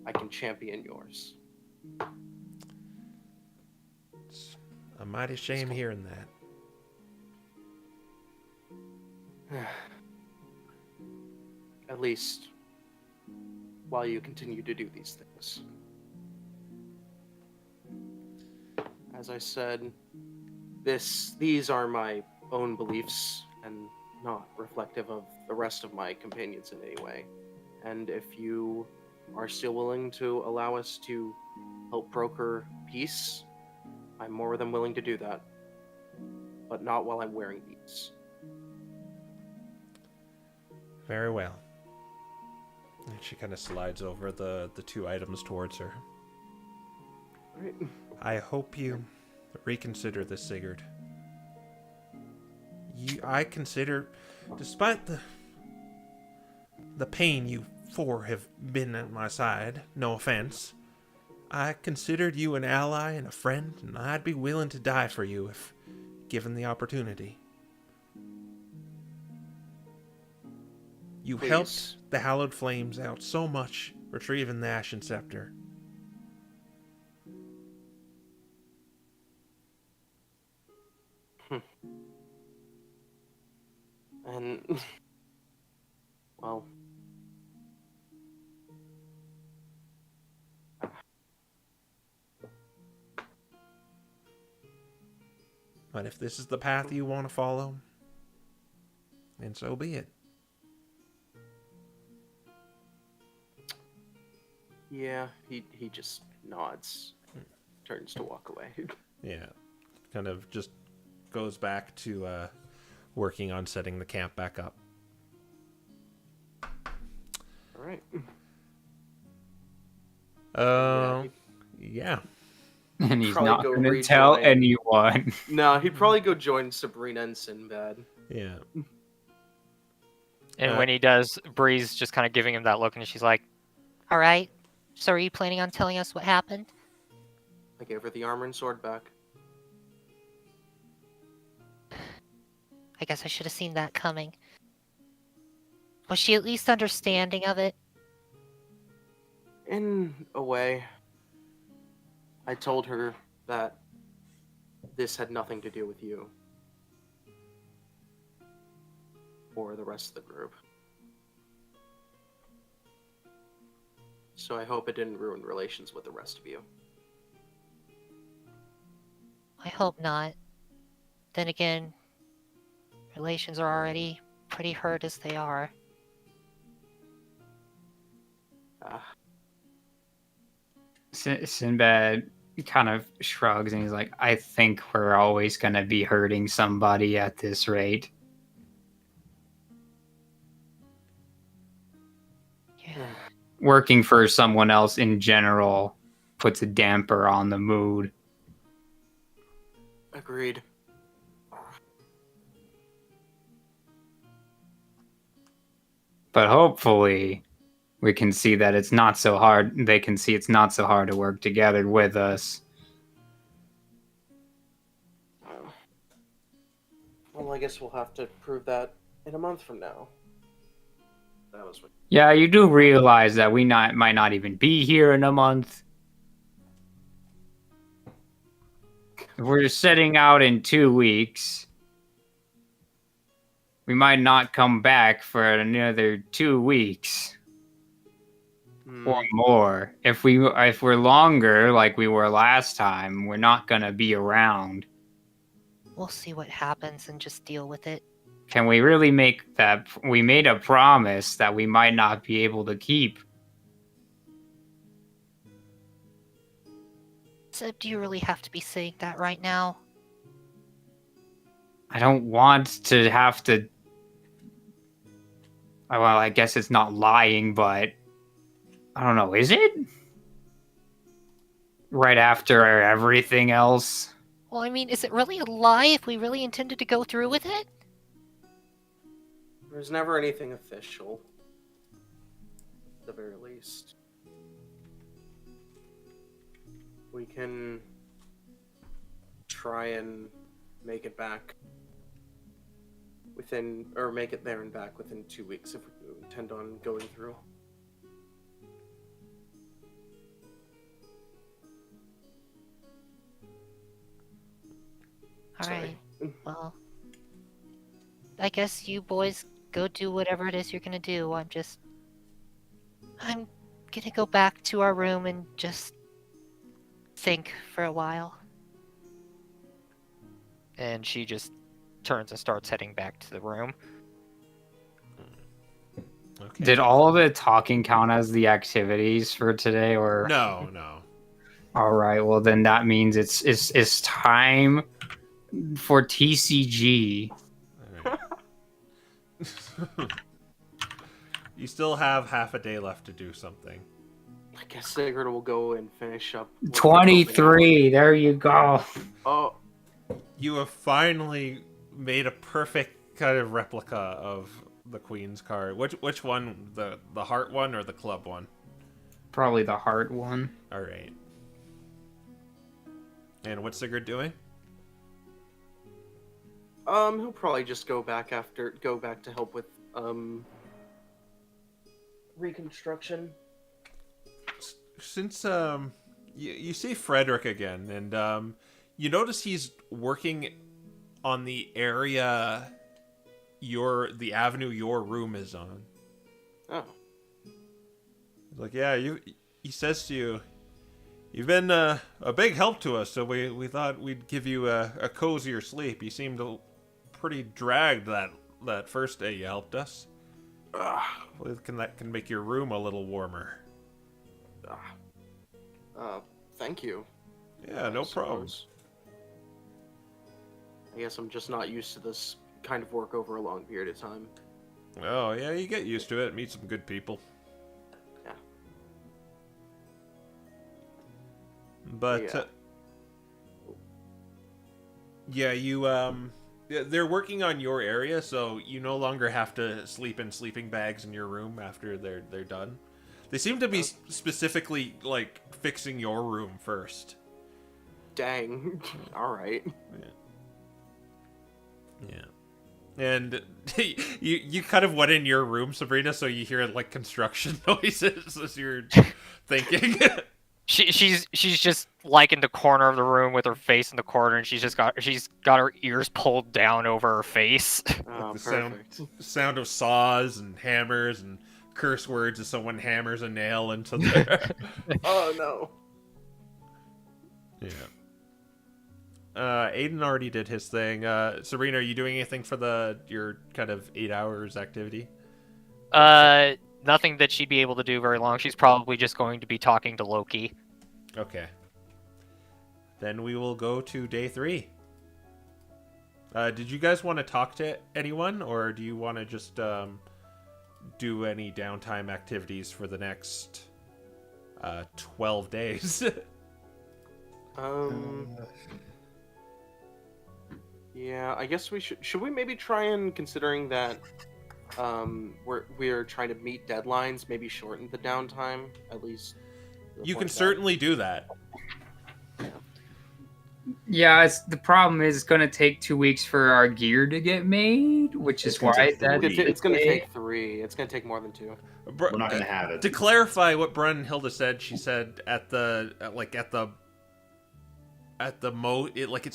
I can champion yours.
It's a mighty shame hearing that.
At least while you continue to do these things. As I said, these are my own beliefs and not reflective of the rest of my companions in any way. And if you are still willing to allow us to help broker peace, I'm more than willing to do that. But not while I'm wearing these.
Very well. And she kind of slides over the two items towards her.
Right.
I hope you reconsider this, Sigurd. I consider, despite the pain you four have been at my side, no offense, I considered you an ally and a friend, and I'd be willing to die for you if given the opportunity. You
Please.
helped the Hallowed Flames out so much, retrieving the Ashen Scepter.
And, well,
But if this is the path you want to follow, then so be it.
yeah, he just nods, turns to walk away.
Yeah. Kind of just goes back to working on setting the camp back up.
All right.
Yeah.
And he's
Probably
not
go
going to tell
rejoin.
anyone.
No, he'd probably go join Sabrina and Sinbad.
Yeah.
And when he does, Bree's just kind of giving him that look, and she's like,
All right. So are you planning on telling us what happened?
I gave her the armor and sword back.
I guess I should have seen that coming. Was she at least understanding of it?
In a way, I told her that this had nothing to do with you. Or the rest of the group. So I hope it didn't ruin relations with the rest of you.
I hope not. Then again, relations are already pretty hurt as they are.
Sinbad kind of shrugs and he's like, I think we're always going to be hurting somebody at this rate.
Yeah.
Working for someone else in general puts a damper on the mood.
Agreed.
But hopefully we can see that it's not so hard. They can see it's not so hard to work together with us.
Well, I guess we'll have to prove that in a month from now. That was what...
Yeah, you do realize that we might not even be here in a month. We're setting out in 2 weeks. We might not come back for another 2 weeks. Or more. If we're longer, like we were last time, we're not gonna be around.
We'll see what happens and just deal with it.
Can we really make that? We made a promise that we might not be able to keep.
So do you really have to be saying that right now?
I don't want to have to. Well, I guess it's not lying, but I don't know. Is it? Right after everything else?
Well, I mean, is it really a lie if we really intended to go through with it?
There's never anything official. At the very least. We can try and make it back within, or make it there and back within 2 weeks if we intend on going through.
All
Sorry.
right. Well, I guess you boys go do whatever it is you're gonna do. I'm gonna go back to our room and just think for a while.
And she just turns and starts heading back to the room.
Okay.
Did all of the talking count as the activities for today, or
No.
All right, well then that means it's time for TCG.
All right. You still have half a day left to do something.
I guess Sigurd will go and finish up. with the
23. There you go.
coping. Oh,
You have finally made a perfect kind of replica of the Queen's card. Which one? The heart one or the club one?
Probably the heart one.
All right. And what's Sigurd doing?
he'll probably just go back to help with reconstruction.
Since you see Frederick again, and you notice he's working on the area the avenue your room is on.
Oh,
Like, yeah, he says to you, you've been a big help to us, so we thought we'd give you a cozier sleep. You seemed pretty dragged that first day you helped us. Well, that can make your room a little warmer.
thank you.
Yeah, no problem.
suppose. I guess I'm just not used to this kind of work over a long period of time.
Oh, yeah, you get used to it. Meet some good people.
Yeah.
But, they're working on your area, so you no longer have to sleep in sleeping bags in your room after they're done. They seem to be specifically, like, fixing your room first.
Dang. Alright.
Yeah. And you kind of went in your room, Sabrina, so you hear, like, construction noises as you're thinking.
She's just like in the corner of the room with her face in the corner, and she's got her ears pulled down over her face.
Oh,
the
perfect.
sound of saws and hammers and curse words as someone hammers a nail into there.
Oh, no.
Yeah. Aiden already did his thing. Sabrina, are you doing anything for your kind of 8 hours activity?
Nothing that she'd be able to do very long. She's probably just going to be talking to Loki.
Okay. Then we will go to day 3. Did you guys want to talk to anyone, or do you want to just do any downtime activities for the next 12 days?
Yeah, I guess we should we maybe try and, considering that we're trying to meet deadlines, maybe shorten the downtime at least.
You can certainly do that.
Yeah, the problem is it's going to take 2 weeks for our gear to get made, which is why
take
that's
It's going to take 3. It's going to take more than 2.
We're not going to have it.
To clarify what Brunhilde said, she said it's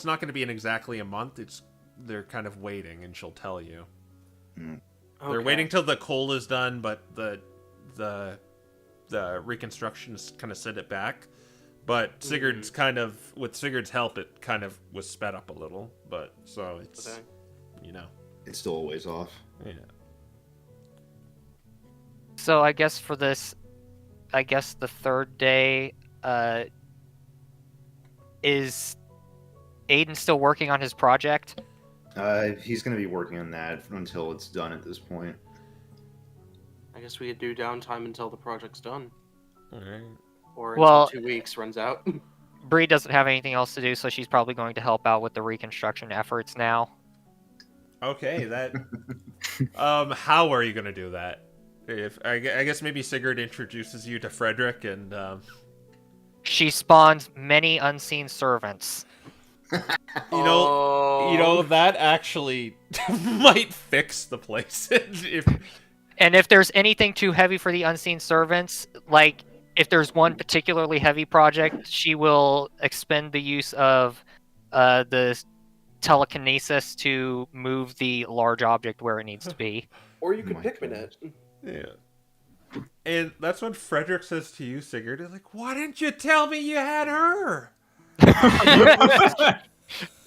not going to be in exactly a month. They're kind of waiting, and she'll tell you. They're waiting till the coal is done, but the reconstruction is kind of set it back. But Sigurd's with Sigurd's help, it kind of was sped up a little. But so it's,
Okay.
It's still a ways off.
Yeah.
So I guess for this, the third day, is Aiden still working on his project?
He's going to be working on that until it's done at this point.
I guess we could do downtime until the project's done.
All right.
Or until
Well-
2 weeks runs out.
Bree doesn't have anything else to do, so she's probably going to help out with the reconstruction efforts now.
Okay, that. How are you gonna do that? If I guess maybe Sigurd introduces you to Frederick, and
She spawns many unseen servants.
you know that actually might fix the place.
And if there's anything too heavy for the unseen servants, like if there's one particularly heavy project, she will expend the use of the telekinesis to move the large object where it needs to be.
Or you
Oh
could
my
Pikmin
gosh.
it.
Yeah. And that's what Frederick says to you, Sigurd. He's like, why didn't you tell me you had her?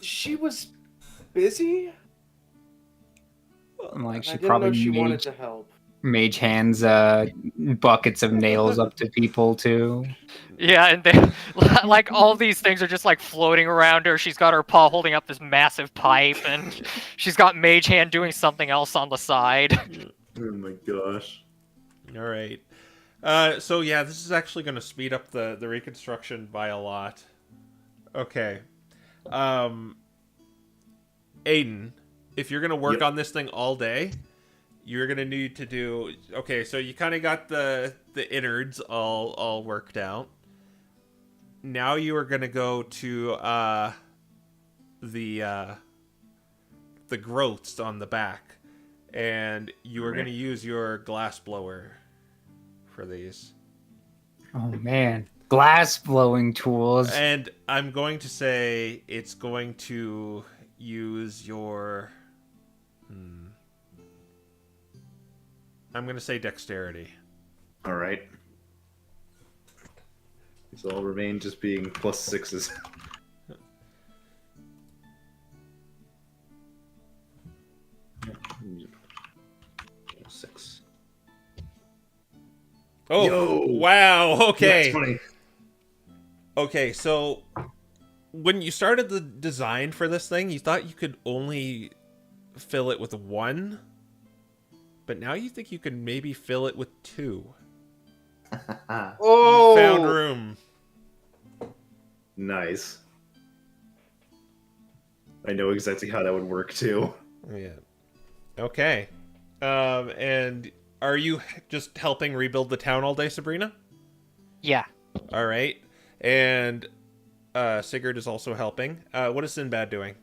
She was busy.
Like
I
she
didn't
probably
know she wanted to help.
mage hands buckets of nails up to people too.
Yeah, and then like all these things are just like floating around her. She's got her paw holding up this massive pipe, and she's got Mage Hand doing something else on the side.
Oh my gosh.
All right. So yeah, this is actually going to speed up the reconstruction by a lot. Okay. Aiden, if you're going to work
Yep.
on this thing all day, you're going to need to do... Okay, so you kind of got the innards all worked out. Now you are going to go to the growths on the back, and you are going to use your glass blower for these.
Oh man, glass blowing tools.
And I'm going to say it's going to use your... I'm going to say dexterity.
All right. These all remain just being +6s. Six.
Oh,
Yo!
wow. Okay.
That's funny.
Okay, so when you started the design for this thing, you thought you could only fill it with 1, but now you think you can maybe fill it with 2.
Oh!
You found room.
Nice. I know exactly how that would work too.
Yeah. Okay. And are you just helping rebuild the town all day, Sabrina?
Yeah.
All right. And Sigurd is also helping. What is Sinbad doing?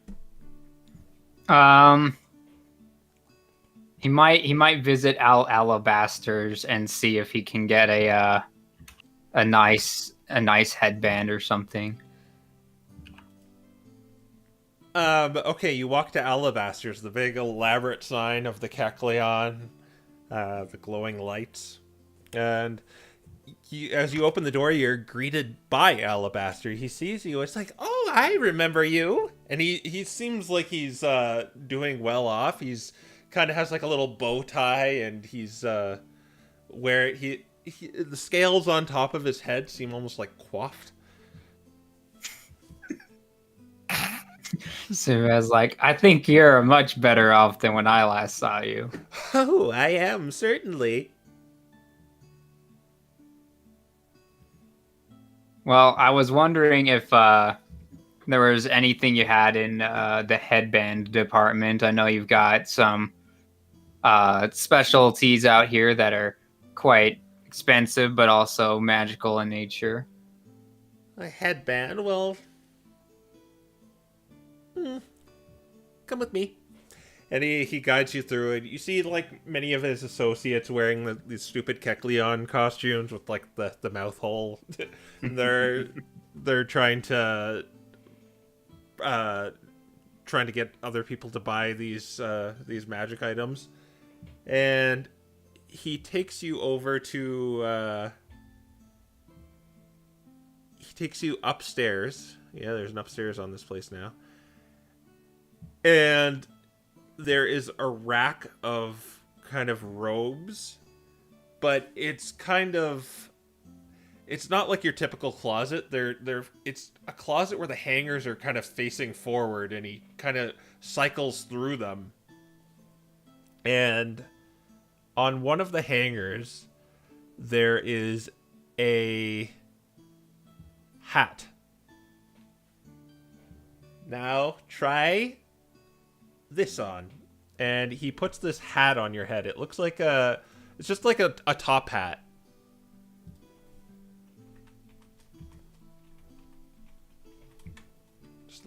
He might visit Alabasters and see if he can get a nice headband or something.
Okay, you walk to Alabasters, the big elaborate sign of the Kecleon, the glowing lights. And as you open the door, you're greeted by Alabaster. He sees you. It's like, oh, I remember you. And he seems like he's doing well off. He's kind of has like a little bow tie, and he's where he the scales on top of his head seem almost like coiffed.
Sinbad's like, I think you're much better off than when I last saw you.
Oh, I am, certainly.
Well, I was wondering if there was anything you had in the headband department. I know you've got some specialties out here that are quite expensive, but also magical in nature.
A headband? Well, come with me. And he guides you through it. You see, like, many of his associates wearing these stupid Kecleon costumes with, like, the mouth hole. they're trying to get other people to buy these magic items. And he takes you over to he takes you upstairs. Yeah, there's an upstairs on this place now. And there is a rack of kind of robes, but it's not like your typical closet. It's a closet where the hangers are kind of facing forward, and he kind of cycles through them. And on one of the hangers, there is a hat. Now try this on. And he puts this hat on your head. It looks like it's just like a top hat.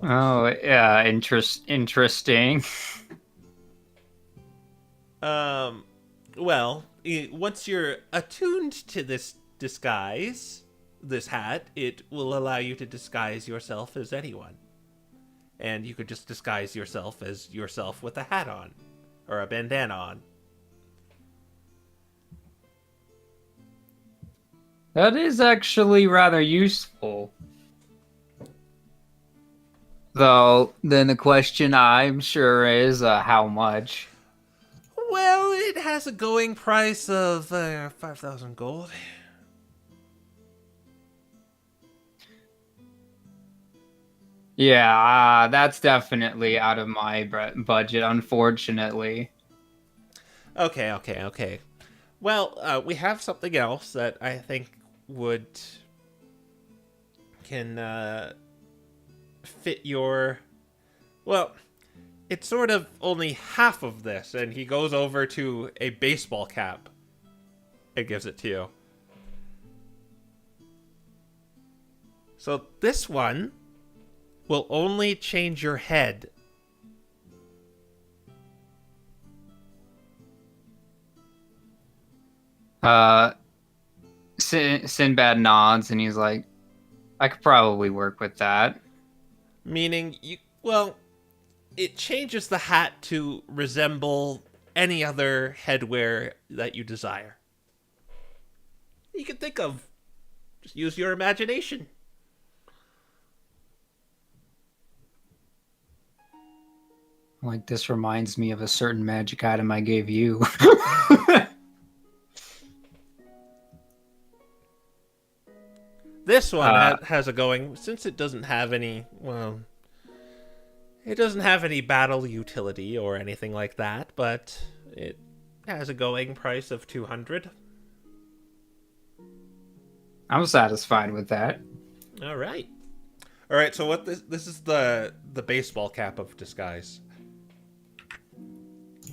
Oh, yeah, interesting.
Well, once you're attuned to this disguise, this hat, it will allow you to disguise yourself as anyone. and you could just disguise yourself as yourself with a hat on, or a bandana on.
That is actually rather useful. Though, then the question I'm sure is how much?
Well, it has a going price of 5,000 gold.
Yeah, that's definitely out of my budget, unfortunately.
Okay. Well, we have something else that I think can fit your... Well, it's sort of only half of this, and he goes over to a baseball cap and gives it to you. So this one will only change your head.
Sinbad nods and he's like, I could probably work with that.
Meaning, it changes the hat to resemble any other headwear that you desire. You can think of. Just use your imagination.
Like, this reminds me of a certain magic item I gave you.
This one has a going, since it doesn't have any, it doesn't have any battle utility or anything like that, but it has a going price of 200.
I'm satisfied with that.
All right, so what this is the baseball cap of disguise.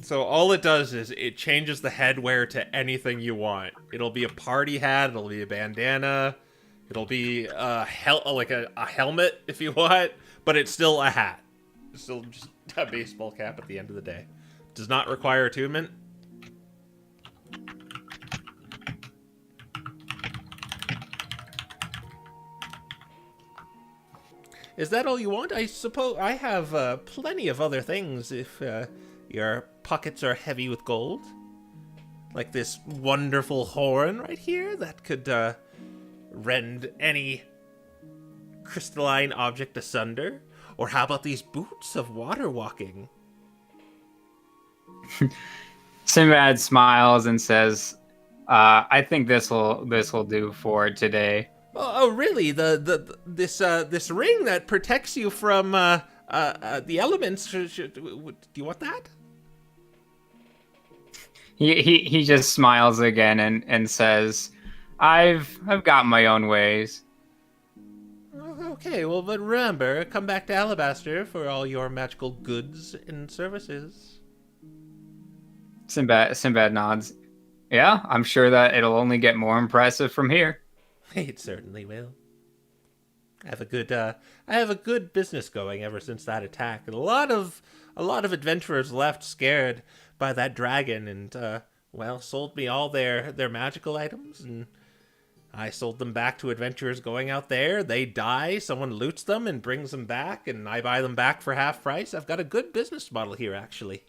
So all it does is it changes the headwear to anything you want. It'll be a party hat, it'll be a bandana, it'll be a helmet if you want, but it's still a hat. It's still just a baseball cap at the end of the day. Does not require attunement. Is that all you want? I suppose I have plenty of other things if your pockets are heavy with gold. Like this wonderful horn right here that could rend any crystalline object asunder. Or how about these boots of water walking?
Sinbad smiles and says, I think this'll do for today.
Oh, really? This ring that protects you from the elements. Do you want that?
He just smiles again and says, I've got my own ways.
Okay, well, but remember, come back to Alabaster for all your magical goods and services.
Sinbad nods. Yeah, I'm sure that it'll only get more impressive from here.
It certainly will. I have a good business going ever since that attack. And a lot of adventurers left scared by that dragon and sold me all their magical items, and I sold them back to adventurers going out there. They die, someone loots them and brings them back, and I buy them back for half price. I've got a good business model here, actually.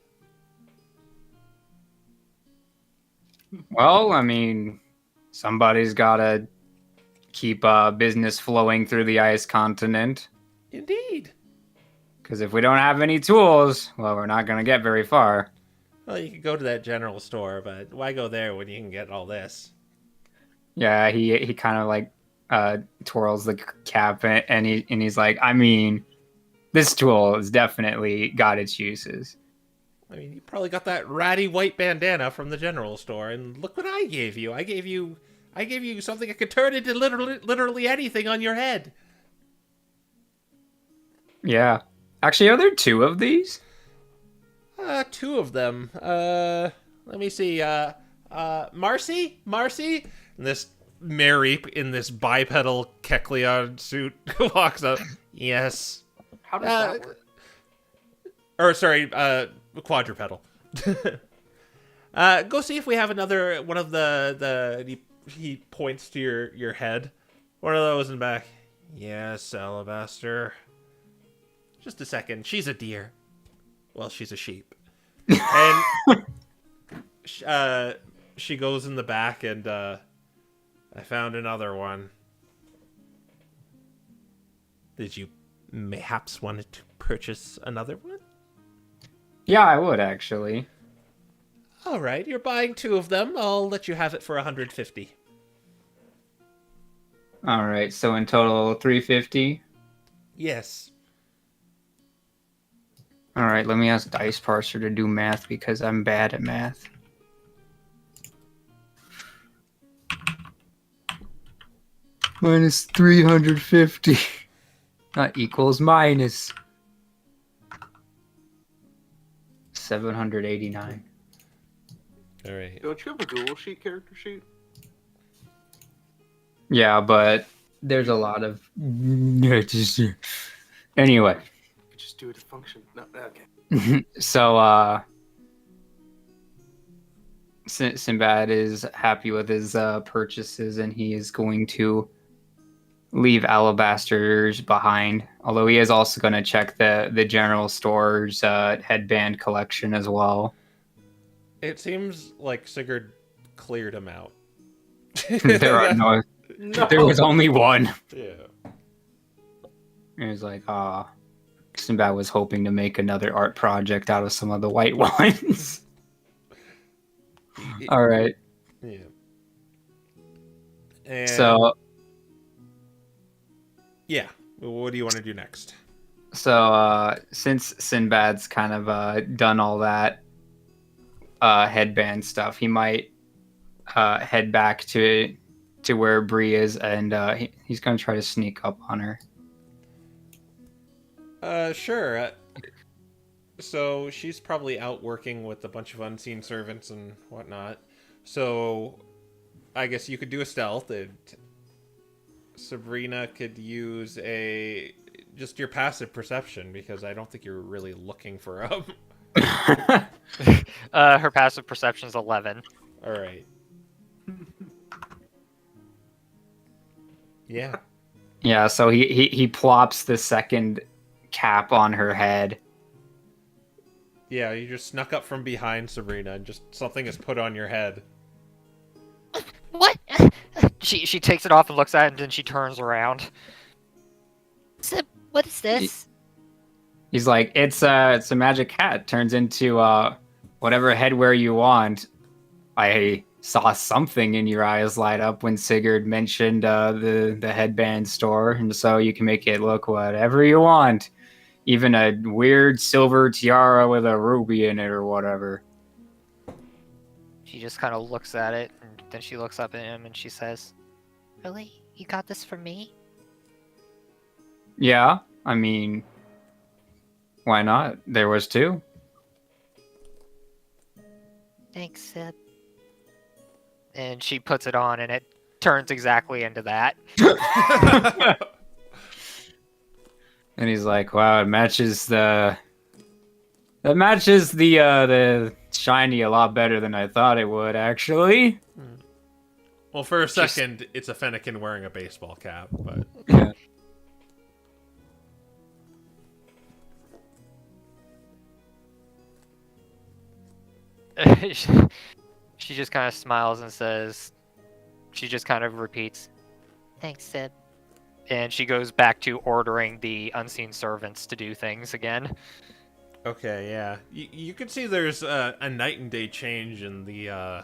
Well, I mean, somebody's gotta keep business flowing through the ice continent.
Indeed.
Because if we don't have any tools, well, we're not gonna get very far.
Well, you could go to that general store, but why go there when you can get all this?
Yeah, he kind of like twirls the cap and he's like, I mean, this tool has definitely got its uses.
I mean, you probably got that ratty white bandana from the general store, and look what I gave you. I gave you something that could turn into literally anything on your head.
Yeah. Actually, are there two of these?
Two of them. Let me see. Marcy? And this Mary in this bipedal Kecleon suit walks up. Yes.
How does that work?
Or, sorry, quadrupedal. Go see if we have another one of he points to your head. One of those in the back. Yes, Alabaster. Just a second. She's a deer. Well, she's a sheep. And she goes in the back and I found another one. Did you mayhaps want to purchase another one?
Yeah, I would actually.
All right, you're buying 2 of them. I'll let you have it for 150.
All right, so in total 350.
Yes.
All right, let me ask Dice Parser to do math because I'm bad at math. Minus 350. Not equals minus 789.
All right.
Don't you have a Google Sheet character sheet?
Yeah, but there's a lot of... Anyway.
Just do it to function. No, okay.
So, Sinbad is happy with his purchases, and he is going to leave alabasters behind. Although he is also going to check the general store's headband collection as well.
It seems like Sigurd cleared him out.
There are no.
No.
There was only one.
Yeah.
It was like, Sinbad was hoping to make another art project out of some of the white ones. All right.
Yeah. And
So,
yeah. What do you want to do next?
Since Sinbad's kind of done all that headband stuff, he might head back to where Bree is, and he's going to try to sneak up on her.
Sure. So she's probably out working with a bunch of unseen servants and whatnot. So I guess you could do a stealth. Sabrina could use just your passive perception, because I don't think you're really looking for him.
Her passive perception's 11.
All right. Yeah.
Yeah, so he plops the second cap on her head.
Yeah, you just snuck up from behind Sabrina and just something is put on your head.
What?
She takes it off and looks at it, and then she turns around.
What is this?
He's like, it's a magic hat. Turns into whatever headwear you want. I saw something in your eyes light up when Sigurd mentioned the headband store, and so you can make it look whatever you want. Even a weird silver tiara with a ruby in it or whatever.
She just kind of looks at it, and then she looks up at him and she says,
Really? You got this for me?
Yeah, I mean, why not? There was 2.
Thanks, Sib.
and she puts it on, and it turns exactly into that.
And he's like, "Wow, it matches the shiny a lot better than I thought it would, actually."
Well, for a second, it's a Fennekin wearing a baseball cap, but
Yeah.
She just kind of smiles and says, she just kind of repeats,
Thanks, Sib.
and she goes back to ordering the unseen servants to do things again.
okay, yeah. You can see there's a night and day change in the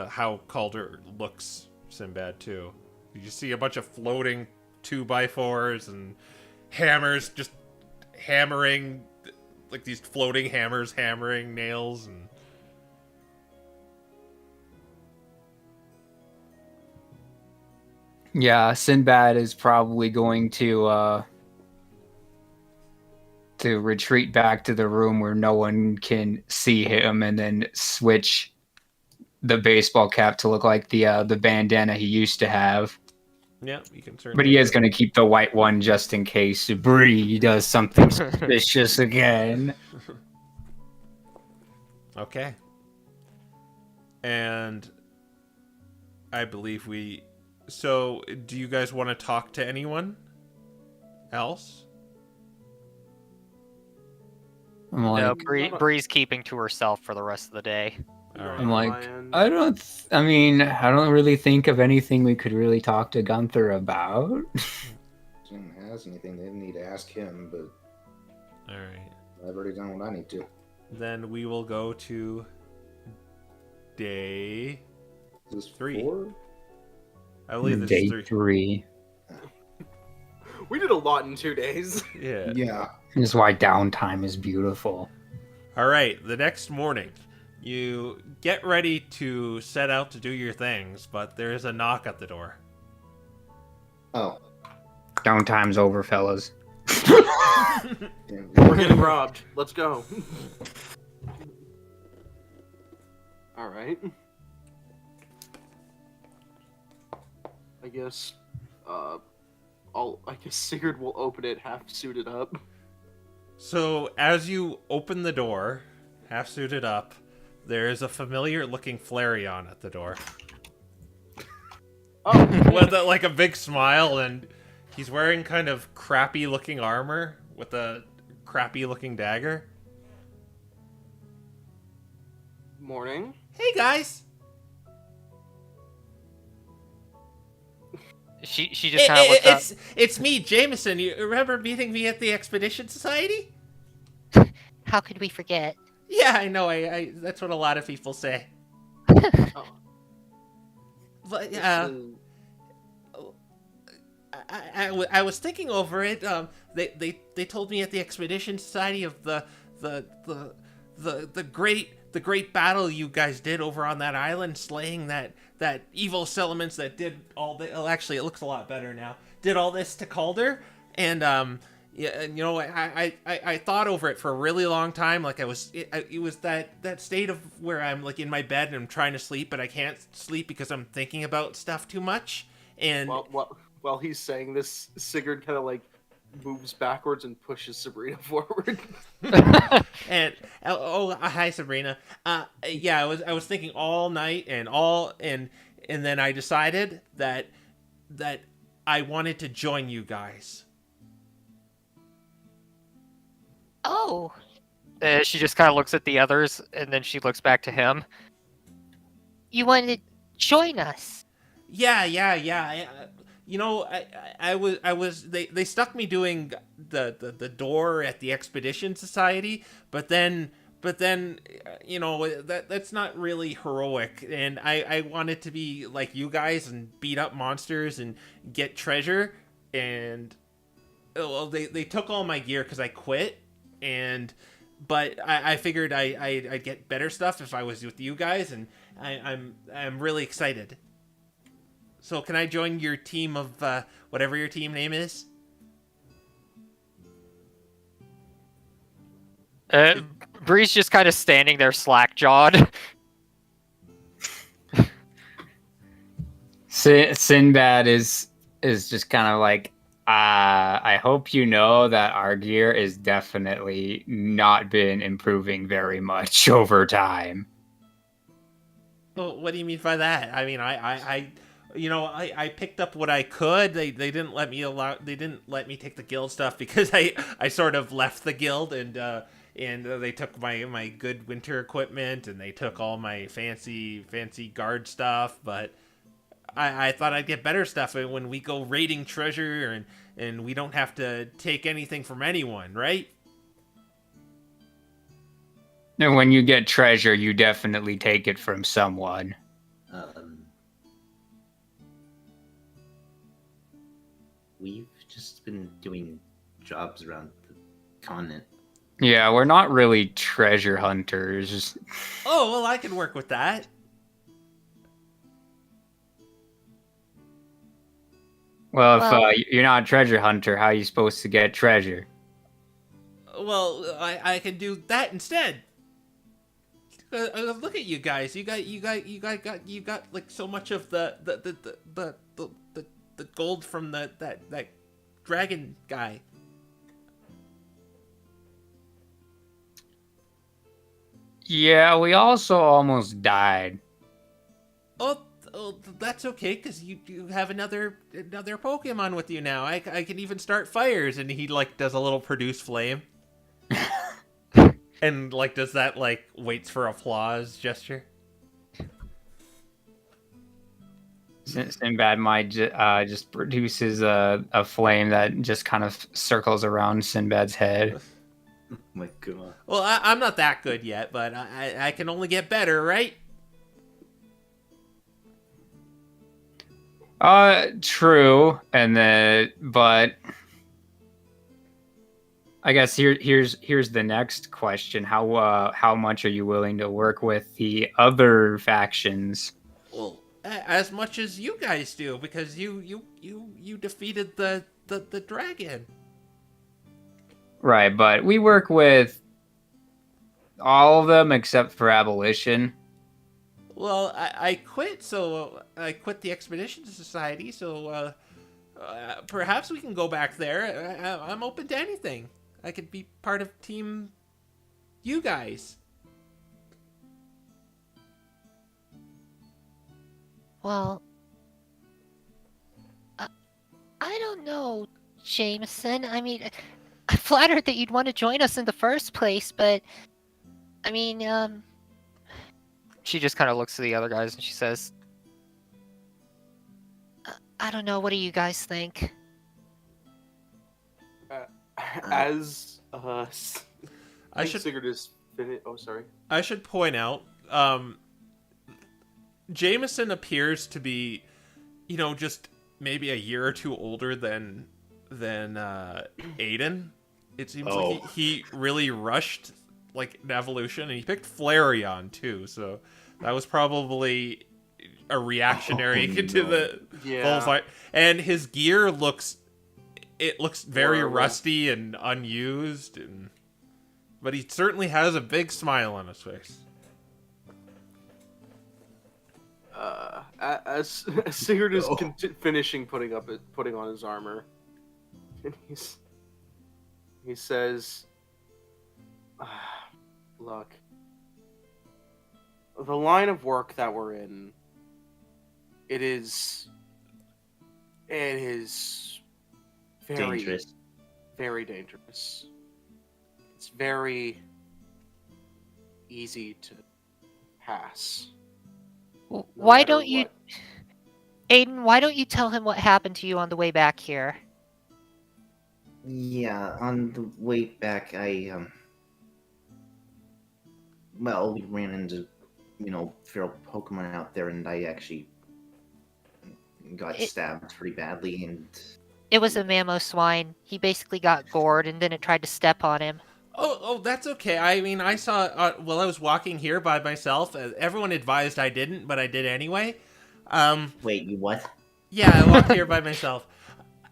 how Calder looks, Sinbad, too. You see a bunch of floating 2x4s and hammers just hammering, like these floating hammers hammering nails and...
Yeah, Sinbad is probably going to retreat back to the room where no one can see him, and then switch the baseball cap to look like the bandana he used to have.
Yeah, you can certainly...
But he is going to keep the white one just in case Bree does something suspicious again.
Okay. And I believe we... So, do you guys want to talk to anyone else?
I'm like,
No, Bree's keeping to herself for the rest of the day.
All right.
I'm like,
Ryan.
I don't really think of anything we could really talk to Gunther about.
Jim has anything, they need to ask him, but
All right.
I've already done what I need to.
Then we will go to day.
Is this
3.
4?
I believe this
Day
is 3.
3.
We did a lot in 2 days.
Yeah.
Yeah.
This is why downtime is beautiful.
All right. The next morning, you get ready to set out to do your things, but there is a knock at the door.
Oh.
Downtime's over, fellas.
We're getting robbed. Let's go. All right. I guess. I guess Sigurd will open it half suited up.
So as you open the door, half suited up, there is a familiar looking Flareon at the door.
Oh,
With like a big smile, and he's wearing kind of crappy looking armor with a crappy looking dagger.
morning.
Hey guys!
She just kind of looks up.
It's me, Jameson. You remember meeting me at the Expedition Society?
How could we forget?
Yeah, I know. I that's what a lot of people say.
Oh,
But
this
I was thinking over it. They told me at the Expedition Society of the great battle you guys did over on that island, slaying that evil settlements that did all the. Well, actually, it looks a lot better now. Did all this to Calder, and yeah, and, you know, I thought over it for a really long time. Like it was that state of where I'm like in my bed and I'm trying to sleep, but I can't sleep because I'm thinking about stuff too much. And
while he's saying this, Sigurd kind of like moves backwards and pushes Sabrina forward.
and hi Sabrina. Yeah, I was thinking all night and then I decided that I wanted to join you guys.
Oh,
She just kind of looks at the others, and then she looks back to him.
you wanted to join us?
Yeah. You know, I was they stuck me doing the door at the Expedition Society, but then you know, that's not really heroic, and I wanted to be like you guys and beat up monsters and get treasure, and well, they took all my gear because I quit, but I figured I'd get better stuff if I was with you guys, and I'm really excited. So can I join your team of whatever your team name is?
Bree's just kind of standing there slack-jawed.
Sinbad is just kind of like, I hope you know that our gear is definitely not been improving very much over time.
Well, what do you mean by that? I mean, I picked up what I could. They didn't let me take the guild stuff because I sort of left the guild, and they took my good winter equipment, and they took all my fancy guard stuff, but I thought I'd get better stuff when we go raiding treasure, and we don't have to take anything from anyone, right?
And when you get treasure, you definitely take it from someone.
We've just been doing jobs around the continent.
Yeah, we're not really treasure hunters.
Oh, well, I can work with that.
Well, if you're not a treasure hunter, how are you supposed to get treasure?
Well, I can do that instead. Look at you guys. You got like so much of the gold from that dragon guy.
Yeah, we also almost died.
Oh, that's okay, because you have another Pokemon with you now. I can even start fires, and he like does a little produce flame. And like, does that like waits for applause gesture?
Sinbad might just produces a flame that just kind of circles around Sinbad's head.
Oh my god.
Well, I'm not that good yet, but I can only get better, right?
True, and then but I guess here's the next question: how much are you willing to work with the other factions?
Well, as much as you guys do, because you defeated the dragon.
Right, but we work with all of them except for abolition.
Well, I quit, so I quit the Expedition Society, so perhaps we can go back there. I'm open to anything. I could be part of Team You guys.
Well, I don't know, Jameson. I mean, I'm flattered that you'd want to join us in the first place, but I mean,
She just kind of looks to the other guys and she says,
I don't know. What do you guys think?
As
I should
Sigurd is oh, sorry.
I should point out, Jameson appears to be, just maybe a year or two older than Aiden. It seems like he really rushed like an evolution, and he picked Flareon too. So that was probably a reactionary to the full fight. And his gear looks very
Horrible.
rusty and unused, but he certainly has a big smile on his face.
As Sigurd is finishing putting on his armor, and he says, "Look, the line of work that we're in, it is very
Dangerous.
very dangerous. It's very easy to pass. No
Why
matter
don't you,
what.
Aiden? Why don't you tell him what happened to you on the way back here?
Yeah, on the way back, well, we ran into, feral Pokemon out there, and I actually got stabbed pretty badly, and...
It was a Mamoswine. He basically got gored, and then it tried to step on him.
Oh, that's okay. I mean, I saw while I was walking here by myself. Everyone advised I didn't, but I did anyway.
Wait, you what?
Yeah, I walked here by myself.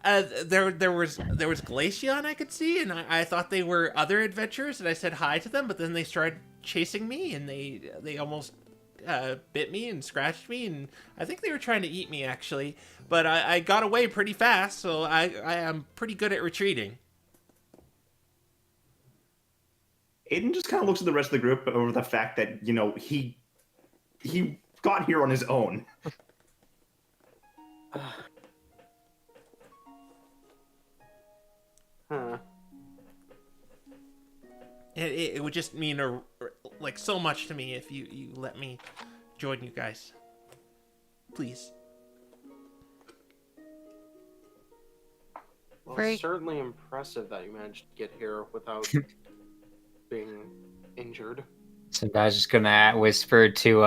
There was Glaceon I could see, and I thought they were other adventurers, and I said hi to them, but then they started chasing me, and they almost bit me and scratched me, and I think they were trying to eat me actually. But I got away pretty fast, so I am pretty good at retreating.
Aiden just kind of looks at the rest of the group over the fact that, he got here on his own.
Huh.
It would just mean like so much to me if you let me join you guys, please.
Well,
Very-
it's certainly impressive that you managed to get here without being injured.
Sinbad's just gonna whisper to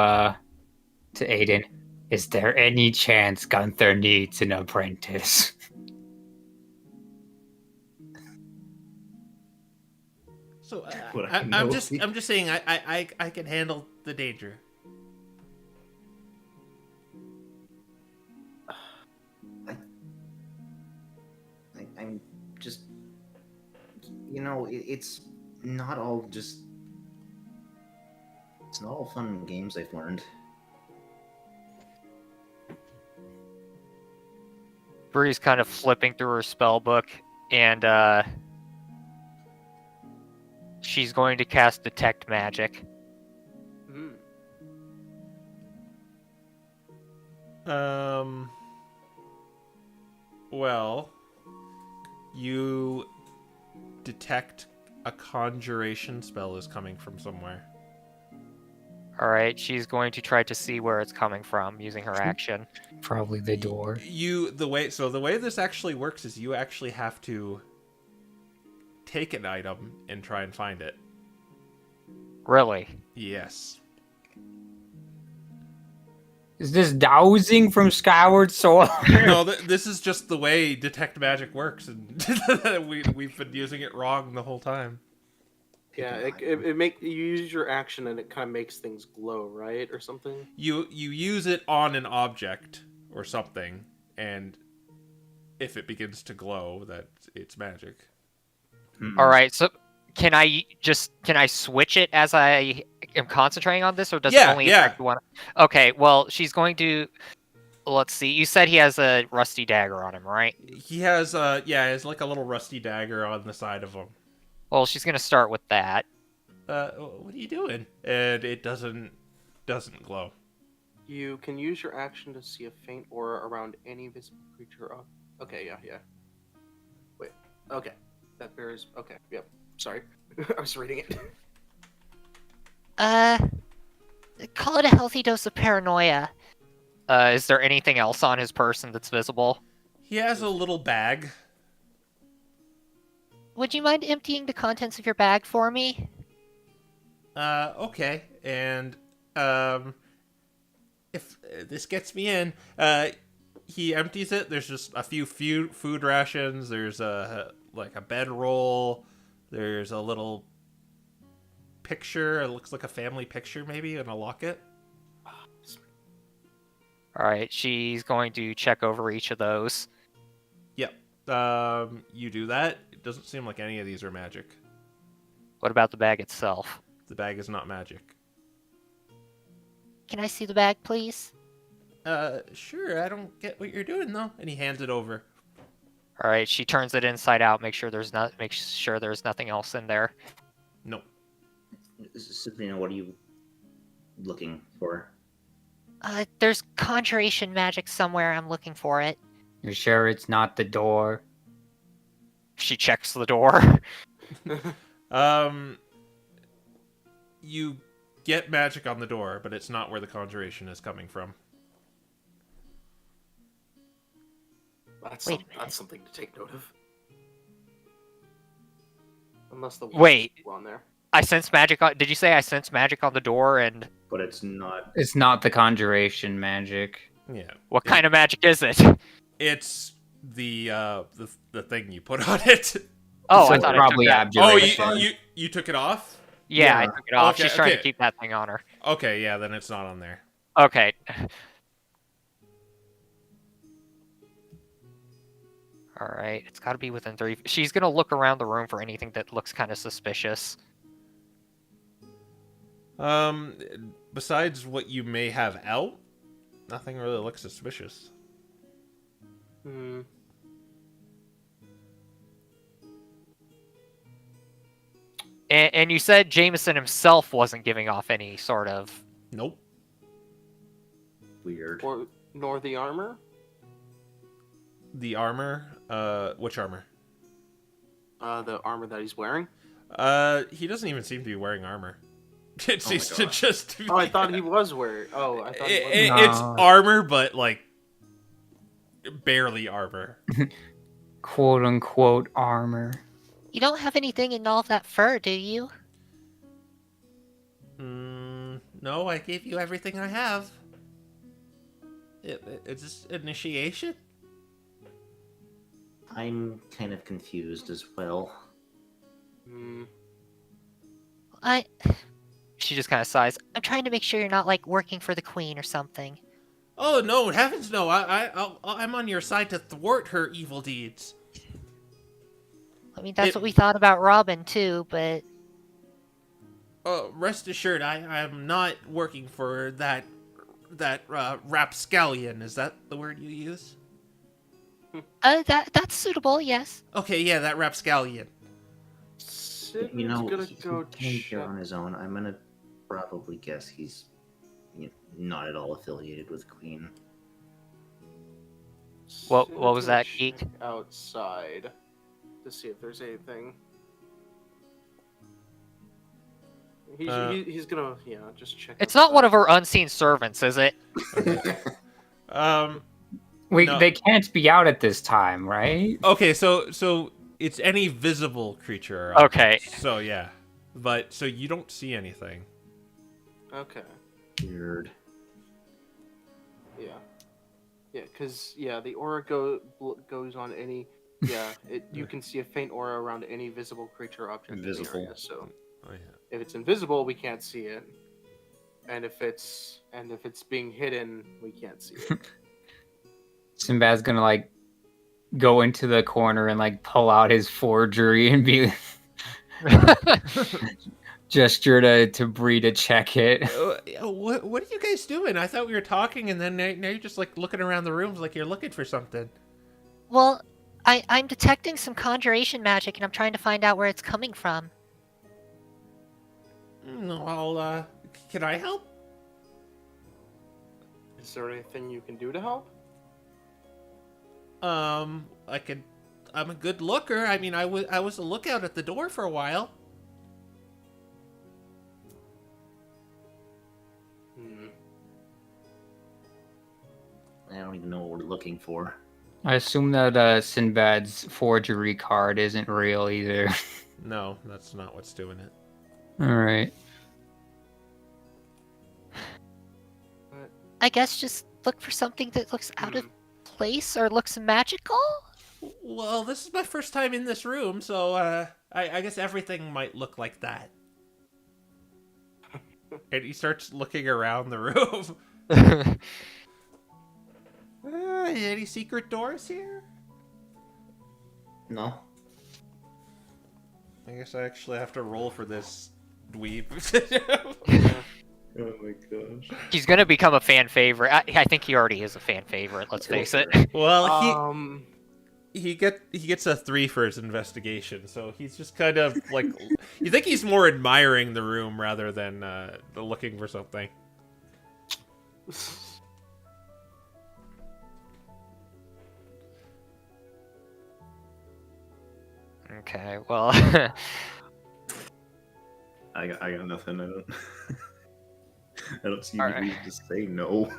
Aiden, "Is there any chance Gunther needs an apprentice?"
So
What I
I'm
know.
just saying I can handle the danger.
I'm just, it's not all just, it's not all fun and games, I've learned.
Bree's kind of flipping through her spell book, and she's going to cast Detect Magic.
Well, you detect a conjuration spell is coming from somewhere.
All right, she's going to try to see where it's coming from using her action.
Probably the door.
The way this actually works is you actually have to take an item and try and find it.
Really?
Yes.
Is this dowsing from Skyward Sword?
No, this is just the way detect magic works, and we've been using it wrong the whole time.
Yeah, you use your action and it kind of makes things glow, right, or something.
You use it on an object or something, and if it begins to glow, that it's magic.
All right, so can I switch it as I am concentrating on this, or does it only affect one? Okay, well, she's going to. Let's see. You said he has a rusty dagger on him, right?
He has he has like a little rusty dagger on the side of him.
Well, she's gonna start with that.
What are you doing? And it doesn't glow.
You can use your action to see a faint aura around any visible creature. Okay, yeah. Wait. Okay. That bears. Okay. Yep. Sorry. I was reading it.
Call it a healthy dose of paranoia.
Is there anything else on his person that's visible?
He has a little bag.
Would you mind emptying the contents of your bag for me?
Okay. And, if this gets me in, he empties it. There's just a few food rations. There's a bedroll. There's a little picture. It looks like a family picture, maybe, in a locket.
All right, she's going to check over each of those.
Yep. You do that. It doesn't seem like any of these are magic.
What about the bag itself?
The bag is not magic.
Can I see the bag, please?
Sure. I don't get what you're doing though. And he hands it over.
All right, she turns it inside out. Make sure there's nothing else in there.
Nope.
Sabrina, what are you looking for?
There's conjuration magic somewhere. I'm looking for it.
You're sure it's not the door?
She checks the door.
You get magic on the door, but it's not where the conjuration is coming from.
That's something to take note of. Unless the
Wait.
on there.
I sense magic on. Did you say I sense magic on the door? And
But it's not.
It's not the conjuration magic.
Yeah.
what kind of magic is it?
It's the thing you put on it.
Oh,
So
I thought
probably
I took that.
abjuration.
You took it off?
Yeah, I
Yeah.
took it off.
Okay,
She's trying to
okay.
keep that thing on her.
Okay, yeah, then it's not on there.
Okay. All right, it's got to be within 30. She's gonna look around the room for anything that looks kind of suspicious.
Besides what you may have out, nothing really looks suspicious.
Hmm.
And you said Jameson himself wasn't giving off any sort of.
Nope.
Weird.
Nor the armor?
The armor? Which armor?
The armor that he's wearing?
He doesn't even seem to be wearing armor. It
Oh my
seems to
God.
just be...
Oh, I thought he was wearing. Oh, I thought he was.
It's
No.
armor, but, like, barely armor.
Quote unquote armor.
You don't have anything in all of that fur, do you?
No, I gave you everything I have. It's just initiation?
I'm kind of confused as well.
Hmm.
She just kind of sighs.
I'm trying to make sure you're not, like, working for the queen or something.
Oh, no, heavens no. I'm on your side to thwart her evil deeds.
I mean, that's what we thought about Robin, too, but...
Rest assured, I'm not working for that rapscallion. Is that the word you use?
That's suitable, yes.
Okay, yeah, that rapscallion.
You know,
gonna
he
go
came here
check.
on his own. I'm gonna probably guess he's not at all affiliated with Queen.
What
Sid's
was
gonna
that, Geek?
check outside to see if there's anything. He's gonna just check.
It's not one of her unseen servants, is it?
Um.
Wait,
No.
they can't be out at this time, right?
Okay, so it's any visible creature.
Okay.
So yeah, but so you don't see anything.
Okay.
Weird.
Yeah. Yeah, because the aura goes on any. Yeah, you can see a faint aura around any visible creature or object
Invisible.
in the area. So
Oh yeah.
if it's invisible, we can't see it, and if it's being hidden, we can't see it.
Sinbad's gonna like go into the corner and like pull out his forgery and be gesture to Bree to check it.
What are you guys doing? I thought we were talking, and then now you're just like looking around the rooms like you're looking for something.
Well, I'm detecting some conjuration magic, and I'm trying to find out where it's coming from.
Well, can I help?
Is there anything you can do to help?
I could. I'm a good looker. I mean, I was a lookout at the door for a while.
I don't even know what we're looking for.
I assume that Sinbad's forgery card isn't real either.
No, that's not what's doing it.
All right.
I guess just look for something that looks out of place or looks magical?
Well, this is my first time in this room, so I guess everything might look like that. And he starts looking around the room. Any secret doors here?
No.
I guess I actually have to roll for this dweeb.
Oh my gosh.
He's gonna become a fan favorite. I think he already is a fan favorite. Let's face it.
Well, he gets a 3 for his investigation, so he's just kind of like, you think he's more admiring the room rather than looking for something.
Okay, well,
I got nothing. I don't. I don't see any
Alright.
reason to say no.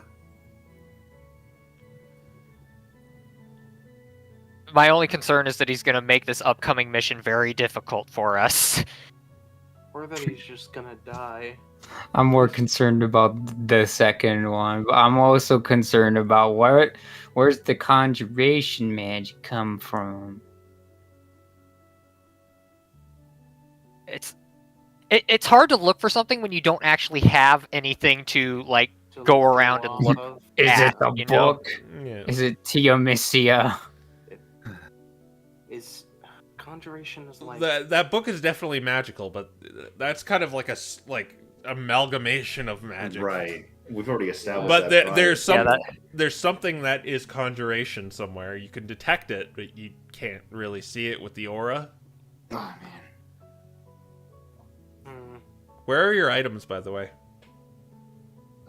my only concern is that he's gonna make this upcoming mission very difficult for us.
Or that he's just gonna die.
I'm more concerned about the second one, but I'm also concerned about where's the conjuration magic come from?
It's hard to look for something when you don't actually have anything to like
To
go
look
around and
off
look.
of.
Is
Yeah,
it the
you know.
book?
Yeah.
Is it Tiamisia?
Is conjuration is like
That book is definitely magical, but that's kind of like like amalgamation of magic.
Right. We've already established
But
that.
there's
Yeah,
there's something that is conjuration somewhere. You can detect it, but you can't really see it with the aura.
Oh man.
Where are your items, by the way?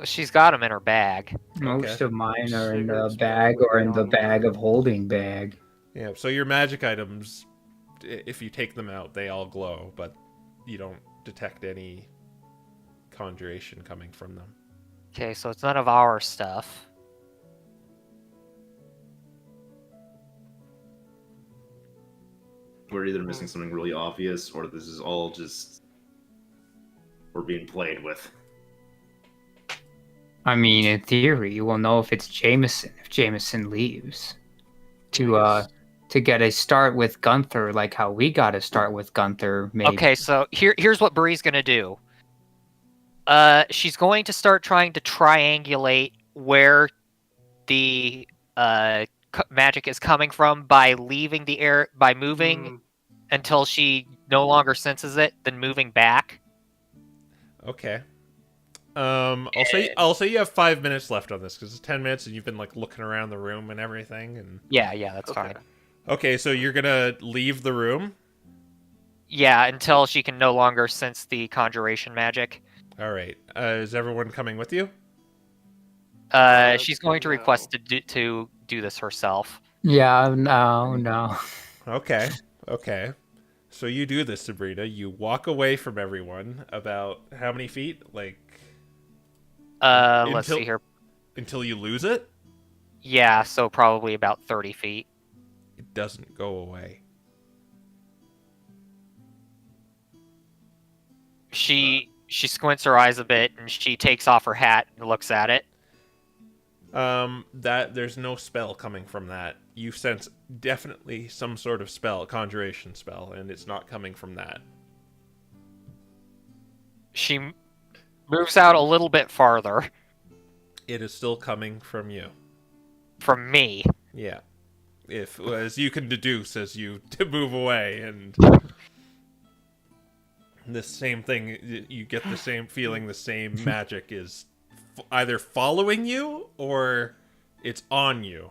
She's got him in her bag.
Most of mine are in the
Cigarettes
bag
probably
or in the
on
bag
there.
of holding bag.
Yeah, so your magic items, if you take them out, they all glow, but you don't detect any conjuration coming from them.
Okay, so it's none of our stuff.
We're either missing something really obvious, or this is all just we're being played with.
I mean, in theory, we'll know if it's Jameson if Jameson leaves. To get a start with Gunther, like how we got to start with Gunther. Maybe.
Okay, so here's what Bree's gonna do. She's going to start trying to triangulate where the magic is coming from by leaving the air, by moving until she no longer senses it, then moving back.
Okay. I'll say you have 5 minutes left on this because it's 10 minutes and you've been like looking around the room and everything. And
Yeah, that's
Okay.
fine.
okay, so you're gonna leave the room.
Yeah, until she can no longer sense the conjuration magic.
All right. Is everyone coming with you?
She's going to request to do this herself.
Yeah. No.
Okay. Okay. So you do this, Sabrina. You walk away from everyone about how many feet? Like
Let's see here.
until you lose it?
Yeah, so probably about 30 feet.
It doesn't go away.
She squints her eyes a bit and she takes off her hat and looks at it.
That there's no spell coming from that. You sense definitely some sort of spell, conjuration spell, and it's not coming from that.
She moves out a little bit farther
It is still coming from you.
from me.
Yeah. If, as you can deduce as you move away, and the same thing, you get the same feeling, the same magic is either following you or it's on you.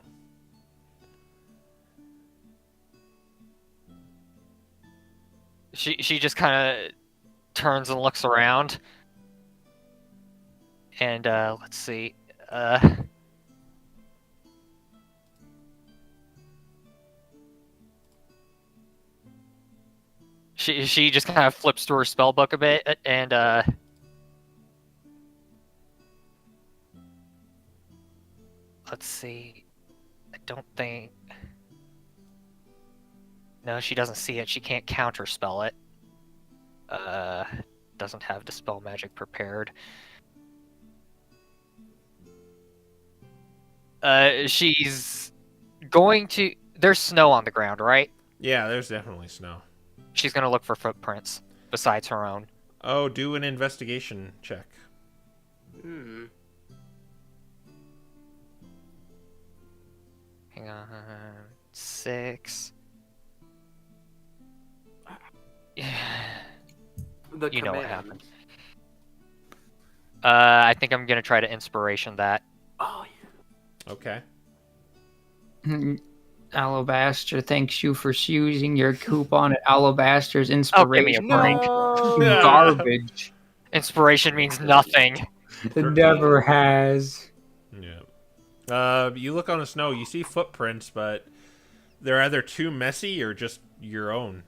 She just kind of turns and looks around. And let's see. She just kind of flips through her spell book a bit and let's see. I don't think. No, she doesn't see it. She can't counterspell it. Doesn't have dispel magic prepared. She's going to. There's snow on the ground, right?
Yeah, there's definitely snow.
She's gonna look for footprints besides her own.
Oh, do an investigation check.
Hang on. 6.
The
You know what
command.
happened. I think I'm gonna try to inspiration that.
Oh, yeah.
Okay.
Alabaster thanks you for using your coupon at Alabaster's
Oh, give
Inspiration.
me a break.
No!
Garbage.
Inspiration means nothing.
It never has.
Yeah. You look on the snow, you see footprints, but they're either too messy or just your own.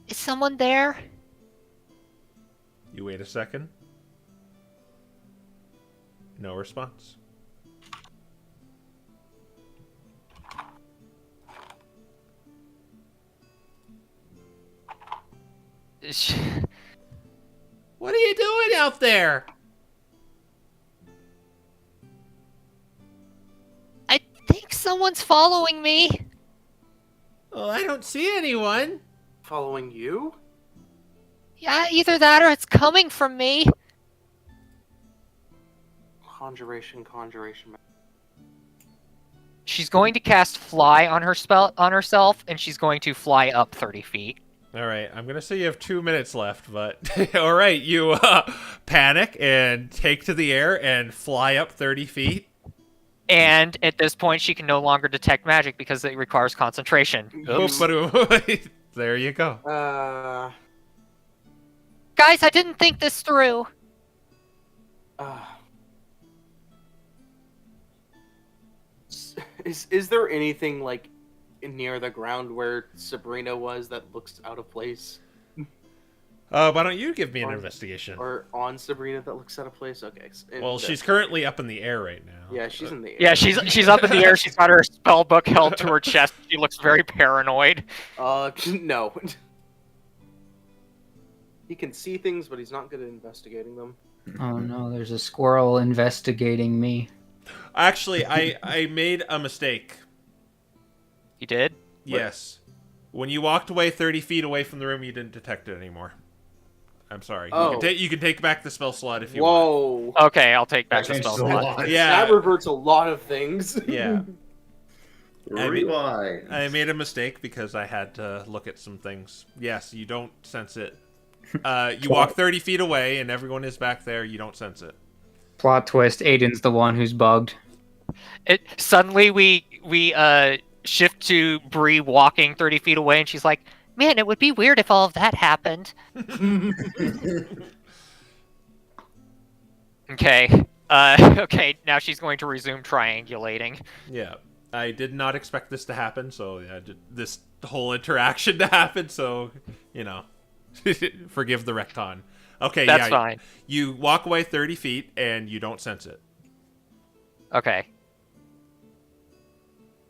Is someone there?
You wait a second. No response. What are you doing out there?
I think someone's following me.
Well, I don't see anyone.
Following you?
Yeah, either that or it's coming from me.
Conjuration.
She's going to cast fly on herself, and she's going to fly up 30 feet.
All right, I'm gonna say you have 2 minutes left, but all right, you panic and take to the air and fly up 30 feet.
And at this point, she can no longer detect magic because it requires concentration. Oops.
There you go.
Guys, I didn't think this through.
Is there anything like near the ground where Sabrina was that looks out of place?
Why don't you give me an
Or-
investigation?
Or on Sabrina that looks out of place? Okay.
Well, she's currently up in the air right now.
Yeah, she's in the air.
Yeah, she's up in the air. She's got her spell book held to her chest. She looks very paranoid.
No. He can see things, but he's not good at investigating them.
Oh no, there's a squirrel investigating me.
Actually, I made a mistake.
You did?
Yes. When you walked away 30 feet away from the room, you didn't detect it anymore. I'm sorry.
Oh.
You can take back the spell slot if you want.
Whoa.
Okay, I'll take back the
That
spell
changed a
slot.
lot.
Yeah.
That reverts a lot of things.
Yeah.
Rewind.
I made a mistake because I had to look at some things. Yes, you don't sense it. You walk 30 feet away and everyone is back there. You don't sense it.
Plot twist: Aiden's the one who's bugged.
Suddenly we shift to Bree walking 30 feet away, and she's like,
Man, it would be weird if all of that happened.
okay. Okay, now she's going to resume triangulating.
Yeah, I did not expect this to happen, so yeah, this whole interaction to happen, so, forgive the recton. Okay,
That's
yeah,
fine.
you walk away 30 feet, and you don't sense it.
Okay.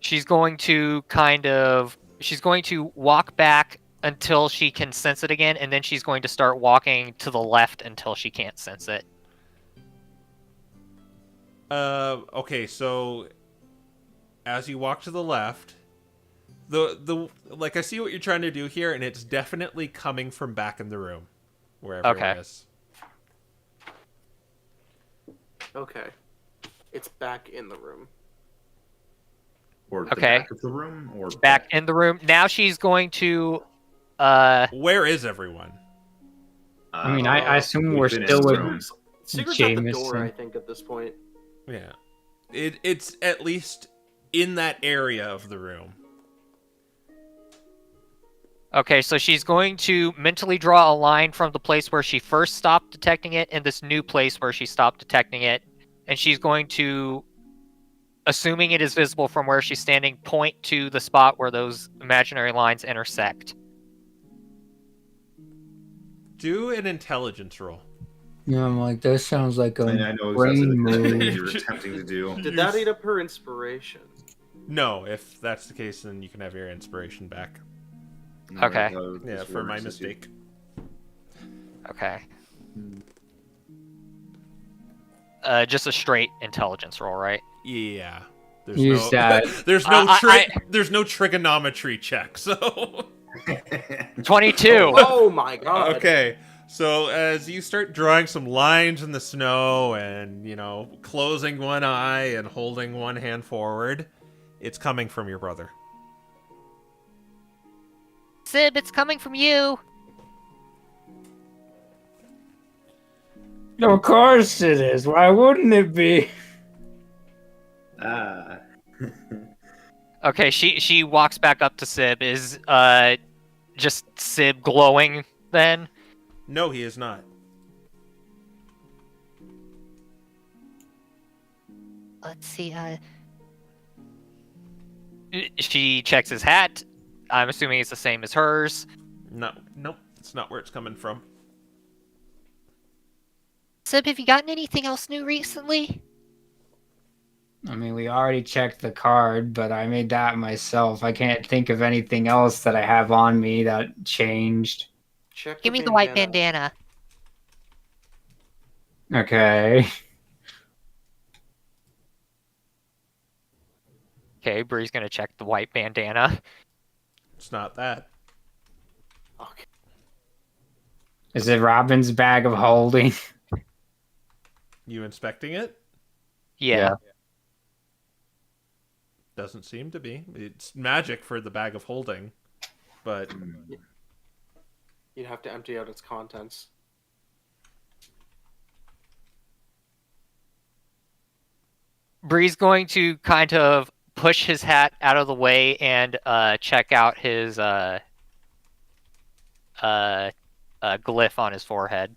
She's going to walk back until she can sense it again, and then she's going to start walking to the left until she can't sense it.
Okay, so as you walk to the left, the I see what you're trying to do here, and it's definitely coming from back in the room, wherever it is.
Okay. It's back in the room.
Or the
Okay.
back of the room, or
Back in the room. Now she's going to
Where is everyone?
I mean, I assume
we've
we're
been in
still
the
with
room.
Secret's at the door,
Jameson.
I think, at this point.
Yeah, it's at least in that area of the room.
Okay, so she's going to mentally draw a line from the place where she first stopped detecting it and this new place where she stopped detecting it. And she's going to, assuming it is visible from where she's standing, point to the spot where those imaginary lines intersect.
Do an intelligence roll.
Yeah, I'm like, that sounds like a
I know
brain
exactly what
move.
you were attempting to do.
Did that eat up her inspiration?
No, if that's the case, then you can have your inspiration back.
Okay.
Yeah, for my mistake.
Okay. Just a straight intelligence roll, right?
Yeah.
Use that.
There's no trigonometry check, so
22!
Oh my god.
okay. So as you start drawing some lines in the snow and, closing one eye and holding one hand forward, it's coming from your brother.
Sib, it's coming from you.
Of course it is. Why wouldn't it be?
Ah.
Okay, she walks back up to Sib. Is just Sib glowing then?
No, he is not.
Let's see.
She checks his hat. I'm assuming it's the same as hers.
No, nope. It's not where it's coming from.
Sib, have you gotten anything else new recently?
I mean, we already checked the card, but I made that myself. I can't think of anything else that I have on me that changed.
Check
Give me the white bandana.
Okay.
Okay, Bree's gonna check the white bandana.
It's not that.
Okay.
Is it Robin's bag of holding?
You inspecting it?
Yeah.
Doesn't seem to be. It's magic for the bag of holding, but
You'd have to empty out its contents.
Bree's going to kind of push his hat out of the way and check out his glyph on his forehead.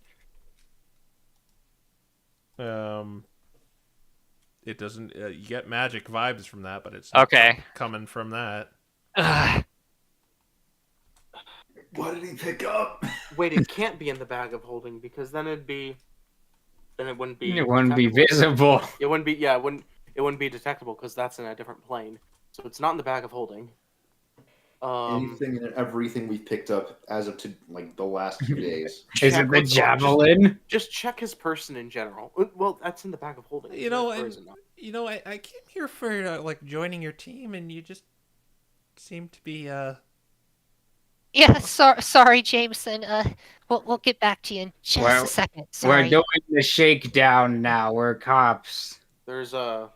it doesn't. You get magic vibes from that, but it's not
Okay.
coming from that.
What did he pick up?
Wait, it can't be in the bag of holding because then it'd be. Then it wouldn't be.
It wouldn't be
detectable.
visible.
It wouldn't be. Yeah, it wouldn't be detectable because that's in a different plane. So it's not in the bag of holding.
Anything and everything we've picked up as of the last 2 days.
Is
check
it the
what's on-
javelin?
Just check his person in general. Well, that's in the bag of holding.
You know,
Or is it not?
I came here for joining your team, and you just seem to be
Yeah, sorry, Jameson. We'll get back to you in just
Well,
a second. Sorry.
We're doing the shakedown now. We're cops.
There's a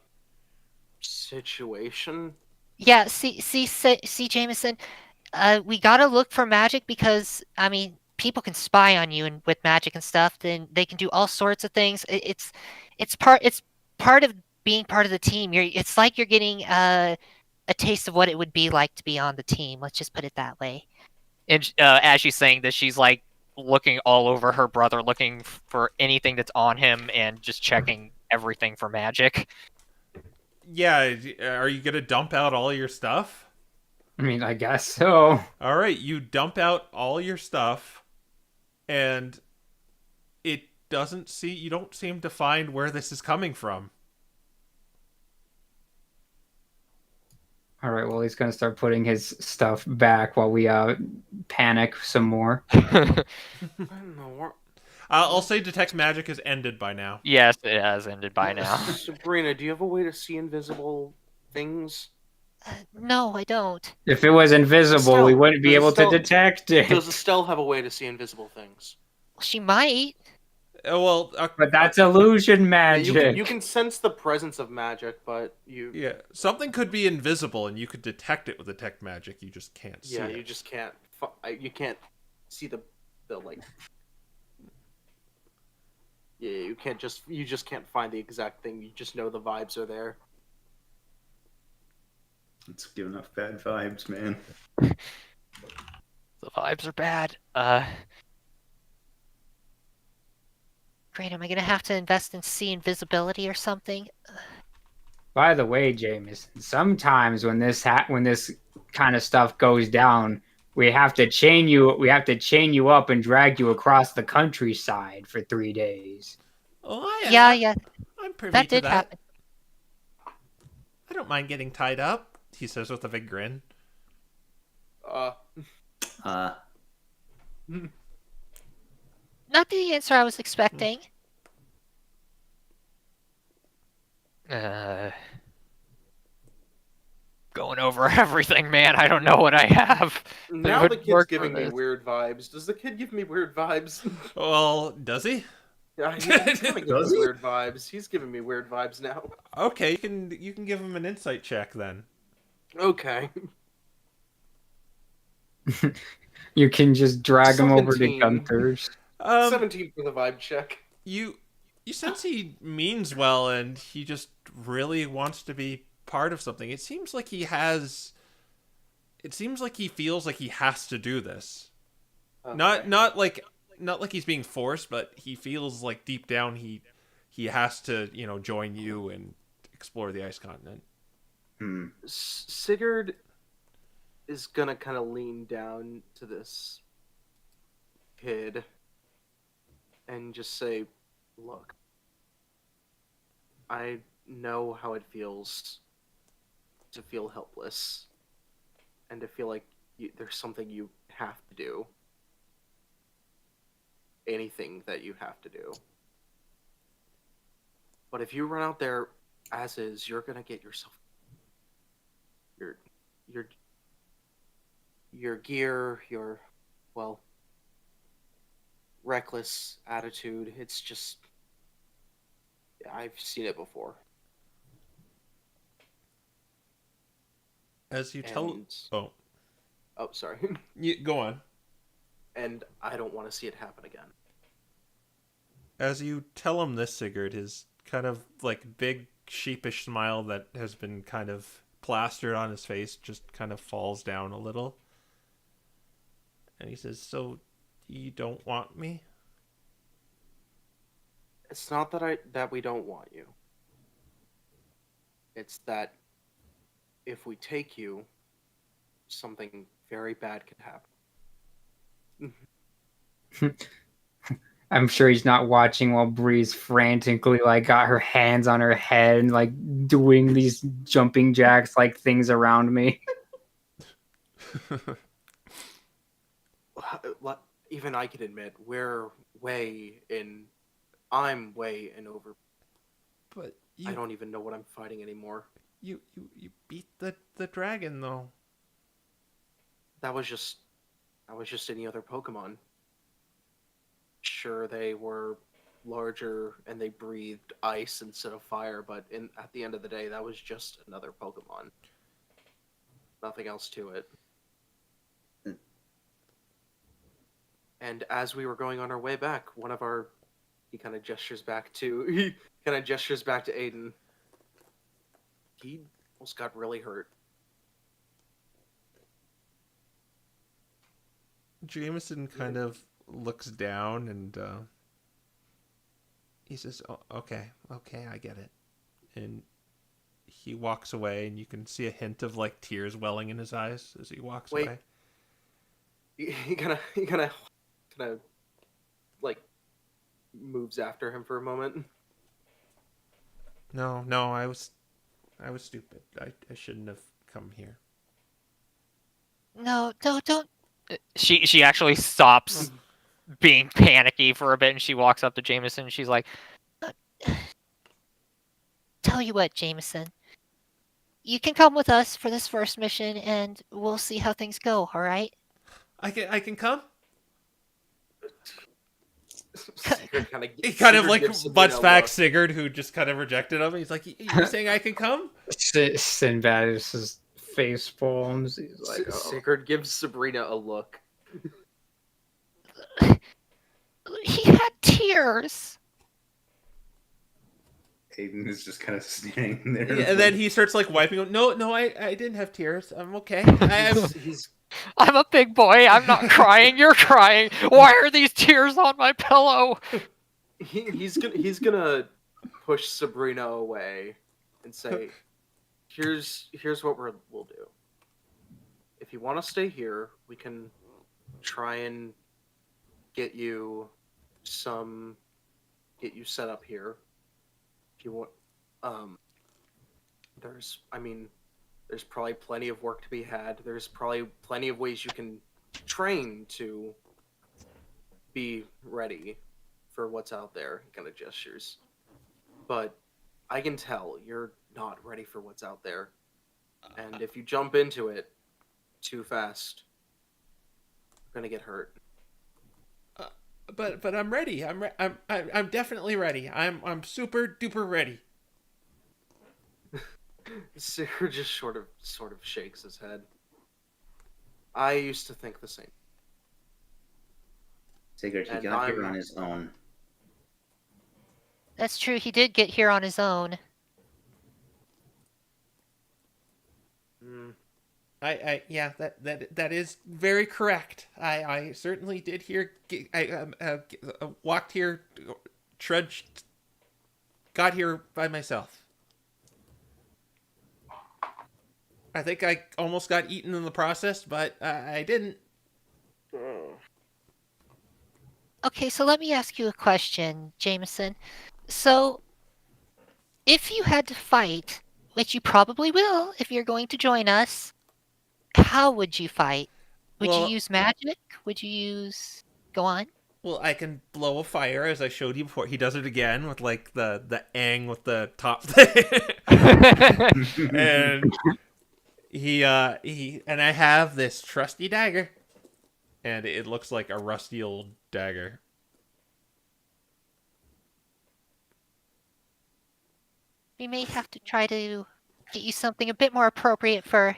situation.
Yeah, see, Jameson. We gotta look for magic because people can spy on you and with magic and stuff. Then they can do all sorts of things. It's part of being part of the team. It's like you're getting a taste of what it would be like to be on the team. Let's just put it that way.
And as she's saying this, she's like looking all over her brother, looking for anything that's on him, and just checking everything for magic.
Yeah, are you gonna dump out all your stuff?
I mean, I guess so.
All right, you dump out all your stuff, and you don't seem to find where this is coming from.
All right, well, he's gonna start putting his stuff back while we panic some more.
I don't know.
I'll say detect magic has ended by now.
Yes, it has ended by now.
Sabrina, do you have a way to see invisible things?
No, I don't.
If it was invisible, we wouldn't be able to detect it.
Does Estelle have a way to see invisible things?
She might.
But that's illusion
Yeah,
magic.
you can sense the presence of magic, but
yeah, something could be invisible, and you could detect it with detect magic. You just can't see it.
you just can't. You can't see the like. Yeah, you just can't find the exact thing. You just know the vibes are there.
It's giving off bad vibes, man.
The vibes are bad.
Great, am I gonna have to invest in see invisibility or something?
By the way, Jameson, sometimes when this kind of stuff goes down, we have to chain you up and drag you across the countryside for 3 days.
Oh,
Yeah,
I'm privy
that
to
did
that.
happen.
I don't mind getting tied up, he says with a big grin.
Not the answer I was expecting.
Going over everything, man. I don't know what I have.
Now
would
the kid's
work for
giving me
this.
weird vibes. Does the kid give me weird vibes?
Well, does he?
Yeah, he's giving me
Does he?
weird vibes. He's giving me weird vibes now.
Okay, you can give him an insight check then.
Okay.
You can just drag him over to
17.
Gunther's.
17 for the vibe check.
You sense he means well, and he just really wants to be part of something. It seems like he feels like he has to do this.
Okay.
Not like he's being forced, but he feels like deep down he has to, join you and explore the ice continent.
Sigurd is gonna kind of lean down to this kid and just say, "Look, I know how it feels to feel helpless and to feel like there's something you have to do. Anything that you have to do. But if you run out there as is, you're gonna get yourself your gear, your reckless attitude. It's just I've seen it before.
As you tell...
Oh, sorry.
Go on.
And I don't want to see it happen again.
As you tell him this, Sigurd, his kind of like big sheepish smile that has been kind of plastered on his face just kind of falls down a little. And he says, "So you don't want me?"
It's not that we don't want you. It's that if we take you, something very bad could happen.
I'm sure he's not watching while Bree's frantically got her hands on her head and doing these jumping jacks things around me.
Even I can admit I'm way in over.
But
I don't even know what I'm fighting anymore.
You beat the dragon though.
That was just any other Pokemon. Sure, they were larger and they breathed ice instead of fire, but at the end of the day, that was just another Pokemon. Nothing else to it. And as we were going on our way back, he kind of gestures back to Aiden. He almost got really hurt.
Jameson kind of looks down and he says, "Oh, okay, I get it," and he walks away, and you can see a hint of like tears welling in his eyes as he walks
Wait.
away.
He kind of like moves after him for a moment.
No, I was stupid. I shouldn't have come here.
No, don't.
She actually stops being panicky for a bit, and she walks up to Jameson. And she's like,
Tell you what, Jameson. You can come with us for this first mission, and we'll see how things go. All right?
I can come.
Sigurd
He kind of
Sigurd
like
gives
butts
Sabrina a
back
look.
Sigurd, who just kind of rejected him. He's like, "You're saying I can come?"
Sinbad is his face palms. He's like, oh.
Sigurd gives Sabrina a look.
He had tears.
Aiden is just kind of standing there.
Yeah, and then he starts like wiping him. No, I didn't have tears. I'm okay.
He's
I'm a big boy. I'm not crying. You're crying. Why are these tears on my pillow?
he's gonna push Sabrina away and say, "Here's what we'll do. If you want to stay here, we can try and get you set up here. If you want, there's probably plenty of work to be had. There's probably plenty of ways you can train to be ready for what's out there." He kind of gestures. But I can tell you're not ready for what's out there. And if you jump into it too fast, you're gonna get hurt.
But I'm ready. I'm definitely ready. I'm super duper ready.
Sigurd just sort of shakes his head. I used to think the same.
Sigurd, he
And
got here
I'm-
on his own.
That's true. He did get here on his own.
Mm,
Yeah, that is very correct. I certainly did hear. I walked here, trudged, got here by myself. I think I almost got eaten in the process, but I didn't.
Okay, so let me ask you a question, Jameson. So, if you had to fight, which you probably will if you're going to join us, how would you fight? Would
Well-
you use magic? Would you use... Go on.
Well, I can blow a fire as I showed you before. He does it again with like the ang with the top thing, and he and I have this trusty dagger, and it looks like a rusty old dagger.
We may have to try to get you something a bit more appropriate for,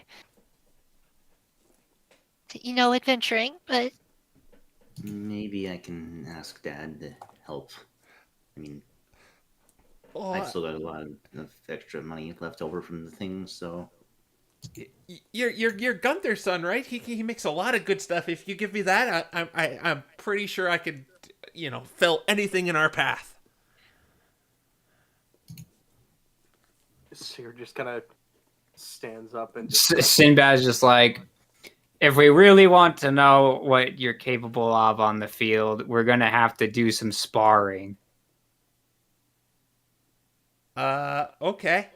adventuring, but
Maybe I can ask Dad to help. I mean,
Oh,
I've still got a lot of extra money left over from the things, so
you're Gunther's son, right? He makes a lot of good stuff. If you give me that, I'm pretty sure I could, fill anything in our path.
Sigurd just kind of stands up and just
Sinbad's just like, if we really want to know what you're capable of on the field, we're gonna have to do some sparring.
Okay.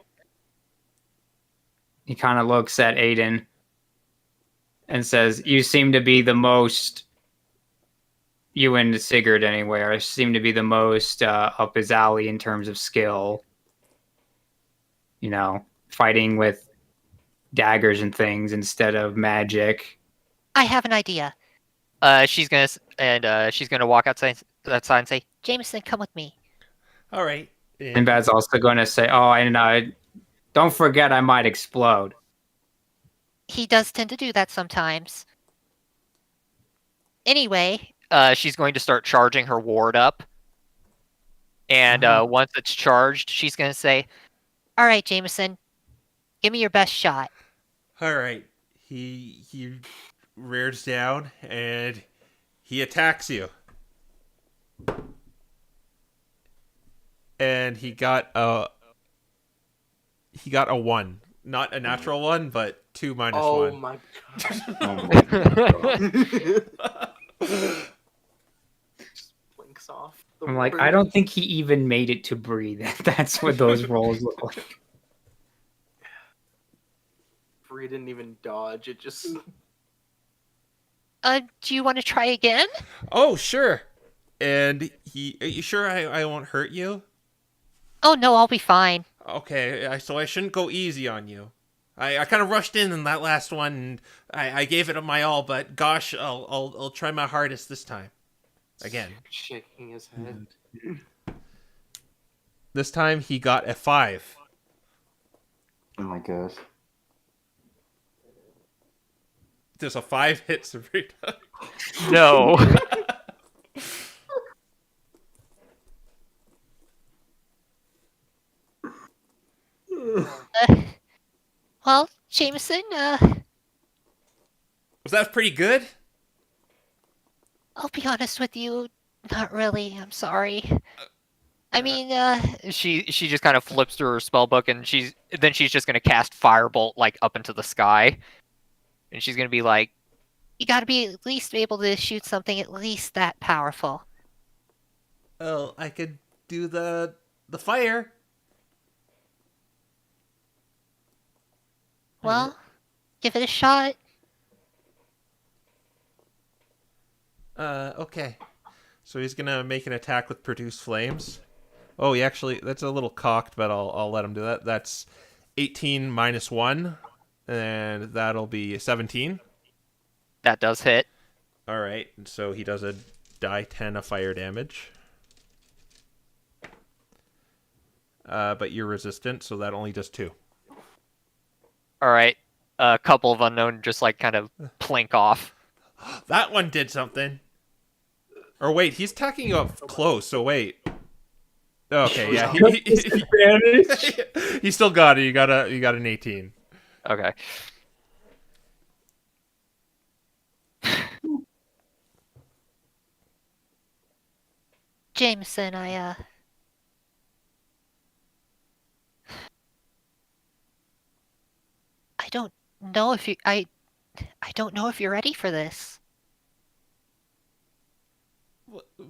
He kind of looks at Aiden and says, "You seem to be the most, you and Sigurd anyway, seem to be the most up his alley in terms of skill. Fighting with daggers and things instead of magic."
I have an idea.
She's gonna walk outside and say,
Jameson, come with me.
All right.
Sinbad's also going to say, "Oh, and don't forget I might explode."
He does tend to do that sometimes. Anyway,
she's going to start charging her ward up. And once it's charged, she's gonna say,
all right, Jameson, give me your best shot.
All right. He rears down and he attacks you. and he got a 1. Not a natural 1, but 2 minus
Oh
1.
my
Oh my god.
god. Just blinks off. The
I'm like,
word.
I don't think he even made it to breathe. That's what those rolls look like.
Bree didn't even dodge. It just.
Do you want to try again?
Oh, sure. And are you sure I won't hurt you?
Oh no, I'll be fine.
Okay, so I shouldn't go easy on you. I kind of rushed in that last one, and I gave it my all, but gosh, I'll try my hardest this time. Again.
Shaking his head.
This time he got a 5.
Oh my gosh.
Does a 5 hit Sabrina?
No.
Well, Jameson,
Was that pretty good?
I'll be honest with you, not really. I'm sorry. I mean,
She just kind of flips through her spell book, and she's just gonna cast Firebolt like up into the sky, and she's gonna be like,
you gotta be at least able to shoot something at least that powerful.
Well, I could do the fire.
Well, give it a shot.
Okay. So he's gonna make an attack with produce flames. Oh, he actually, that's a little cocked, but I'll let him do that. That's 18 minus 1, and that'll be 17.
that does hit.
All right, and so he does a die 10 of fire damage. But you're resistant, so that only does 2.
All right, a couple of unknown just like kind of plink off.
That one did something. Or wait, he's attacking you up close, so wait. Okay, yeah, he still got it. You got an 18.
Okay.
Jameson, I don't know if you I don't know if you're ready for this.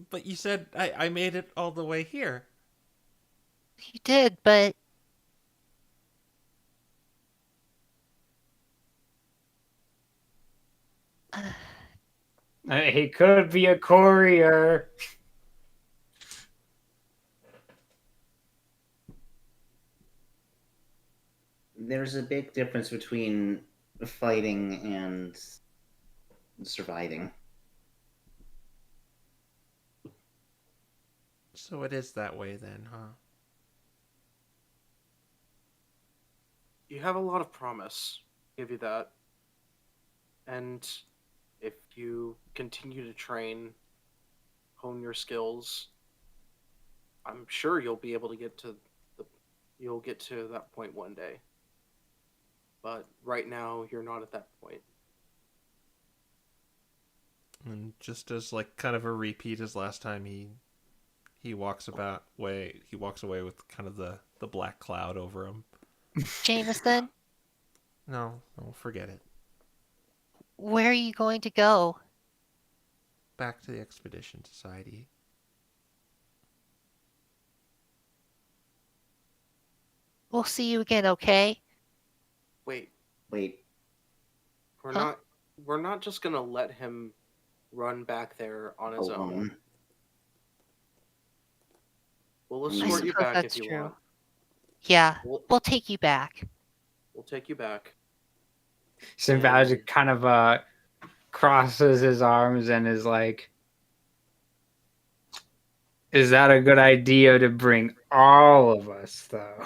But you said I made it all the way here.
You did, but
He could be a courier.
There's a big difference between fighting and surviving.
So it is that way then, huh?
You have a lot of promise. Give you that. And if you continue to train, hone your skills, I'm sure you'll be able to get to that point one day. But right now, you're not at that point.
And just as like kind of a repeat as last time, he walks away with kind of the black cloud over him.
Jameson,
No, forget it.
where are you going to go?
Back to the Expedition Society.
We'll see you again, okay?
Wait,
Wait,
Huh?
we're not just gonna let him run back there on his own.
alone.
We'll
I
escort you
suppose
back
that's
if you
true.
want.
Yeah,
We'll,
we'll take you back.
we'll take you back.
Sinbad kind of crosses his arms and is like, "Is that a good idea to bring all of us, though?"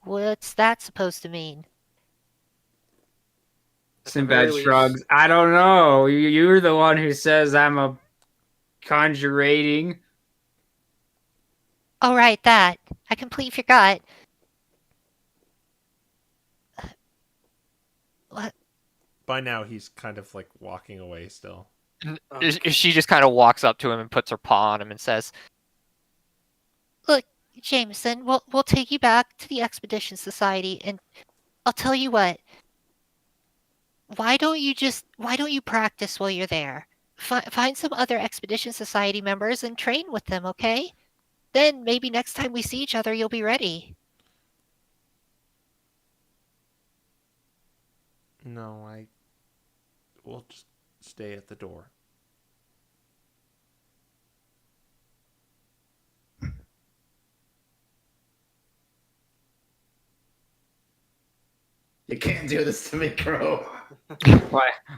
What's that supposed to mean?
At the
Sinbad
very
shrugs.
least-
I don't know. You're the one who says I'm a conjurating.
Oh, right, that. I completely forgot. What?
By now, he's kind of like walking away still.
She just kind of walks up to him and puts her paw on him and says,
Look, Jameson, we'll take you back to the Expedition Society, and I'll tell you what. Why don't you practice while you're there? Find some other Expedition Society members and train with them, okay? Then maybe next time we see each other, you'll be ready.
No, we'll just stay at the door.
You can't do this to me, Crow.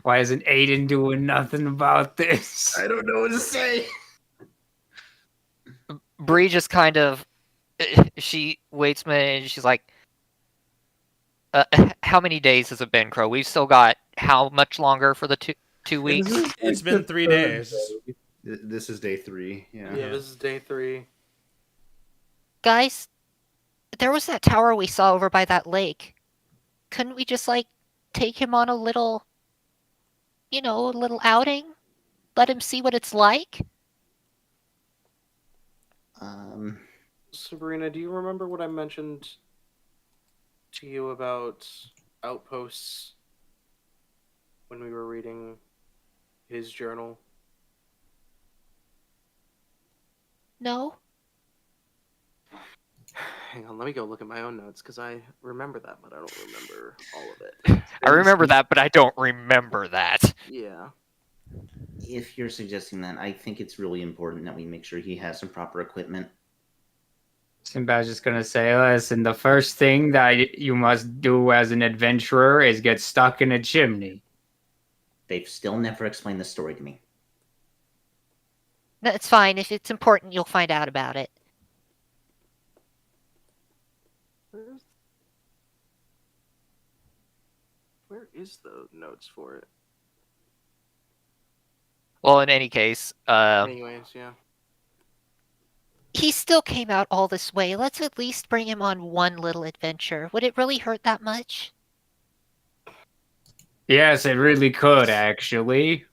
Why isn't Aiden doing nothing about this?
I don't know what to say.
Bree just kind of, she waits a minute and she's like, how many days has it been, Crow? We've still got how much longer for the two weeks?
It's been 3 days.
This is day 3. Yeah.
Yeah, this is day 3.
Guys, there was that tower we saw over by that lake. Couldn't we just, take him on a little outing? Let him see what it's like?
Sabrina, do you remember what I mentioned to you about outposts when we were reading his journal?
No?
Hang on, let me go look at my own notes, because I remember that, but I don't remember all of it.
I remember that, but I don't remember that.
Yeah.
If you're suggesting that, I think it's really important that we make sure he has some proper equipment.
Sinbad's just gonna say, listen, the first thing that you must do as an adventurer is get stuck in a chimney.
They've still never explained the story to me.
That's fine. If it's important, you'll find out about it.
Where is the notes for it?
Well, in any case,
Anyways, yeah.
He still came out all this way. Let's at least bring him on one little adventure. Would it really hurt that much?
Yes, it really could, actually.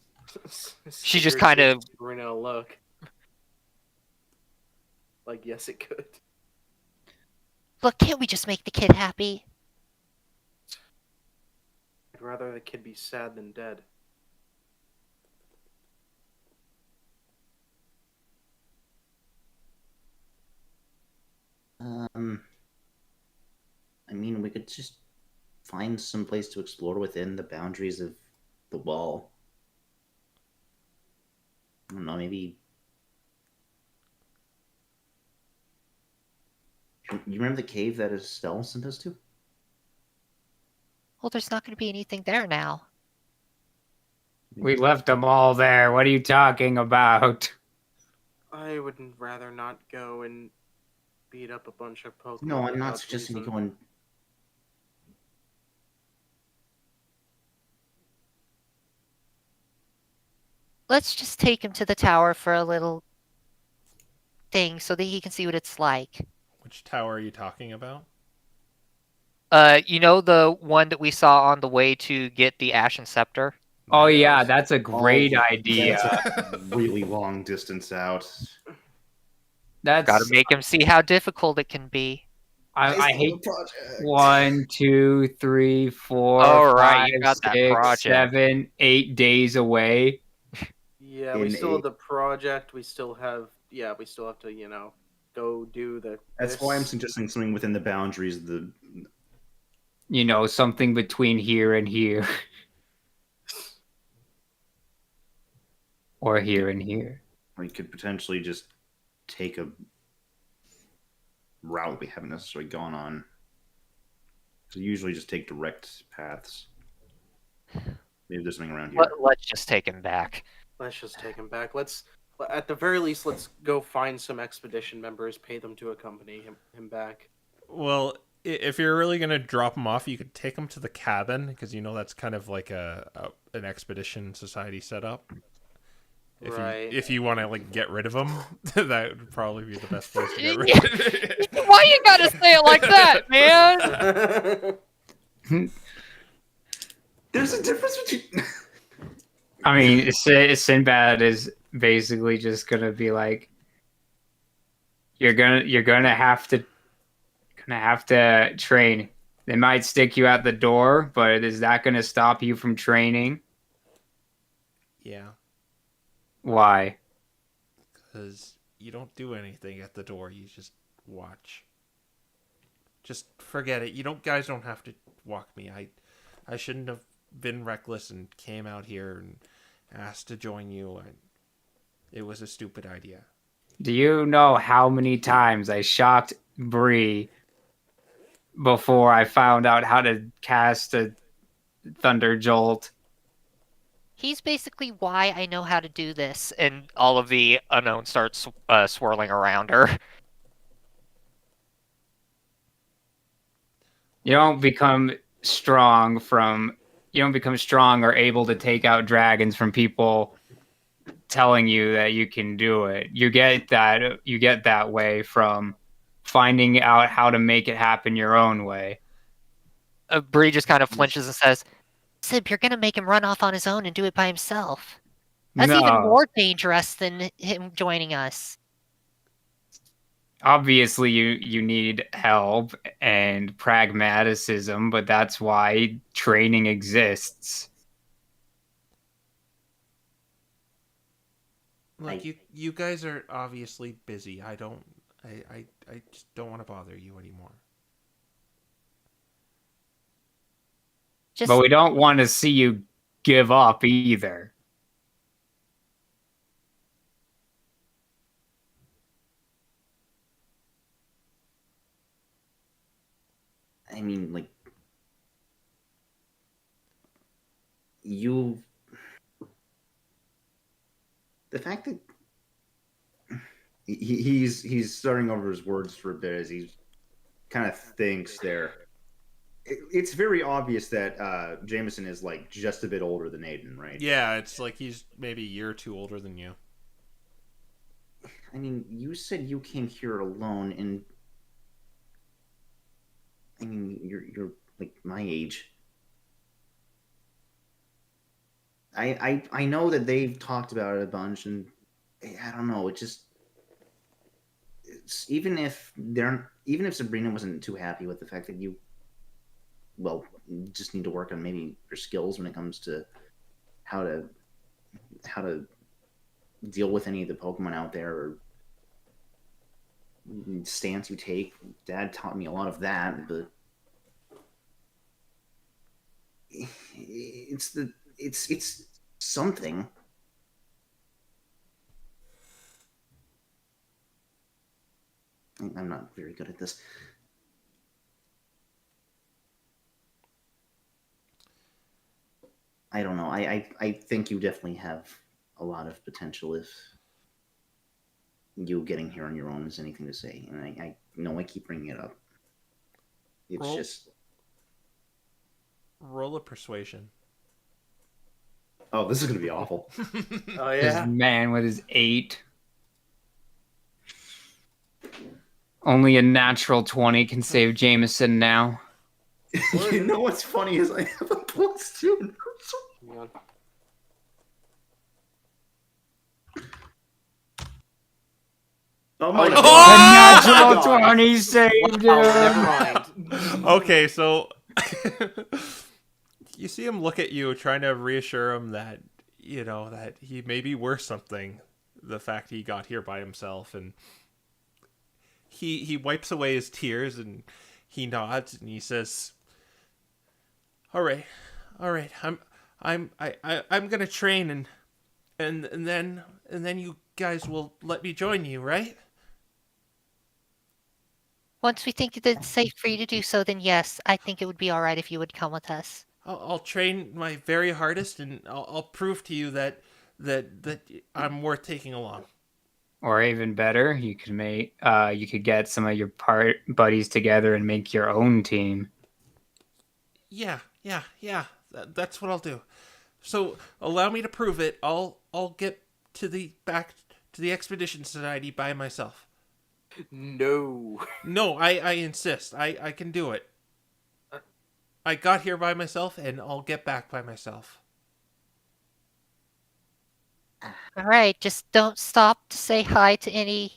She just kind of-
Sabrina a look. Like, yes, it could.
Look, can't we just make the kid happy?
I'd rather the kid be sad than dead.
I mean, we could just find some place to explore within the boundaries of the wall. I don't know, maybe... You remember the cave that Estelle sent us to?
Well, there's not going to be anything there now.
We left them all there. What are you talking about?
I would rather not go and beat up a bunch of Pokemon.
No, I'm not
without
suggesting you
reason.
go and...
Let's just take him to the tower for a little thing so that he can see what it's like.
Which tower are you talking about?
you know the one that we saw on the way to get the Ashen Scepter?
Oh yeah, that's a great
Oh,
idea.
That's a really long distance out.
That's
Gotta make him see how difficult it can be.
I hate 1, 2, 3, 4,
All right, you
5,
got that
6,
project.
7, 8 days away.
Yeah, we
in
still
a-
have the project. We still have to, go do the.
That's why I'm suggesting something within the boundaries of the...
You know, something between here and here. Or here and here.
We could potentially just take a route we haven't necessarily gone on. So usually just take direct paths. Maybe there's something around here.
Let's just take him back.
Let's just take him back. At the very least, let's go find some expedition members, pay them to accompany him back.
Well, if you're really gonna drop him off, you could take him to the cabin because that's kind of like an expedition society setup. If you want to get rid of him, that would probably be the best place to get rid of him.
Why you gotta say it like that, man?
There's a difference between...
I mean, Sinbad is basically just gonna be like, you're gonna have to train. They might stick you at the door, but is that gonna stop you from training?
Yeah,
Why?
because you don't do anything at the door. You just watch. Just forget it. Guys don't have to walk me. I shouldn't have been reckless and came out here and asked to join you. It was a stupid idea.
Do you know how many times I shocked Bree before I found out how to cast a Thunder Jolt?
He's basically why I know how to do this.
And all of the unknown starts swirling around her.
You don't become strong or able to take out dragons from people telling you that you can do it. You get that way from finding out how to make it happen your own way.
Bree just kind of flinches and says,
Sib, you're gonna make him run off on his own and do it by himself. That's even
No.
more dangerous than him joining us.
Obviously you need help and pragmaticism, but that's why training exists.
Look, you guys are obviously busy. I just don't want to bother you anymore.
Just
But we don't want to see you give up either.
I mean, like, you. The fact that he's starting over his words for a bit as he kind of thinks there. It's very obvious that Jameson is like just a bit older than Aiden, right?
Yeah, it's like he's maybe a year or two older than you.
I mean, you said you came here alone, and I mean, you're like my age. I know that they've talked about it a bunch, and I don't know. It's even if Sabrina wasn't too happy with the fact that you just need to work on maybe your skills when it comes to how to deal with any of the Pokemon out there or stance you take. Dad taught me a lot of that, but it's something. I'm not very good at this. I don't know. I think you definitely have a lot of potential if you getting here on your own is anything to say. And I know I keep bringing it up. It's just...
Roll a persuasion.
Oh, this is going to be awful.
Oh
This
yeah.
man with his 8. Only a natural 20 can save Jameson now.
You know what's funny is I have a +2.
Hang on.
Oh my
God.
A natural
God.
20 saved
Wow,
him.
never mind.
Okay, so you see him look at you, trying to reassure him that that he may be worth something. The fact he got here by himself, and he wipes away his tears and he nods and he says, "All right, I'm gonna train and then you guys will let me join you, right?"
once we think that it's safe for you to do so, then yes, I think it would be all right if you would come with us.
I'll train my very hardest, and I'll prove to you that I'm worth taking along.
Or even better, you could get some of your buddies together and make your own team.
Yeah. That's what I'll do. So allow me to prove it. I'll get back to the Expedition Society by myself.
No.
No, I insist. I can do it. I got here by myself, and I'll get back by myself.
All right, just don't stop to say hi to any,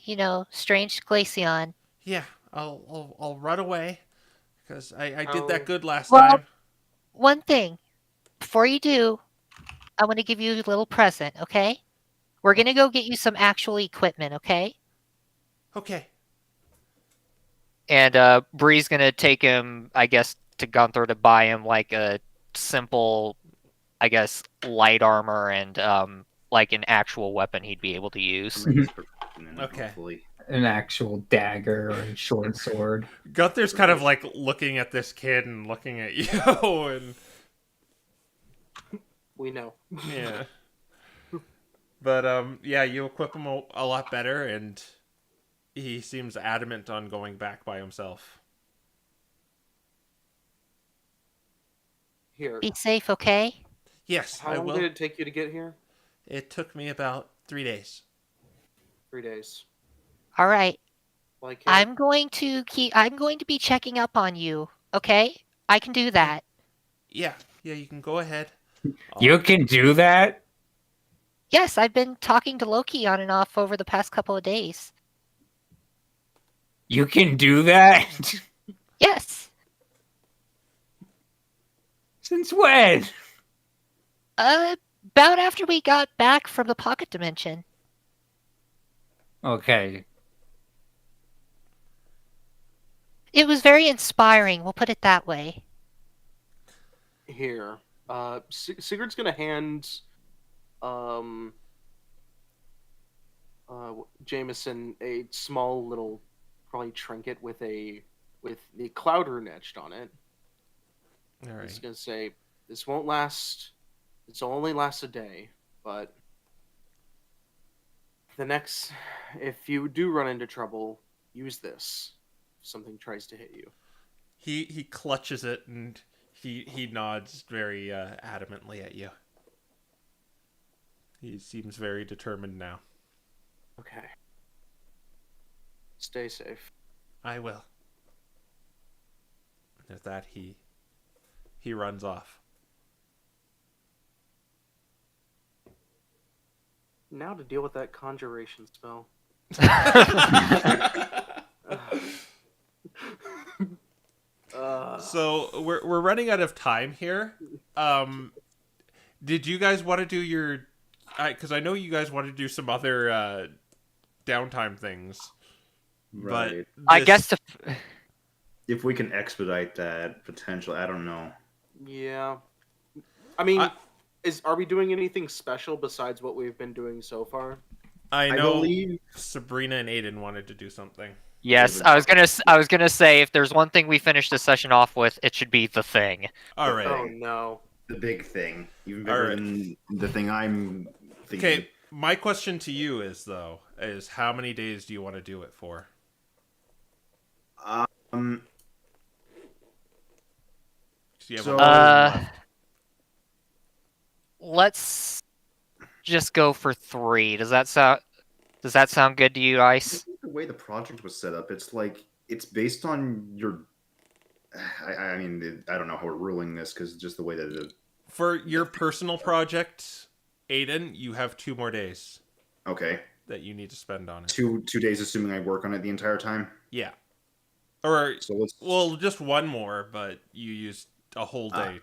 strange Glaceon.
Yeah, I'll run away because I did
Oh.
that good last
Well-
time.
One thing, before you do, I want to give you a little present, okay? We're going to go get you some actual equipment, okay?
Okay.
And Bree's gonna take him, I guess, to Gunther to buy him like a simple, I guess, light armor and like an actual weapon he'd be able to use.
Maybe it's protection in it,
Okay.
hopefully.
An actual dagger or a short sword.
Gunther's kind of like looking at this kid and looking at you, and
We know.
yeah. But yeah, you equip him a lot better, and he seems adamant on going back by himself.
Here.
Be safe, okay?
Yes,
How
I
long
will.
did it take you to get here?
It took me about 3 days.
3 days.
All right.
Like it.
I'm going to be checking up on you, okay? I can do that.
Yeah, you can go ahead.
You can do that?
Yes, I've been talking to Loki on and off over the past couple of days.
You can do that?
Yes.
Since when?
About after we got back from the pocket dimension.
Okay.
It was very inspiring, we'll put it that way.
Here. Sigurd's gonna hand Jameson a small little probably trinket with the cloud rune etched on it.
All
He's
right.
gonna say, "This won't last. This will only last a day, but if you do run into trouble, use this. If something tries to hit you."
He clutches it and he nods very adamantly at you. He seems very determined now.
Okay. Stay safe.
I will. With that, he runs off.
Now to deal with that conjuration spell.
So we're running out of time here. Did you guys want to do your? Because I know you guys want to do some other downtime things.
Right.
But
I
this-
guess
If we can expedite that, potentially, I don't know.
Yeah. I mean,
I-
are we doing anything special besides what we've been doing so far?
I
I
know
believe
Sabrina and Aiden wanted to do something.
yes, I was gonna say if there's one thing we finished the session off with, it should be the thing.
All right.
Oh no.
the big thing, even
All
bigger
right.
than the thing I'm thinking.
Okay, my question to you is how many days do you want to do it for?
Um.
'Cause you have
So-
a lot
Uh,
left.
let's just go for 3. Does that sound good to you, Ice?
The way the project was set up, it's like it's based on your. I mean, I don't know how we're ruling this because just the way that the.
For your personal project, Aiden, you have 2 more days
Okay,
that you need to spend on it.
2 days, assuming I work on it the entire time.
Yeah. Or
So let's.
well, just 1 more, but you used a whole day.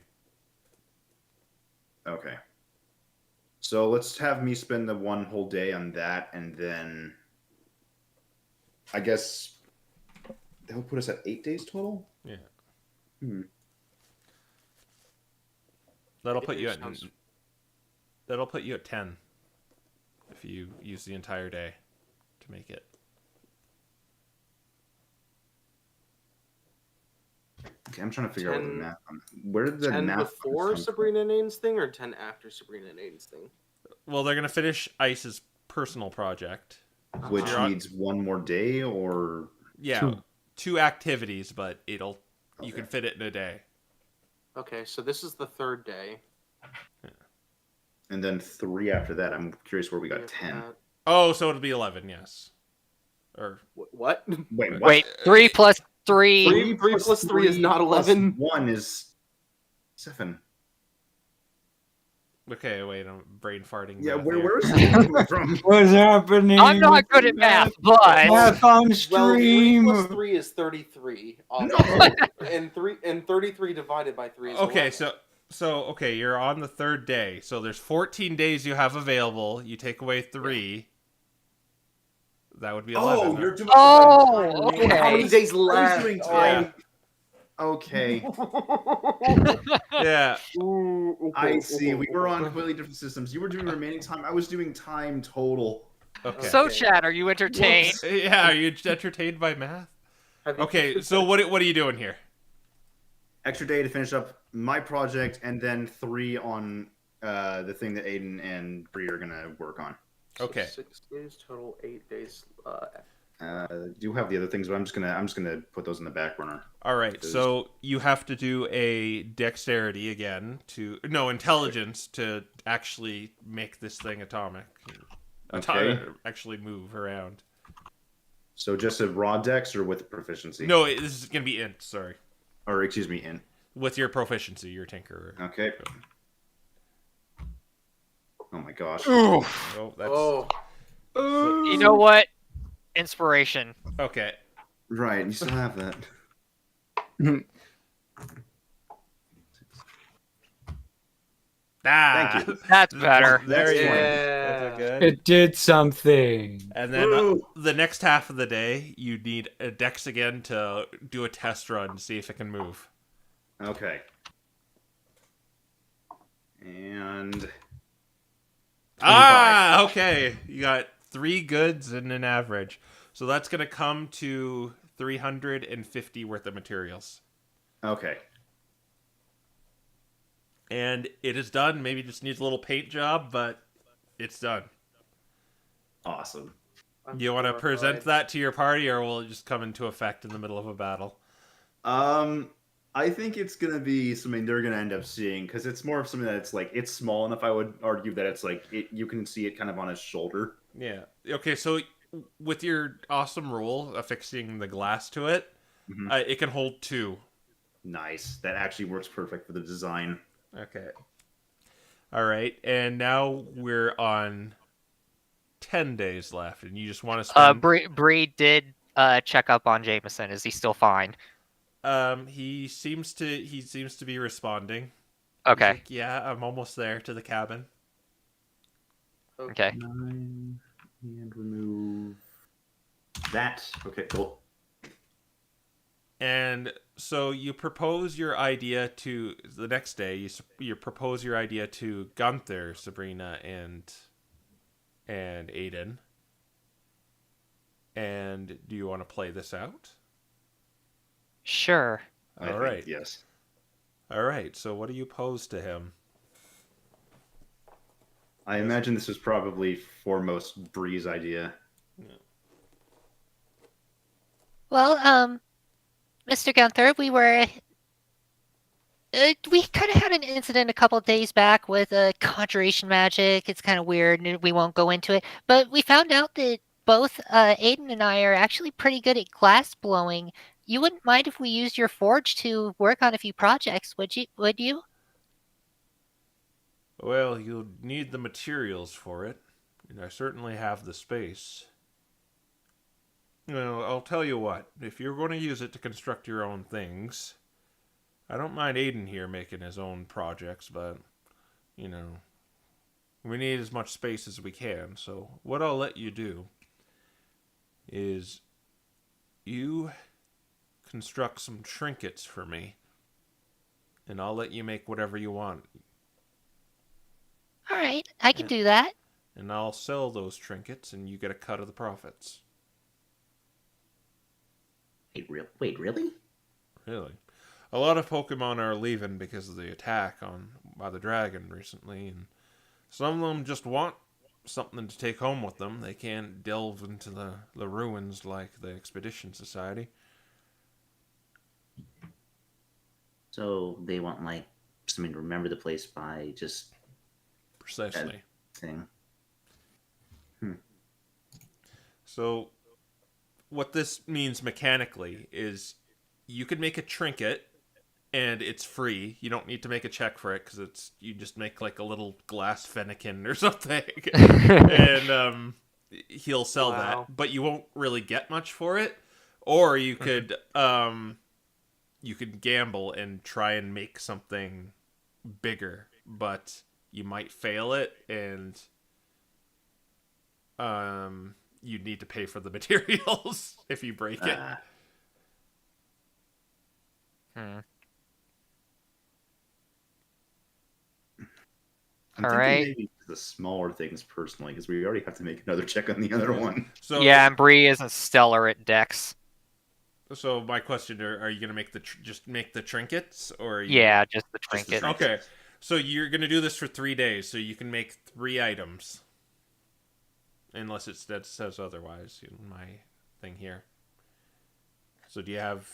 Okay. So let's have me spend the 1 whole day on that, and then I guess that would put us at 8 days total.
Yeah.
Hmm.
That'll put you at
Sounds-
10 if you use the entire day to make it.
Okay, I'm trying to figure out what the
10
math. Where did the
10
math
before
come from?
Sabrina and Aiden's thing, or 10 after Sabrina and Aiden's thing?
Well, they're gonna finish Ice's personal project.
Which
You're on-
needs 1 more day, or
Yeah, 2 activities, but you
Okay.
can fit it in a day.
Okay, so this is the 3rd day.
and then 3 after that. I'm curious where we got
After
10.
that-
Oh, so it'll be 11, yes. Or
What?
Wait, what?
Wait, 3 plus 3.
3 plus 3 is not 11.
1 is 7.
Okay, wait, I'm brain farting.
Yeah,
math
where
here.
is this coming from?
What's happening?
I'm not
with
good
the
at math, but
Math on
Well, 3
stream.
plus 3 is 33.
No!
And 33 divided by 3 is
Okay,
11.
okay, you're on the third day. So there's 14 days you have available. You take away 3. That would be 11.
Oh,
huh?
you're doing
Oh,
time.
okay.
How many days left? I was doing
Oh,
time. Okay,
Yeah.
I see. We were on completely different systems. You were doing remaining time. I was doing time total.
Okay.
So, Chad, are you entertained?
Whoops.
Yeah, are you entertained by math?
Have you-
Okay, so what are you doing here?
Extra day to finish up my project, and then 3 on the thing that Aiden and Bree are gonna work on.
Okay.
6 days total, 8 days.
Do have the other things, but I'm just gonna put those in the back burner.
All right, so you have to do a dexterity again intelligence to actually make this thing atomic.
Okay.
Actually move around.
So just a raw dex or with proficiency?
No, this is gonna be int. Sorry,
Or excuse me, in.
with your proficiency, your tinkerer.
Okay. Oh my gosh.
Oh, that's
Oh,
You know what? Inspiration.
okay.
Right, you still have that.
Ah,
Thank you.
That's better.
There you go.
Yeah.
That's good.
It did something.
And then
Woo!
the next half of the day, you need a dex again to do a test run, see if it can move.
Okay. And
Ah, okay. You got 3 goods and an average. So that's going to come to 350 worth of materials.
okay.
And it is done. Maybe just needs a little paint job, but it's done.
Awesome.
I'm
You want to
horrified.
present that to your party, or will it just come into effect in the middle of a battle?
I think it's gonna be something they're gonna end up seeing because it's more of something that's like it's small enough. I would argue that it's like you can see it kind of on his shoulder.
Yeah. Okay, so with your awesome rule affixing the glass to it,
Mhm.
it can hold 2.
Nice. That actually works perfect for the design.
Okay. All right, and now we're on 10 days left, and you just want to spend...
Bree did check up on Jameson. Is he still fine?
He seems to be responding.
Okay.
He's like, yeah, I'm almost there to the cabin.
Okay.
9 and remove that. Okay, cool.
And so you propose your idea to the next day. You propose your idea to Gunther, Sabrina, and Aiden. And do you want to play this out?
Sure.
I
All
think,
right.
yes.
All right. So what do you pose to him?
I imagine this was probably foremost Bree's idea.
Well, Mr. Gunther, we kind of had an incident a couple of days back with conjuration magic. It's kind of weird, and we won't go into it. But we found out that both Aiden and I are actually pretty good at glass blowing. You wouldn't mind if we used your forge to work on a few projects, would you? Would you?
Well, you'll need the materials for it, and I certainly have the space. Well, I'll tell you what, if you're going to use it to construct your own things, I don't mind Aiden here making his own projects, but, we need as much space as we can, so what I'll let you do is you construct some trinkets for me, and I'll let you make whatever you want.
All right, I can do that.
And I'll sell those trinkets, and you get a cut of the profits.
Wait, really?
Really? A lot of Pokemon are leaving because of the attack by the dragon recently, and some of them just want something to take home with them. They can't delve into the ruins like the Expedition Society.
So they want like something to remember the place by just
Precisely.
thing.
So, what this means mechanically is you could make a trinket and it's free. You don't need to make a check for it because you just make like a little glass fennekin or something, and he'll sell
Wow.
that. But you won't really get much for it. Or you could gamble and try and make something bigger, but you might fail it, and you'd need to pay for the materials if you break it.
I'm
All
thinking
right.
maybe the smaller things personally, because we already have to make another check on the other one.
So
Yeah, and Bree isn't stellar at Dex.
So my question: Are you gonna make just make the trinkets, or are you...
Yeah, just the
Just the
trinket.
trinket.
Okay, so you're gonna do this for 3 days, so you can make 3 items, unless that says otherwise in my thing here. So do you have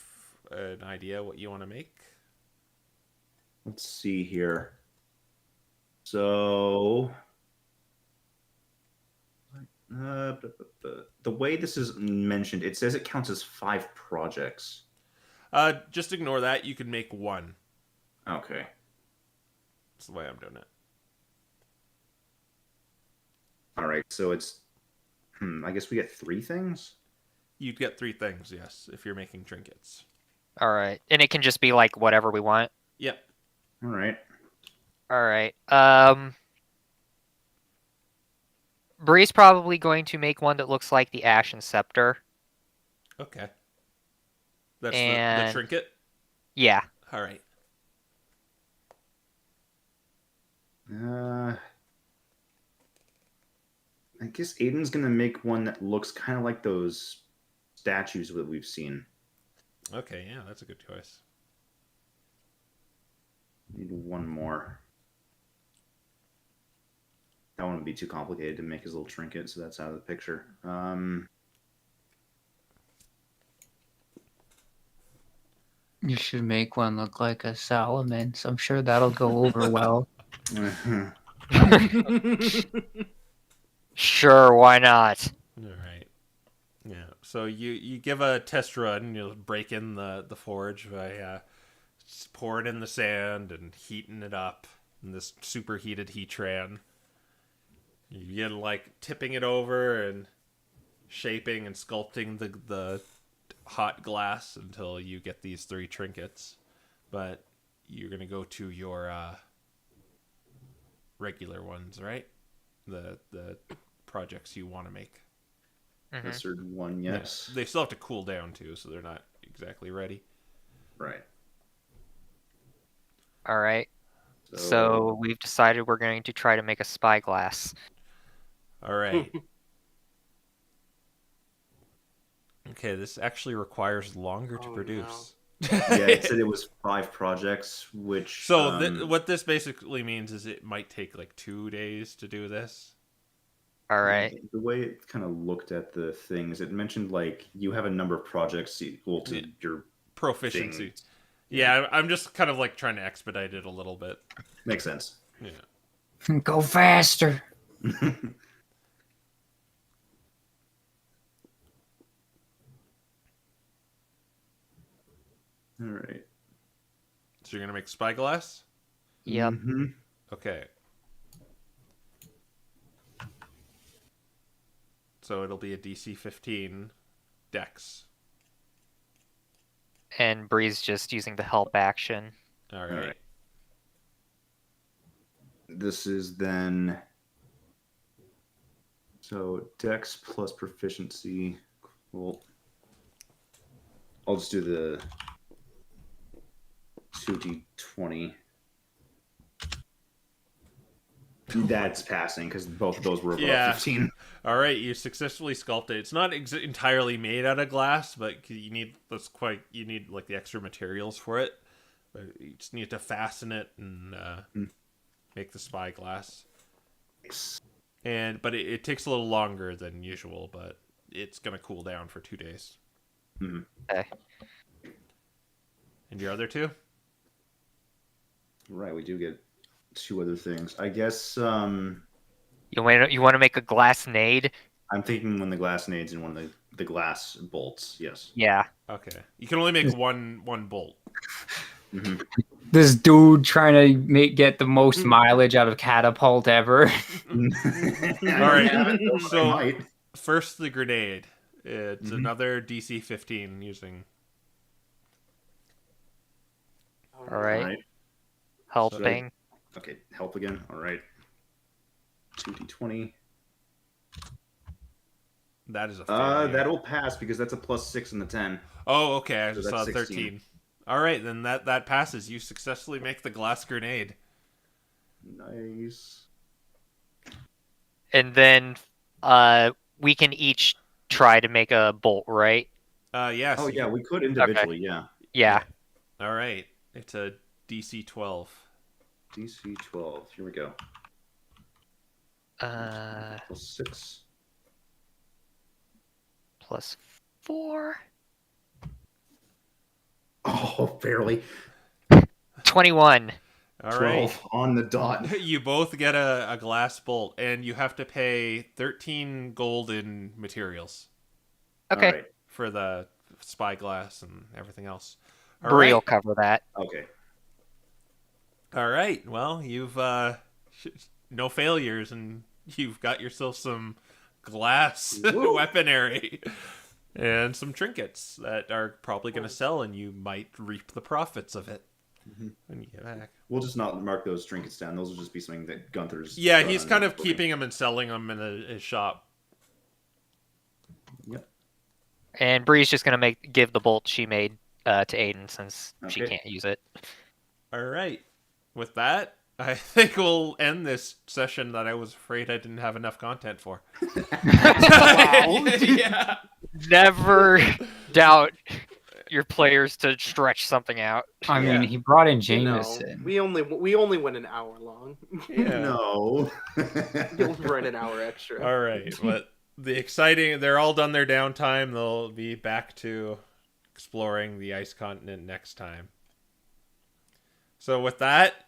an idea what you want to make?
Let's see here. So, the way this is mentioned, it says it counts as 5 projects.
Just ignore that. You can make 1.
Okay.
That's the way I'm doing it.
All right. So it's, I guess we get 3 things.
You'd get 3 things, yes, if you're making trinkets.
All right, and it can just be like whatever we want.
Yep.
All right.
All right. Bree's probably going to make one that looks like the Ashen Scepter.
Okay. That's the
And-
trinket?
Yeah.
All right.
I guess Aiden's gonna make one that looks kind of like those statues that we've seen.
Okay, yeah, that's a good choice.
Need 1 more. That one would be too complicated to make his little trinket, so that's out of the picture.
You should make one look like a salamence. I'm sure that'll go over well.
Sure, why not?
All right. Yeah. So you give a test run. You'll break in the forge by just pouring in the sand and heating it up in this superheated heatran. You get like tipping it over and shaping and sculpting the hot glass until you get these 3 trinkets. But you're gonna go to your regular ones, right? The projects you want to make.
Mhm.
Wizard 1, yes.
Yeah. They still have to cool down too, so they're not exactly ready.
Right.
All right. So we've decided we're going to try to make a spyglass.
All right. Okay, this actually requires longer to
Oh,
produce.
yeah, it said it was 5 projects, which
So what this basically means is it might take like 2 days to do this.
All right.
The way it kind of looked at the things, it mentioned like you have a number of projects equal to
Yeah.
your
Proficiency.
things.
Yeah, I'm just kind of like trying to expedite it a little bit.
Makes sense.
Yeah.
Go faster.
All right.
So you're gonna make spyglass?
Yep.
Mm-hmm.
Okay. So it'll be a DC 15 dex.
And Bree's just using the help action.
All right.
right. This is then so Dex plus proficiency. Well, I'll just do the 2d20. That's passing because both of those were above
Yeah.
15.
All right, you successfully sculpted. It's not entirely made out of glass, but you need like the extra materials for it. But you just need to fasten it and make the spyglass. But it takes a little longer than usual, but it's gonna cool down for 2 days.
Mhm.
Okay.
And your other 2?
Right, we do get 2 other things. I guess
You want to make a glass nade?
I'm thinking one of the glass nades and one of the glass bolts. Yes.
Yeah.
Okay. You can only make one bolt.
Mhm.
This dude trying to get the most mileage out of catapult ever.
All
right, so-
might.
First, the grenade. It's
Mhm.
another DC 15 using.
All right.
Alright.
Helping.
Okay, help again. All right. 2d20.
That is a failure.
That'll pass because that's a +6 in the 10.
Oh, okay. I
So
just
that's
saw
16.
13. All right, then that passes. You successfully make the glass grenade.
Nice.
And then we can each try to make a bolt, right?
Yes.
Oh yeah, we could individually. Yeah.
Yeah.
All right. It's a DC 12.
DC 12. Here we go. +6.
+4.
Oh, barely.
21.
All
12
right.
on the dot.
You both get a glass bolt, and you have to pay 13 gold in materials
Okay.
All right.
for the spyglass and everything else. All
Bree will
right.
cover that.
Okay.
All right. Well, you've no failures, and you've got yourself some glass
Woo.
weaponry and some trinkets that are probably going to sell, and you might reap the profits of it when you get back.
We'll just not mark those trinkets down. Those will just be something that Gunther's.
Yeah,
done
he's
and
kind of
working.
keeping them and selling them in his shop.
Yep.
And Bree's just gonna give the bolt she made to Aiden since she
Okay.
can't use it.
All right. With that, I think we'll end this session that I was afraid I didn't have enough content for. Yeah.
Never doubt your players to stretch something out.
I mean,
Yeah.
he brought in
You know,
Jameson.
we only went an hour long.
Yeah.
No.
You'll run an hour extra.
All right, but they're all done their downtime. They'll be back to exploring the ice continent next time. So with that,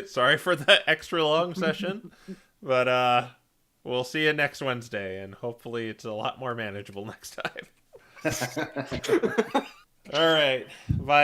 sorry for the extra long session, but we'll see you next Wednesday, and hopefully it's a lot more manageable next time. All right, bye.